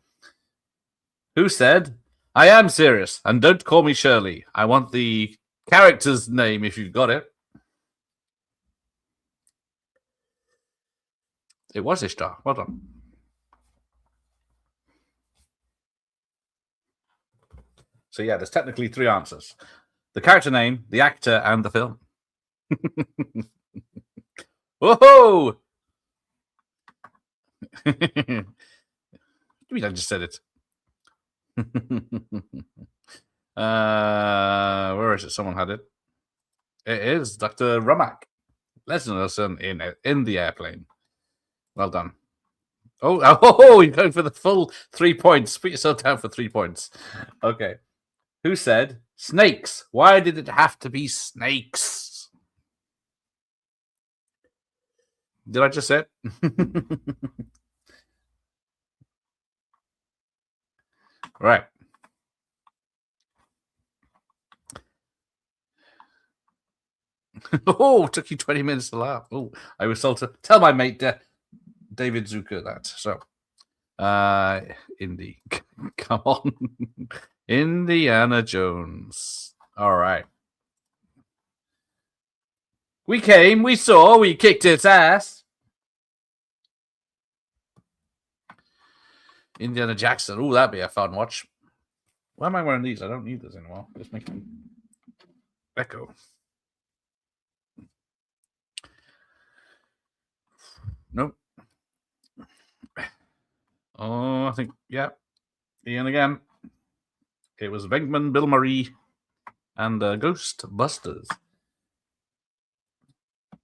Who said, I am serious, and don't call me Shirley. I want the character's name if you've got it. It was Ishtar. Well done. So yeah, there's technically 3 answers. The character name, the actor, and the film. Whoa! You mean I just said it? Where is it? Someone had it. It is Dr. Rumack. Leslie Nielsen in the airplane. Well done. Oh, you're going for the full 3 points. Put yourself down for 3 points. Okay. Who said snakes? Why did it have to be snakes? Did I just say it? Right. Oh, took you 20 minutes to laugh. Oh, I was told to tell my mate David Zucker that. So, Indy, come on. Indiana Jones. All right. We came, we saw, we kicked its ass. Indiana Jackson. Oh, that'd be a fun watch. Why am I wearing these? I don't need this anymore. Just make them echo. Nope. Oh, I think, yeah. Ian again. It was Venkman, Bill Murray, and Ghostbusters.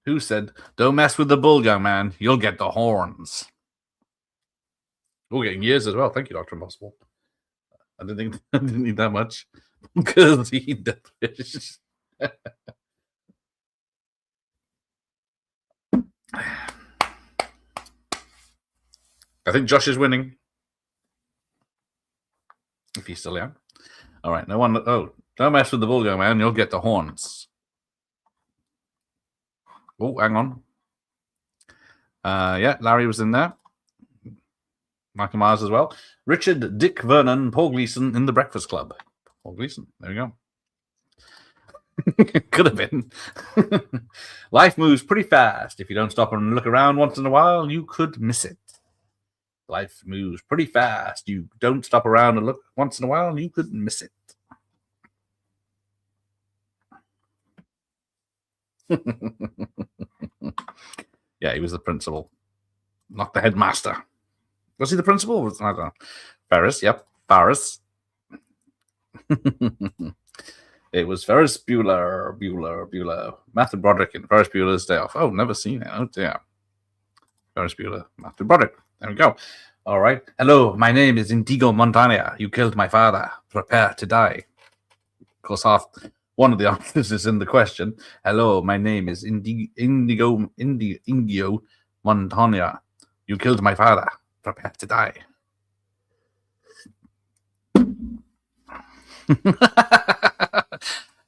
Who said, don't mess with the bull, young man. You'll get the horns. Oh, getting years as well. Thank you, Dr. Impossible. I didn't need that much. Because he did fish. I think Josh is winning. If he's still young. All right, no one. Oh, don't mess with the bull, young man. You'll get the horns. Oh, hang on. Yeah, Larry was in there. Michael Myers as well. Richard Dick Vernon, Paul Gleason in The Breakfast Club. Paul Gleason. There we go. Could have been. Life moves pretty fast. If you don't stop and look around once in a while, you could miss it. Life moves pretty fast. You don't stop around and look once in a while, you could miss it. Yeah, he was the principal, not the headmaster. Was he the principal? I don't know. Ferris, yep. Ferris. It was Ferris Bueller. Matthew Broderick in Ferris Bueller's Day Off. Oh, never seen it. Oh, dear. Ferris Bueller, Matthew Broderick. There we go. All right. Hello, my name is Indigo Montana. You killed my father. Prepare to die. Of course, one of the answers is in the question. Hello, my name is Indigo Montana. You killed my father. Prepare to die.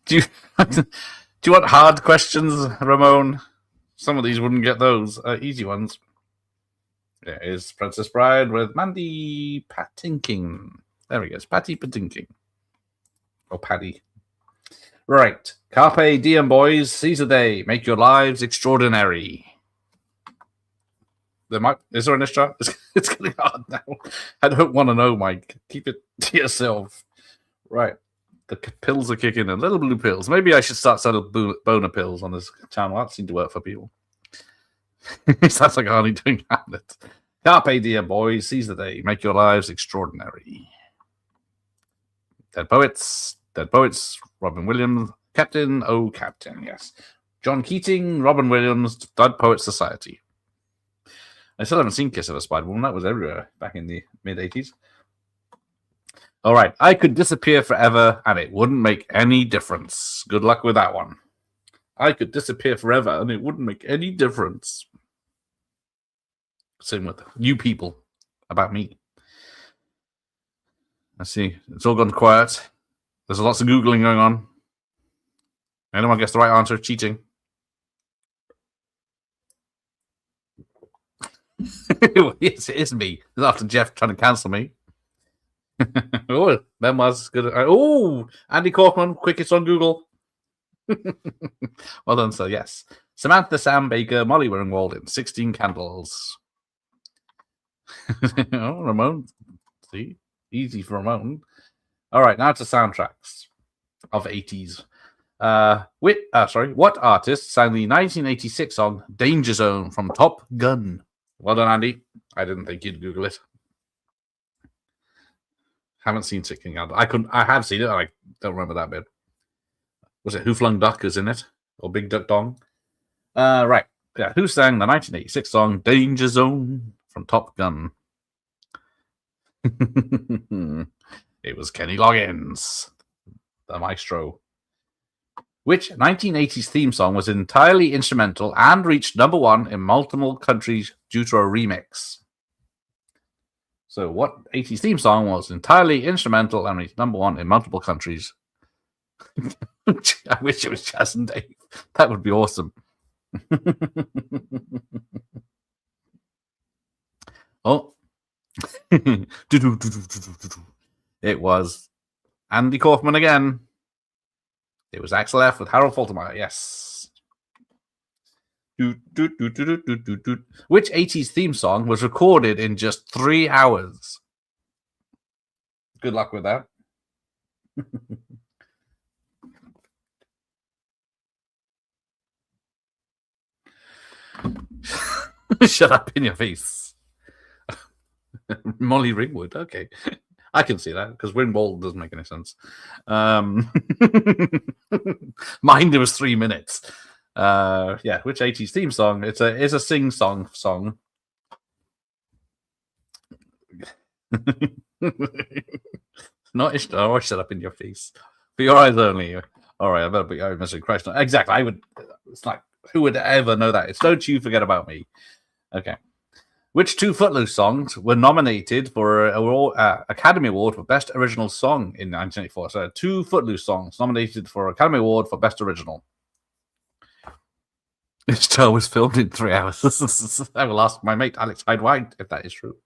Do you want hard questions, Ramon? Some of these wouldn't get those. Easy ones. There is Princess Bride with Mandy Patinkin. There he goes. Patty Patinkin. Or Paddy. Right. Carpe diem, boys. Seize the day. Make your lives extraordinary. Is there an extra? It's getting hard now. I don't want to know, Mike. Keep it to yourself. Right. The pills are kicking in. Little blue pills. Maybe I should start selling boner pills on this channel. That seemed to work for people. It sounds like Arnie doing Hamlet. Carpe diem, boys. Seize the day. Make your lives extraordinary. Dead Poets. Robin Williams. Captain. Oh, Captain. Yes. John Keating. Robin Williams. Dead Poets Society. I still haven't seen Kiss of a Spider Woman. That was everywhere back in the mid-'80s. All right. I could disappear forever, and it wouldn't make any difference. Good luck with that one. I could disappear forever and it wouldn't make any difference. Same with you people about me. I see. It's all gone quiet. There's lots of Googling going on. Anyone gets the right answer, cheating. Yes, it is me. It's after Jeff trying to cancel me. Oh, Ben was good. Oh, Andy Kaufman, quickest on Google. Well done, sir. Yes. Samantha Sam Baker, Molly Ringwald in 16 Candles. Oh, Ramon. See? Easy for Ramon. All right, now to soundtracks of 80s. What artist sang the 1986 song Danger Zone from Top Gun? Well done, Andy. I didn't think you'd Google it. Haven't seen 16 Candles. I have seen it. I don't remember that bit. Was it Who Flung Duck is in it? Or Big Duck Dong? Right. Yeah. Who sang the 1986 song Danger Zone from Top Gun? It was Kenny Loggins, the maestro. Which 1980s theme song was entirely instrumental and reached #1 in multiple countries due to a remix? So what 80s theme song was entirely instrumental and reached #1 in multiple countries? I wish it was Chas and Dave. That would be awesome. Oh. It was Andy Kaufman again. It was Axel F with Harold Faltermeyer. Yes. Which 80s theme song was recorded in just 3 hours? Good luck with that. Shut up in your face. Molly Ringwood. Okay. I can see that because Ringwald doesn't make any sense. Mine, there was 3 minutes. Yeah, which 80s theme song? It's a sing-song song. Not Ishtar. Oh, shut up in your face. For your eyes only. All right, I better be missing Christ. Exactly. I would. It's like, who would ever know that? It's Don't You Forget About Me. Okay. Which 2 Footloose songs were nominated for an Academy Award for Best Original Song in 1984? So 2 Footloose songs nominated for Academy Award for Best Original. This show was filmed in 3 hours. I will ask my mate Alex Hyde White if that is true.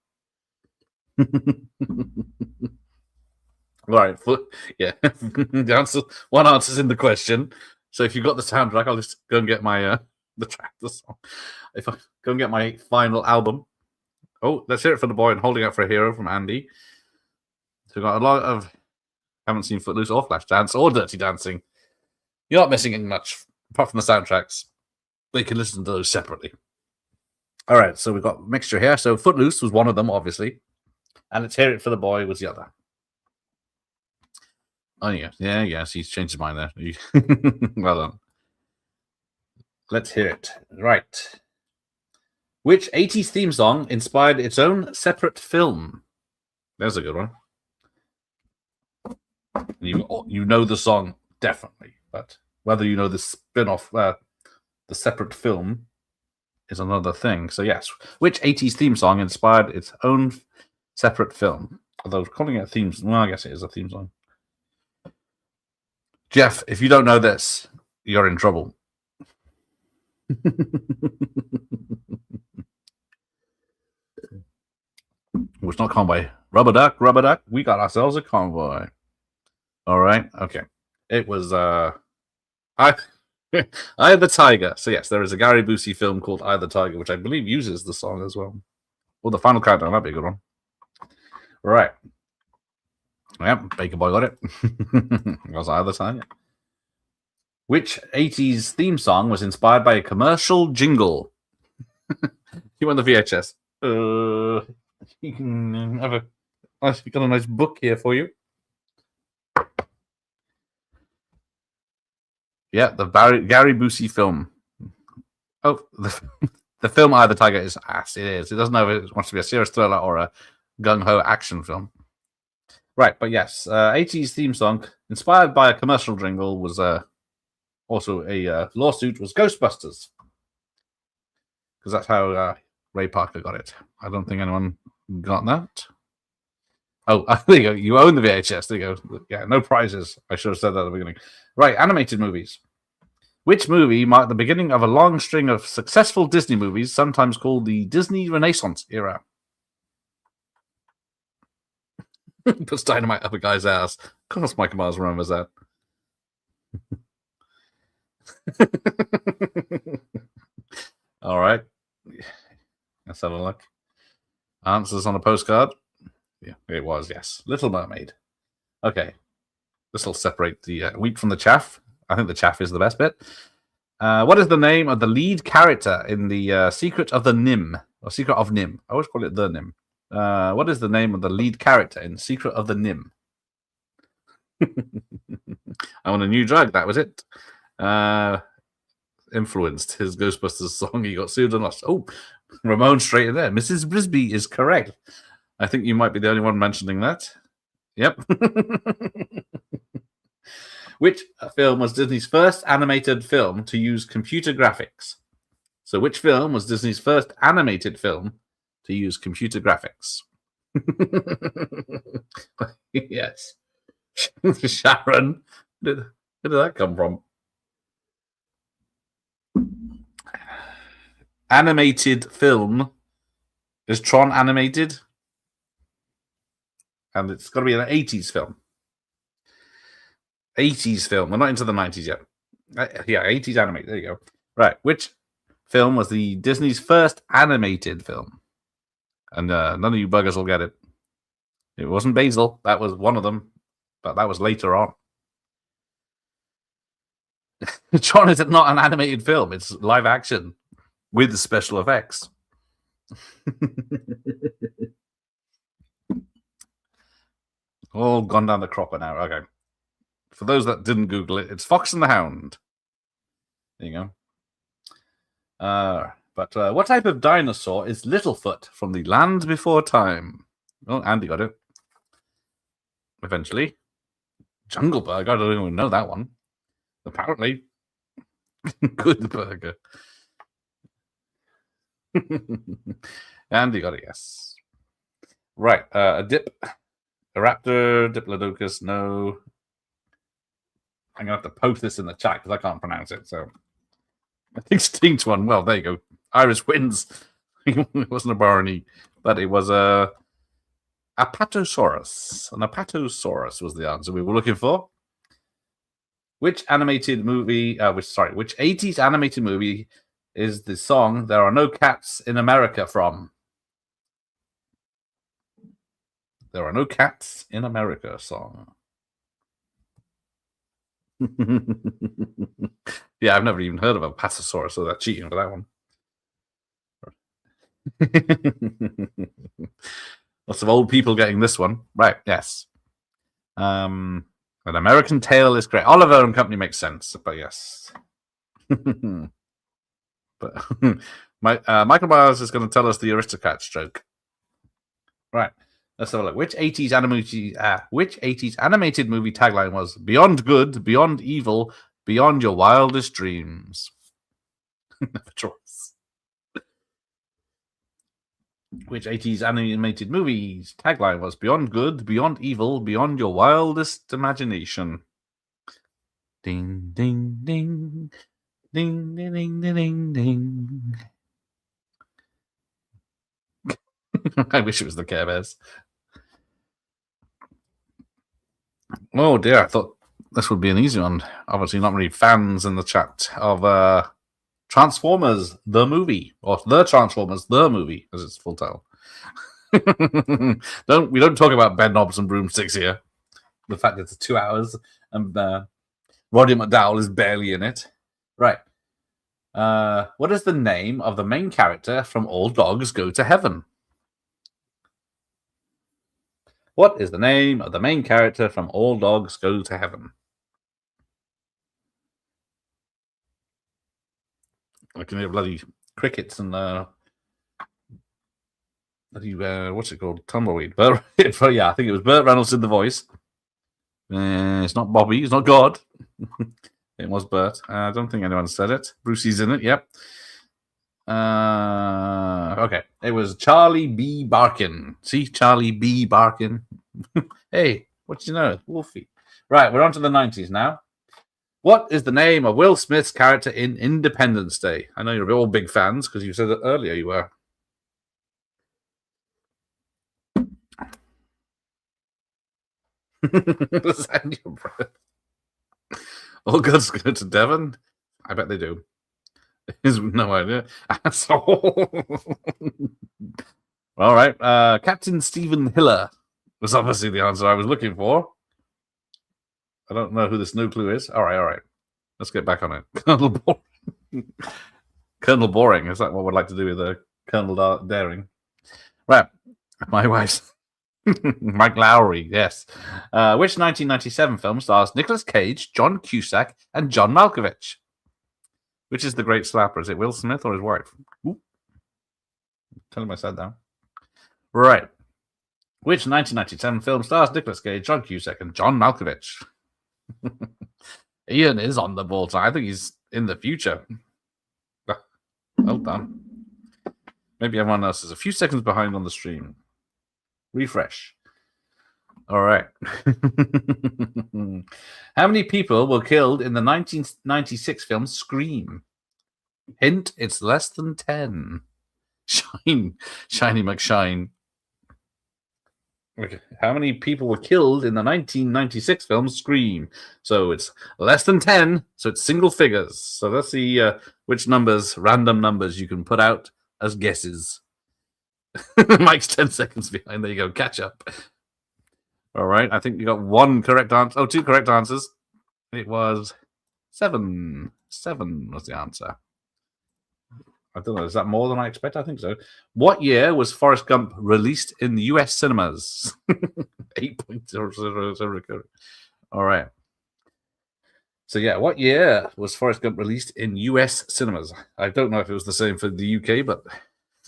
All right, yeah. One answer's in the question. So if you've got the soundtrack, I'll just go and get my the song. If I go and get my final album. Oh, let's hear it for the boy and Holding Out for a Hero from Andy. So we've got a lot of haven't seen Footloose or Flashdance or Dirty Dancing. You're not missing much apart from the soundtracks. But you can listen to those separately. All right, so we've got a mixture here. So Footloose was one of them, obviously. And Let's Hear It for the Boy was the other. Oh, yeah. Yes, he's changed his mind there. Well done. Let's hear it. Right. Which 80s theme song inspired its own separate film? There's a good one. You know the song, definitely. But whether you know the spin-off, the separate film, is another thing. So, yes. Which 80s theme song inspired its own separate film? Although calling it a theme song, well, I guess it is a theme song. Jeff, if you don't know this, you're in trouble. It's not Convoy. Rubber duck, we got ourselves a convoy. All right, okay. It was Eye of the Tiger. So yes, there is a Gary Busey film called Eye of the Tiger, which I believe uses the song as well. Well, the Final Countdown, that'd be a good one. Right. Yep, Baker Boy got it. It was Eye of the Tiger. Which 80s theme song was inspired by a commercial jingle? You want the VHS? You can have I've got a nice book here for you. Yeah, the Gary Busey film. Oh, the film Eye of the Tiger is ass. It is. It doesn't know if it wants to be a serious thriller or a gung-ho action film. Right, but yes, 80s theme song inspired by a commercial jingle was also a lawsuit was Ghostbusters, because that's how Ray Parker got it. I don't think anyone got that. Oh, there you go. You own the VHS. There you go. Yeah, no prizes. I should have said that at the beginning. Right, animated movies. Which movie marked the beginning of a long string of successful Disney movies, sometimes called the Disney Renaissance era? Puts dynamite up a guy's ass. Of course, Michael Myers remembers that. All right. Let's have a look. Answers on a postcard. Yeah, it was, yes. Little Mermaid. Okay. This will separate the wheat from the chaff. I think the chaff is the best bit. What is the name of the lead character in the Secret of the Nim? Or Secret of Nim. I always call it the Nim. What is the name of the lead character in Secret of the Nim? I want a new drug. That was it. Influenced his Ghostbusters song. He got sued and lost. Oh, Ramon straight in there. Mrs. Brisby is correct. I think you might be the only one mentioning that. Yep. Which film was Disney's first animated film to use computer graphics? So which film was Disney's first animated film to use computer graphics? Yes. Sharon. Where did that come from? Animated film. Is Tron animated? And it's got to be an 80s film. 80s film. We're not into the 90s yet. Yeah, 80s animated. There you go. Right. Which film was the Disney's first animated film? And none of you buggers will get it. It wasn't Basil. That was one of them. But that was later on. Tron is not an animated film. It's live action with special effects. All gone down the cropper now. Okay. For those that didn't Google it, it's Fox and the Hound. There you go. But what type of dinosaur is Littlefoot from the Land Before Time? Oh, Andy got it. Eventually. Jungle Burger. I don't even know that one. Apparently. Good burger. Andy got it, yes. Right. A dip. A raptor. Diplodocus. No. I'm going to have to post this in the chat because I can't pronounce it. So, extinct one. Well, there you go. Iris wins. It wasn't a Barney, but it was a Apatosaurus. An Apatosaurus was the answer we were looking for. Which animated movie? Which 80s animated movie is the song "There Are No Cats in America" from? There Are No Cats in America song. Yeah, I've never even heard of a Apatosaurus, so that's cheating for that one. Lots of old people getting this one. Right, yes. An American Tale is great. Oliver and Company makes sense, but yes. But Michael Myers is going to tell us the Aristocats joke. Right. Let's have a look. Which 80s animated movie tagline was "Beyond good, beyond evil, beyond your wildest dreams"? Never choice. Which 80s animated movies tagline was "Beyond good, beyond evil, beyond your wildest imagination"? Ding, ding, ding. Ding, ding, ding, ding, ding. I wish it was the Care Bears. Oh dear, I thought this would be an easy one. Obviously not many fans in the chat of Transformers the movie, or The Transformers the movie, as its full title. We don't talk about bed knobs and broomsticks here. The fact that it's 2 hours and Roddy McDowall is barely in it. Right. What is the name of the main character from All Dogs Go to Heaven? What is the name of the main character from All Dogs Go to Heaven? I can hear bloody crickets and bloody what's it called? Tumbleweed. Yeah, I think it was Burt Reynolds did the voice. It's not Bobby. It's not God. It was Bert. I don't think anyone said it. Brucey's in it. Yep. Okay. It was Charlie B. Barkin. See, Charlie B. Barkin. Hey, what you know? Wolfie. Right, we're on to the 90s now. What is the name of Will Smith's character in Independence Day? I know you're all big fans because you said it earlier you were. Send your breath. All goods go to Devon? I bet they do. There's no idea. Asshole. All right. Captain Stephen Hiller was obviously the answer I was looking for. I don't know who this no clue is. All right. Let's get back on it. Colonel Boring. Colonel Boring. Is that what we'd like to do with Colonel Daring? Right. My wife's Mike Lowry, yes. Which 1997 film stars Nicolas Cage, John Cusack, and John Malkovich? Which is the great slapper? Is it Will Smith or his wife? Ooh. Tell him I said that. Right. Which 1997 film stars Nicolas Cage, John Cusack, and John Malkovich? Ian is on the ball. I think he's in the future. Well done. Maybe everyone else is a few seconds behind on the stream. Refresh. All right. How many people were killed in the 1996 film Scream? Hint, it's less than 10. Shiny McShine. Okay. How many people were killed in the 1996 film Scream? So it's less than 10, so it's single figures. So let's see which numbers, random numbers, you can put out as guesses. Mike's 10 seconds behind. There you go. Catch up. All right. I think you got one correct answer. Oh, two correct answers. It was 7. 7 was the answer. I don't know. Is that more than I expect? I think so. What year was Forrest Gump released in the U.S. cinemas? 8.00. All right. So, yeah, what year was Forrest Gump released in U.S. cinemas? I don't know if it was the same for the U.K., but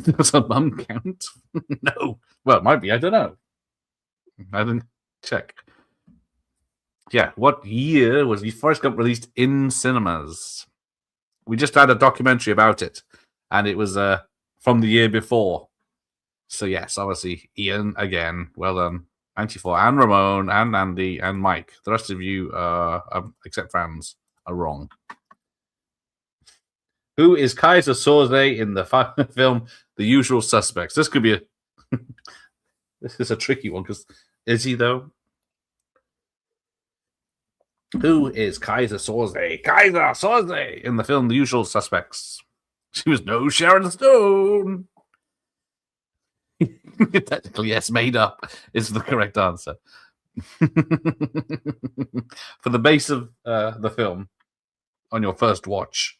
does a mum count? No. Well, it might be. I don't know. I didn't check. Yeah, what year was Forrest Gump released in cinemas? We just had a documentary about it, and it was from the year before. So, yes, obviously, Ian, again, well done. 94, and Ramon, and Andy, and Mike. The rest of you, except Franz, are wrong. Who is Kaiser Soze in the film The Usual Suspects? This could be a... This is a tricky one, because is he, though? Who is Kaiser Soze? Kaiser Soze in the film The Usual Suspects. She was no Sharon Stone. Technically, yes, made up is the correct answer. For the base of the film on your first watch.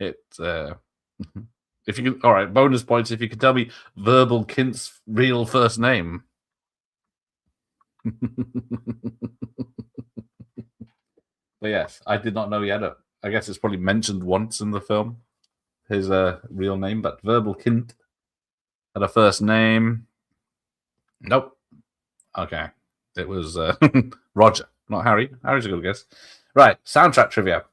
If you can, all right, bonus points if you can tell me Verbal Kint's real first name. But yes, I did not know he had it. I guess it's probably mentioned once in the film, his real name, but Verbal Kint had a first name. Nope. Okay. It was Roger, not Harry. Harry's a good guess. Right, soundtrack trivia.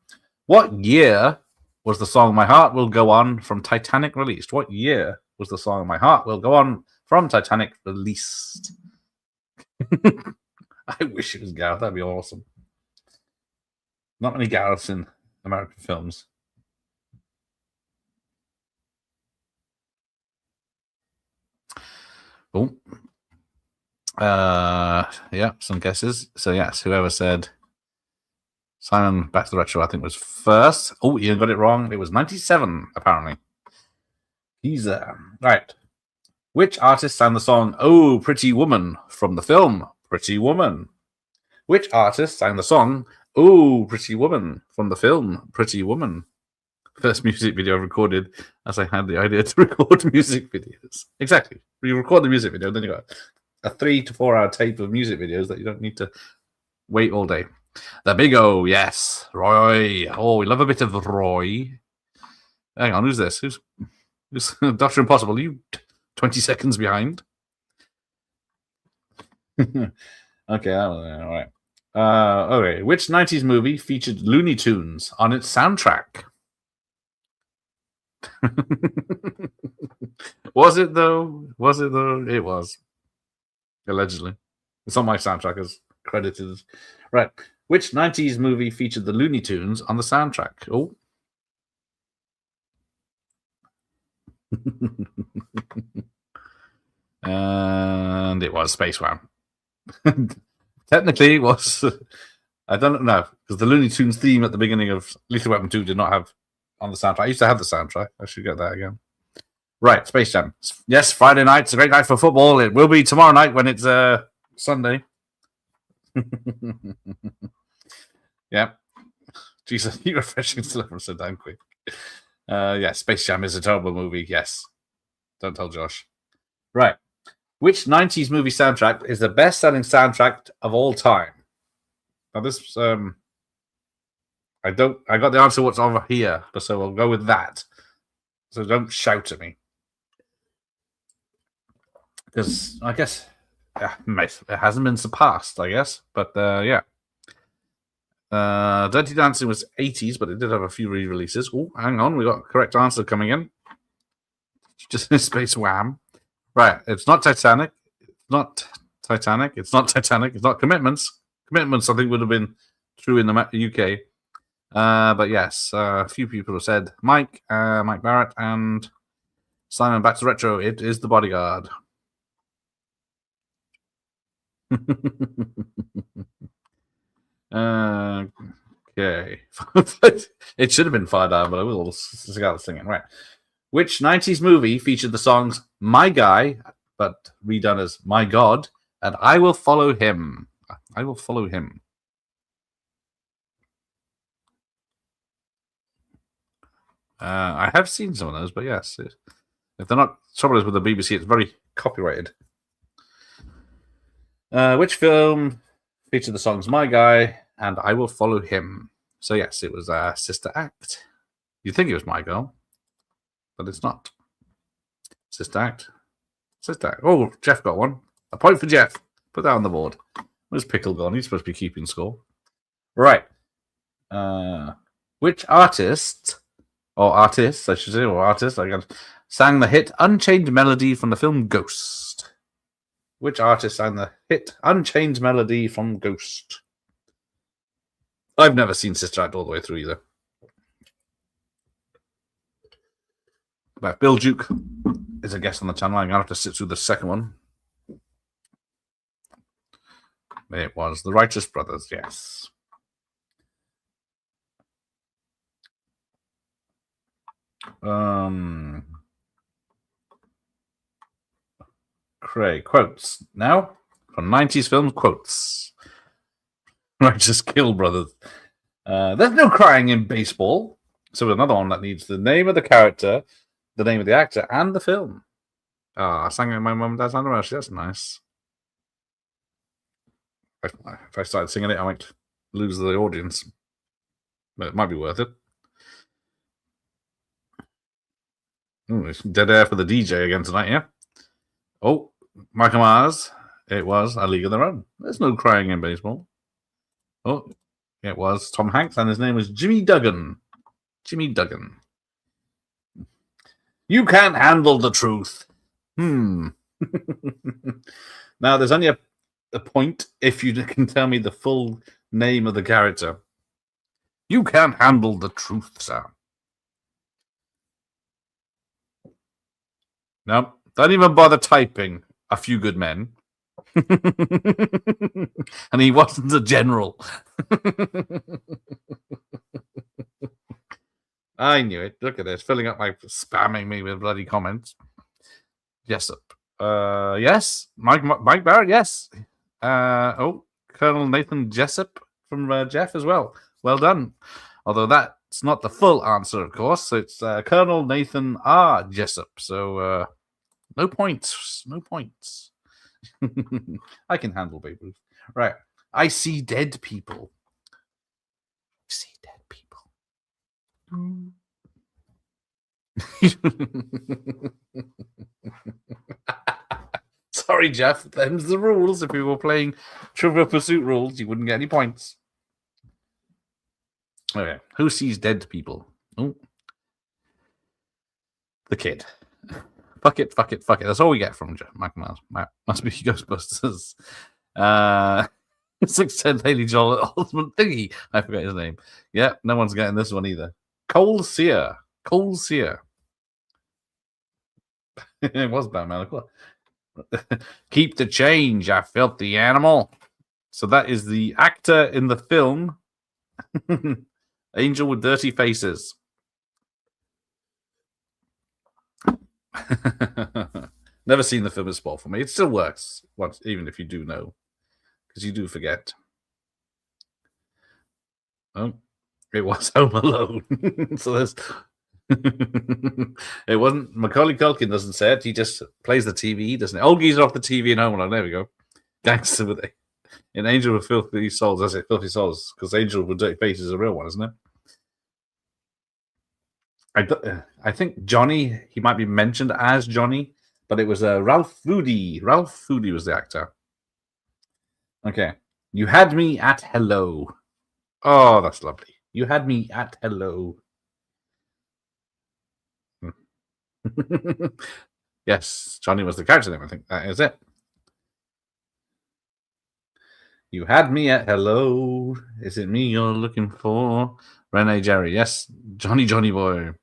What year was the song My Heart Will Go On from Titanic released? What year was the song My Heart Will Go On from Titanic released? I wish it was Gareth. That'd be awesome. Not many Gareths in American films. Oh. Yeah, some guesses. So, yes, whoever said Simon Back to the Retro, I think, was first. Oh, Ian got it wrong. It was 97, apparently. He's right. Which artist sang the song Oh, Pretty Woman from the film Pretty Woman? Which artist sang the song Oh, Pretty Woman from the film Pretty Woman? First music video recorded as I had the idea to record music videos. Exactly. You record the music video, then you got a 3 to 4 hour tape of music videos that you don't need to wait all day. The Big O, yes. Roy. Oh, we love a bit of Roy. Hang on, who's this? Who's Dr. Impossible? You 20 seconds behind. Okay, all right. Okay, which 90s movie featured Looney Tunes on its soundtrack? Was it though? Was it though? It was. Allegedly. It's on my soundtrack as credited. Right. Which 90s movie featured the Looney Tunes on the soundtrack? Oh. And it was Space Jam. Technically, it was. I don't know, because the Looney Tunes theme at the beginning of Lethal Weapon 2 did not have on the soundtrack. I used to have the soundtrack. I should get that again. Right, Space Jam. Yes, Friday night. It's a great night for football. It will be tomorrow night when it's Sunday. Yeah. Jesus, you refreshing stuff from so damn quick. Yeah, Space Jam is a terrible movie. Yes. Don't tell Josh. Right. Which 90s movie soundtrack is the best-selling soundtrack of all time? Now this I got the answer what's over here, so I'll go with that. So don't shout at me. Because I guess it hasn't been surpassed, I guess. But yeah. Dirty Dancing was 80s, but it did have a few re-releases. Oh, hang on, we got a correct answer coming in. Just in space wham. Right, it's not Titanic. It's not Titanic. It's not Titanic. It's not Commitments. Commitments, I think, would have been true in the UK. But yes, a few people have said Mike Barrett, and Simon back to retro. It is The Bodyguard. Okay. It should have been Fire Down, but I will start singing. Right. Which 90s movie featured the songs My Guy, but redone as My God, and I Will Follow Him? I Will Follow Him. I have seen some of those, but yes. If they're not, trouble is with the BBC, it's very copyrighted. Which film featured the songs My Guy and I Will Follow Him? So yes, it was Sister Act. You'd think it was My Girl, but it's not. Sister Act. Sister Act. Oh, Jeff got one. A point for Jeff. Put that on the board. Where's Pickle gone? He's supposed to be keeping score. Right. Which artist, or artists, I should say, or artist, I guess, sang the hit Unchained Melody from the film Ghost? Which artist sang the hit Unchained Melody from Ghost? I've never seen Sister Act all the way through either. But Bill Duke is a guest on the channel. I'm going to have to sit through the second one. It was The Righteous Brothers, yes. Craig, quotes. Now, from 90s film quotes. Righteous Kill Brothers. There's no crying in baseball. So another one that needs the name of the character, the name of the actor, and the film. I sang it at my mum and dad's anniversary. That's nice. If I started singing it, I might lose the audience. But it might be worth it. Ooh, it's dead air for the DJ again tonight, yeah? Oh, Michael Myers. It was A League of Their Own. There's no crying in baseball. Oh, it was Tom Hanks, and his name was Jimmy Duggan. Jimmy Duggan. You can't handle the truth. Now, there's only a point if you can tell me the full name of the character. You can't handle the truth, sir. No, don't even bother typing A Few Good Men. And he wasn't a general. I knew it. Look at this. Filling up spamming me with bloody comments. Jessup. Yes. Mike Barrett, yes. Colonel Nathan Jessup from Jeff as well. Well done. Although that's not the full answer, of course. It's Colonel Nathan R. Jessup. So no points. No points. I can handle Babe Ruth. Right. I see dead people. I see dead people. Sorry, Jeff. Them's the rules. If we were playing Trivial Pursuit rules, you wouldn't get any points. Okay. Who sees dead people? Oh. The kid. Fuck it, fuck it, fuck it. That's all we get from Michael Myers. Must be Ghostbusters. 6'10" Haley Joel Osment Thingy. I forget his name. Yeah, no one's getting this one either. Cole Sear. Cole Sear. It was Batman, of course. Keep the change, you filthy animal. So that is the actor in the film Angel with Dirty Faces. Never seen the film. It's spoiled for me. It still works, once, even if you do know, because you do forget. Oh, it was Home Alone. So there's. It wasn't. Macaulay Culkin doesn't say it. He just plays the TV, doesn't it? Old geezer off the TV in Home Alone. There we go. Gangster with it. In Angel with Filthy Souls, I say Filthy Souls because Angel with Dirty Faces is a real one, isn't it? I think Johnny, he might be mentioned as Johnny, but it was Ralph Foodie. Ralph Foodie was the actor. Okay. You had me at hello. Oh, that's lovely. You had me at hello. Yes, Johnny was the character name. I think that is it. You had me at hello. Is it me you're looking for? Renee Jerry. Yes, Johnny boy.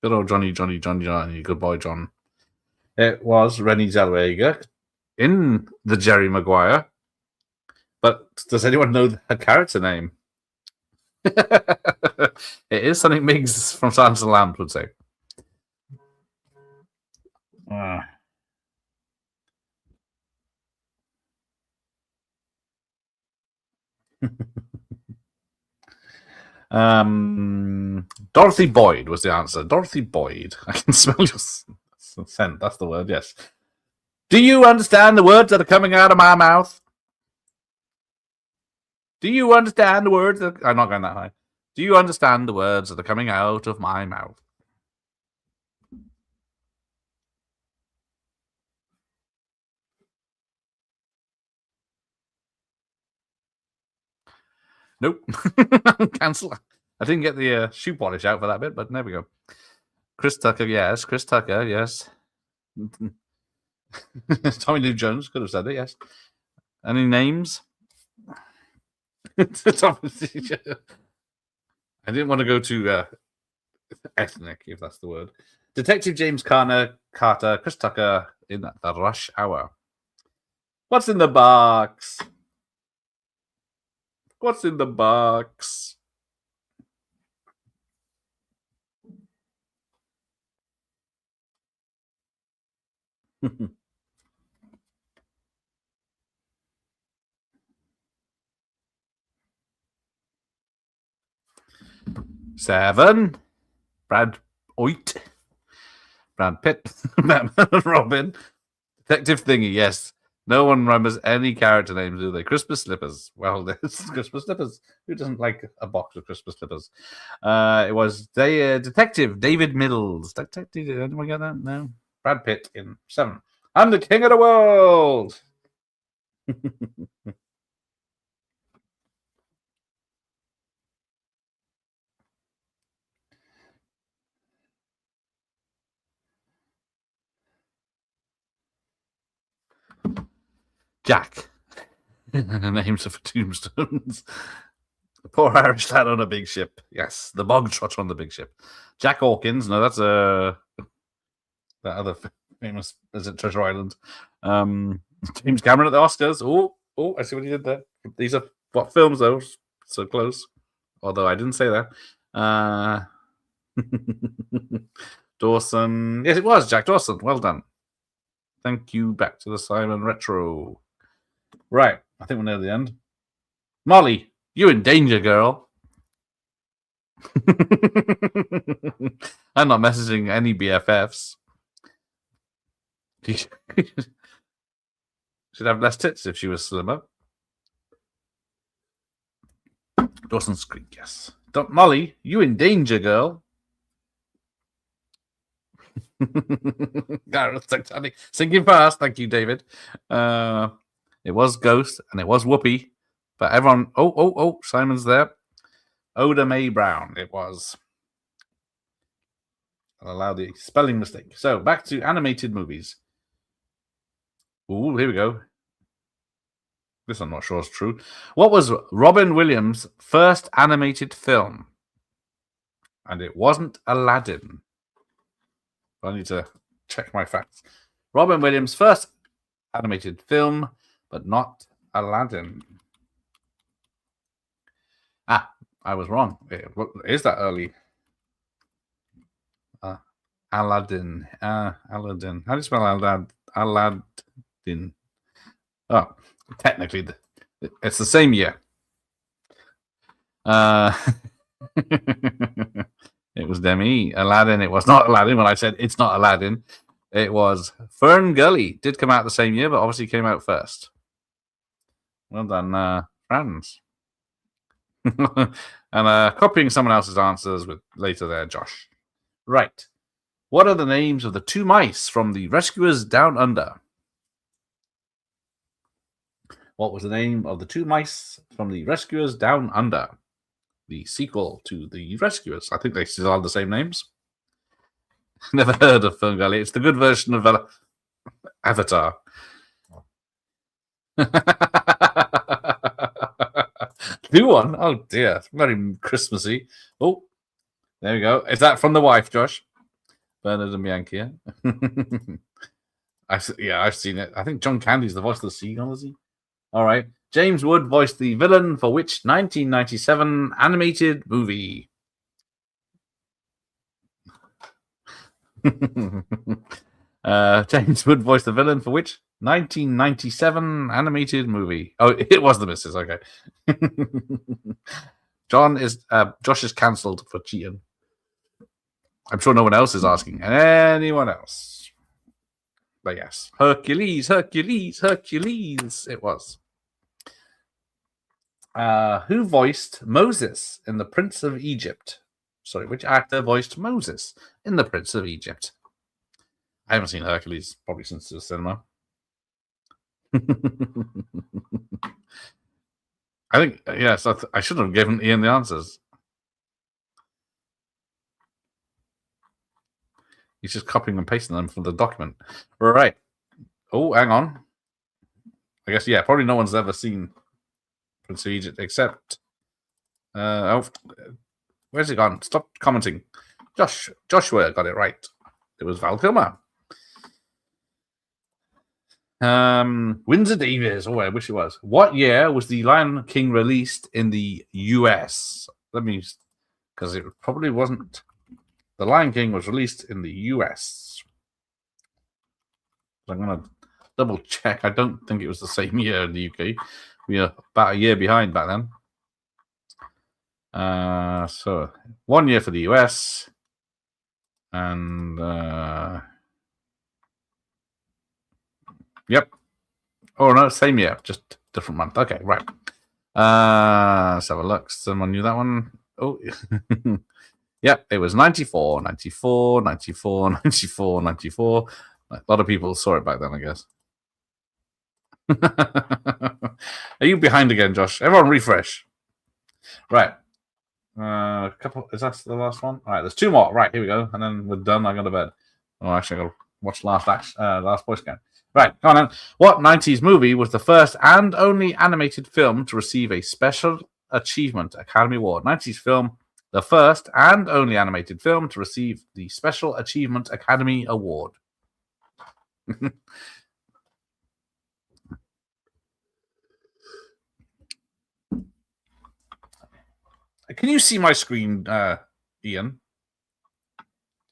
Good old Johnny. Good boy, John. It was Renée Zellweger in the Jerry Maguire. But does anyone know her character name? It is something Miggs from Silence of the Lambs would say. Dorothy Boyd was the answer. Dorothy Boyd. I can smell your scent. That's the word, yes. Do you understand the words that are coming out of my mouth? Do you understand the words that... I'm not going that high. Do you understand the words that are coming out of my mouth? Nope. Cancel. I didn't get the shoe polish out for that bit, but there we go. Chris Tucker, yes. Chris Tucker, yes. Tommy Lee Jones could have said it, yes. Any names? I didn't want to go too ethnic, if that's the word. Detective James Carter, Chris Tucker in the Rush Hour. What's in the box? What's in the box? Seven. Brad Oit. Brad Pitt. Batman and Robin. Detective Thingy, yes. No one remembers any character names, do they? Christmas slippers. Well, there's Christmas slippers. Who doesn't like a box of Christmas slippers? It was Detective David Mills. Detective, did anyone get that? No. Brad Pitt in 7. I'm the king of the world. Jack. Names of tombstones. The poor Irish lad on a big ship. Yes, the bog trotter on the big ship. Jack Hawkins. No, that's that other famous. Is it Treasure Island? James Cameron at the Oscars. Oh, I see what he did there. These are what films though? So close. Although I didn't say that. Dawson. Yes, it was Jack Dawson. Well done. Thank you. Back to the Simon Retro. Right. I think we're near the end. Molly, you in danger, girl. I'm not messaging any BFFs. She'd have less tits if she was slimmer. Dawson's Creek, yes. Molly, you in danger, girl. Titanic sinking fast. Thank you, David. It was Ghost and it was Whoopi, but everyone. Oh! Simon's there. Oda Mae Brown. It was. I'll allow the spelling mistake. So back to animated movies. Ooh, here we go. This I'm not sure is true. What was Robin Williams' first animated film? And it wasn't Aladdin. I need to check my facts. Robin Williams' first animated film, but not Aladdin. Ah, I was wrong. It is that early? Aladdin. Aladdin. How do you spell Aladdin? Aladdin. Oh, technically, it's the same year. It was Demi. Aladdin. It was not Aladdin. When I said it's not Aladdin, it was Fern Gully. Did come out the same year, but obviously came out first. Well done, Franz. And copying someone else's answers with later there, Josh. Right. What are the names of the two mice from The Rescuers Down Under? What was the name of the two mice from The Rescuers Down Under? The sequel to The Rescuers. I think they still have the same names. Never heard of Fern Gully. It's the good version of Avatar. New one? Oh dear. Very Christmassy. Oh, there we go. Is that from the wife, Josh? Bernard and Bianca. I've seen it. I think John Candy's the voice of the seagull, is he? All right. James Wood voiced the villain for which 1997 animated movie? James Wood voiced the villain for which 1997 animated movie? Oh, it was The Missus. Okay. Josh is cancelled for cheating. I'm sure no one else is asking. Anyone else? But yes. Hercules. It was. Who voiced Moses in The Prince of Egypt? Sorry, which actor voiced Moses in The Prince of Egypt? I haven't seen Hercules probably since the cinema. I think, yes, I should have given Ian the answers. He's just copying and pasting them from the document. Right. Oh, hang on. I guess, yeah, probably no one's ever seen Prince of Egypt except... where's it gone? Stop commenting. Joshua got it right. It was Val Kilmer. Windsor Davies. Oh, I wish it was. What year was The Lion King released in the US? Because it probably wasn't. The Lion King was released in the US. I'm going to double check. I don't think it was the same year in the UK. We are about a year behind back then. So 1 year for the US. And yep. Oh no, same year, just different month. Okay, right. Let's have a look. Someone knew that one. Oh, yep. It was 94. A lot of people saw it back then, I guess. Are you behind again, Josh? Everyone refresh. Right. Couple. Is that the last one? All right. There's two more. Right. Here we go. And then we're done. I go to bed. Oh, actually, I got to watch last voice scan. Right. Come on then. What 90s movie was the first and only animated film to receive a Special Achievement Academy Award? 90s film, the first and only animated film to receive the Special Achievement Academy Award. Can you see my screen, Ian?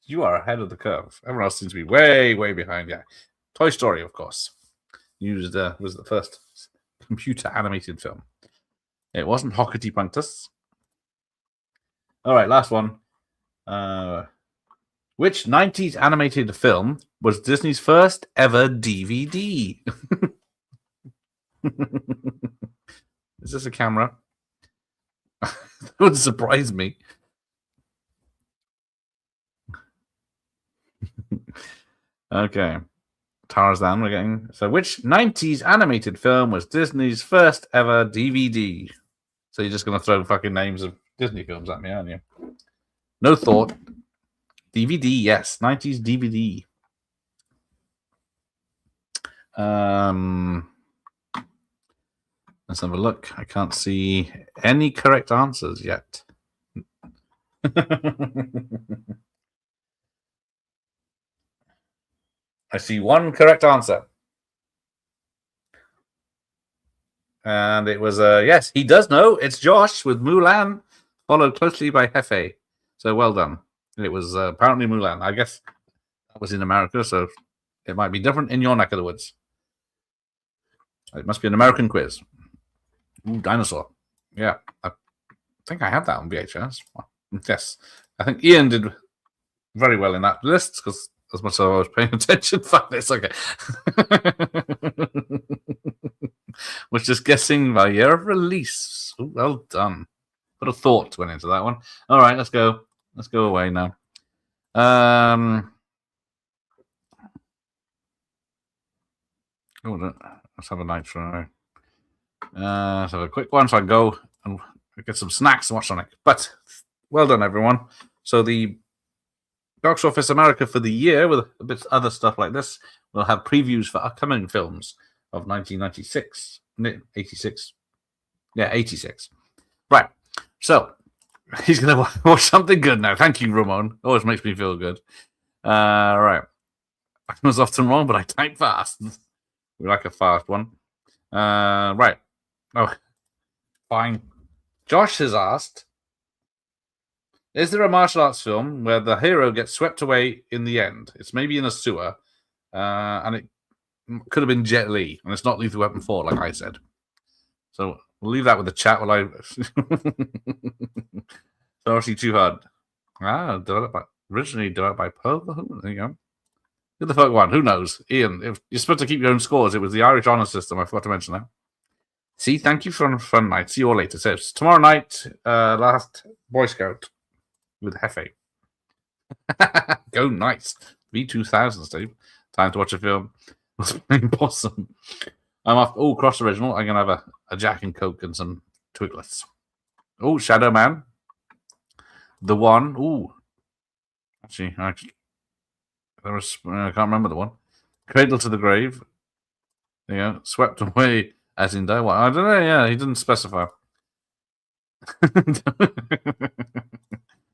You are ahead of the curve. Everyone else seems to be way, way behind. Yeah, Toy Story, of course, was the first computer animated film. It wasn't Hockety Punctus. All right, last one. Which 90s animated film was Disney's first ever DVD? Is this a camera? That would surprise me. Okay. Tarzan, we're getting. So, which 90s animated film was Disney's first ever DVD? So, you're just going to throw fucking names of Disney films at me, aren't you? No thought. DVD, yes. 90s DVD. Let's have a look. I can't see any correct answers yet. I see one correct answer. And it was, yes, he does know. It's Josh with Mulan, followed closely by Hefe. So well done. It was apparently Mulan. I guess that was in America, so it might be different in your neck of the woods. It must be an American quiz. Ooh, dinosaur. Yeah, I think I have that on VHS. Yes, I think Ian did very well in that list because as much as I was paying attention, fuck this, okay. Was just guessing by year of release. Ooh, well done. Put a thought went into that one. All right, let's go. Let's go away now. Let's have a nitro. Let's have a quick one so I can go and get some snacks and watch Sonic. But well done, everyone. So the Box Office America for the year, with a bit of other stuff like this, we'll have previews for upcoming films of 1996. 86. Yeah, 86. Right. So he's going to watch something good now. Thank you, Ramon. Always makes me feel good. Right. I was often wrong, but I type fast. We like a fast one. Right. Oh, fine. Josh has asked, is there a martial arts film where the hero gets swept away in the end? It's maybe in a sewer, and it could have been Jet Li, and it's not Lethal Weapon 4, like I said. So we'll leave that with the chat while I... So obviously too hard. Originally developed by Pearl. There you go. Who the fuck won? Who knows? Ian, if you're supposed to keep your own scores, it was the Irish Honour System. I forgot to mention that. See, thank you for a fun night. See you all later. So it's tomorrow night, last Boy Scout with Hefe. Go nice. V2000, Steve. Time to watch a film. Was playing Possum. I'm off. Oh, Cross Original. I'm going to have a Jack and Coke and some Twiglets. Oh, Shadow Man. The One. Ooh. Actually, there was, I can't remember the one. Cradle to the Grave. There you go. Swept away as in die. What? I don't know. Yeah, he didn't specify.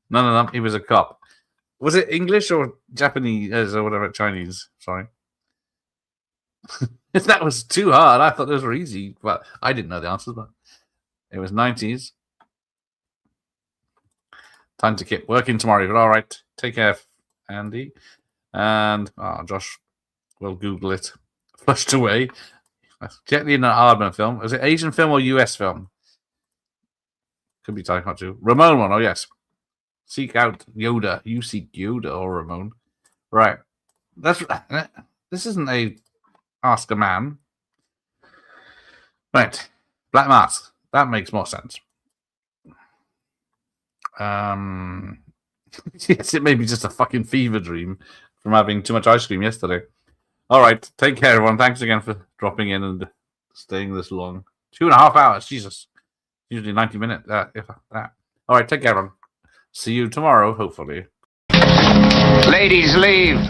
None of them. He was a cop. Was it English or Japanese or whatever? Chinese. Sorry. That was too hard. I thought those were easy, but I didn't know the answers. But it was 90s. Time to keep working tomorrow. But all right. Take care, Andy. And Josh will Google it. Flushed away. Jet Li in an Aardman film. Is it Asian film or US film? Could be Taika too. Ramon one. Oh yes. Seek out Yoda. You seek Yoda or Ramon. Right. This isn't a Ask a Man. Right. Black Mask. That makes more sense. Yes, it may be just a fucking fever dream from having too much ice cream yesterday. All right. Take care, everyone. Thanks again for dropping in and staying this long. 2.5 hours. Jesus. Usually 90 minutes. If that. All right. Take care, everyone. See you tomorrow, hopefully. Ladies, leave.